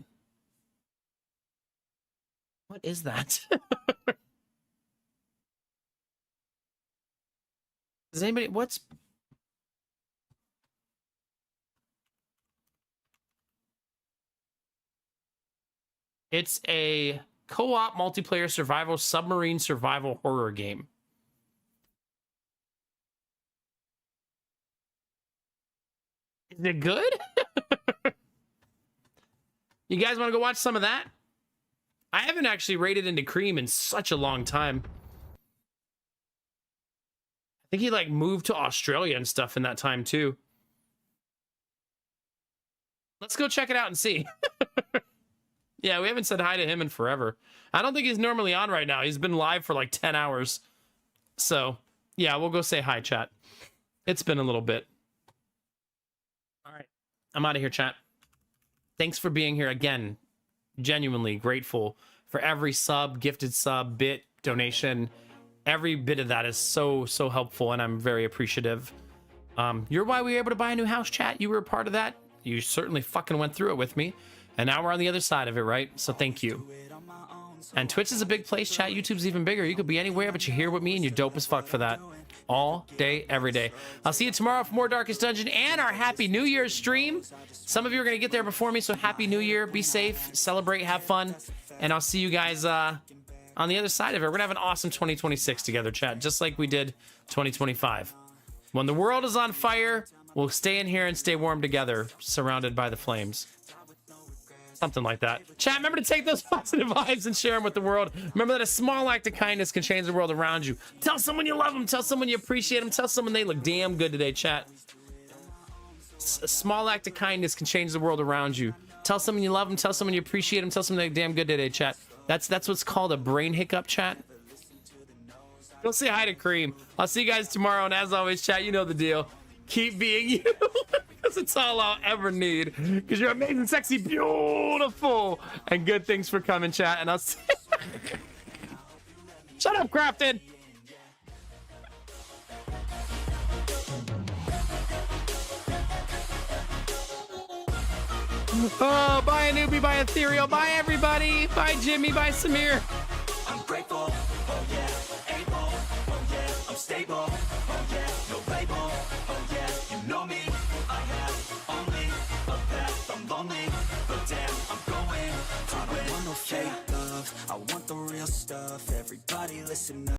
What is that? Does anybody... What's... It's a co-op multiplayer survival submarine survival horror game. Is it good? You guys want to go watch some of that? I haven't actually raided into Cream in such a long time. I think he like moved to Australia and stuff in that time too. Let's go check it out and see. Yeah, we haven't said hi to him in forever. I don't think he's normally on right now. He's been live for like 10 hours. So, yeah, we'll go say hi, chat. It's been a little bit. All right. I'm out of here, chat. Thanks for being here again. Genuinely grateful for every sub, gifted sub, bit, donation. Every bit of that is so helpful, and I'm very appreciative. You're why we were able to buy a new house, chat. You were a part of that. You certainly fucking went through it with me. And now we're on the other side of it, right? So thank you. And Twitch is a big place, chat. YouTube's even bigger. You could be anywhere, but you're here with me, and you're dope as fuck for that. All day, every day. I'll see you tomorrow for more Darkest Dungeon and our Happy New Year stream. Some of you are going to get there before me, so Happy New Year. Be safe, celebrate, have fun. And I'll see you guys on the other side of it. We're going to have an awesome 2026 together, chat, just like we did 2025. When the world is on fire, we'll stay in here and stay warm together, surrounded by the flames. Something like that. Chat, remember to take those positive vibes and share them with the world. Remember that a small act of kindness can change the world around you. Tell someone you love them. Tell someone you appreciate them. Tell someone they look damn good today, chat. A small act of kindness can change the world around you. Tell someone you love them. Tell someone you appreciate them. Tell someone they look damn good today, chat. That's what's called a brain hiccup, chat. Go say hi to Cream. I'll see you guys tomorrow. And as always, chat, you know the deal. Keep being you. Because it's all I'll ever need. Because you're amazing, sexy, beautiful, and good things for coming, chat. And I'll see. Shut up, Crafted. Oh, bye, Newbie, bye, Ethereal, bye, everybody. Bye, Jimmy, bye, Samir. I'm grateful, oh yeah. stable. Oh yeah, no label. Oh yeah, you know me. I have only a path. I'm lonely, but damn, I'm going to win. I don't want no fake love. I want the real stuff. Everybody listen up.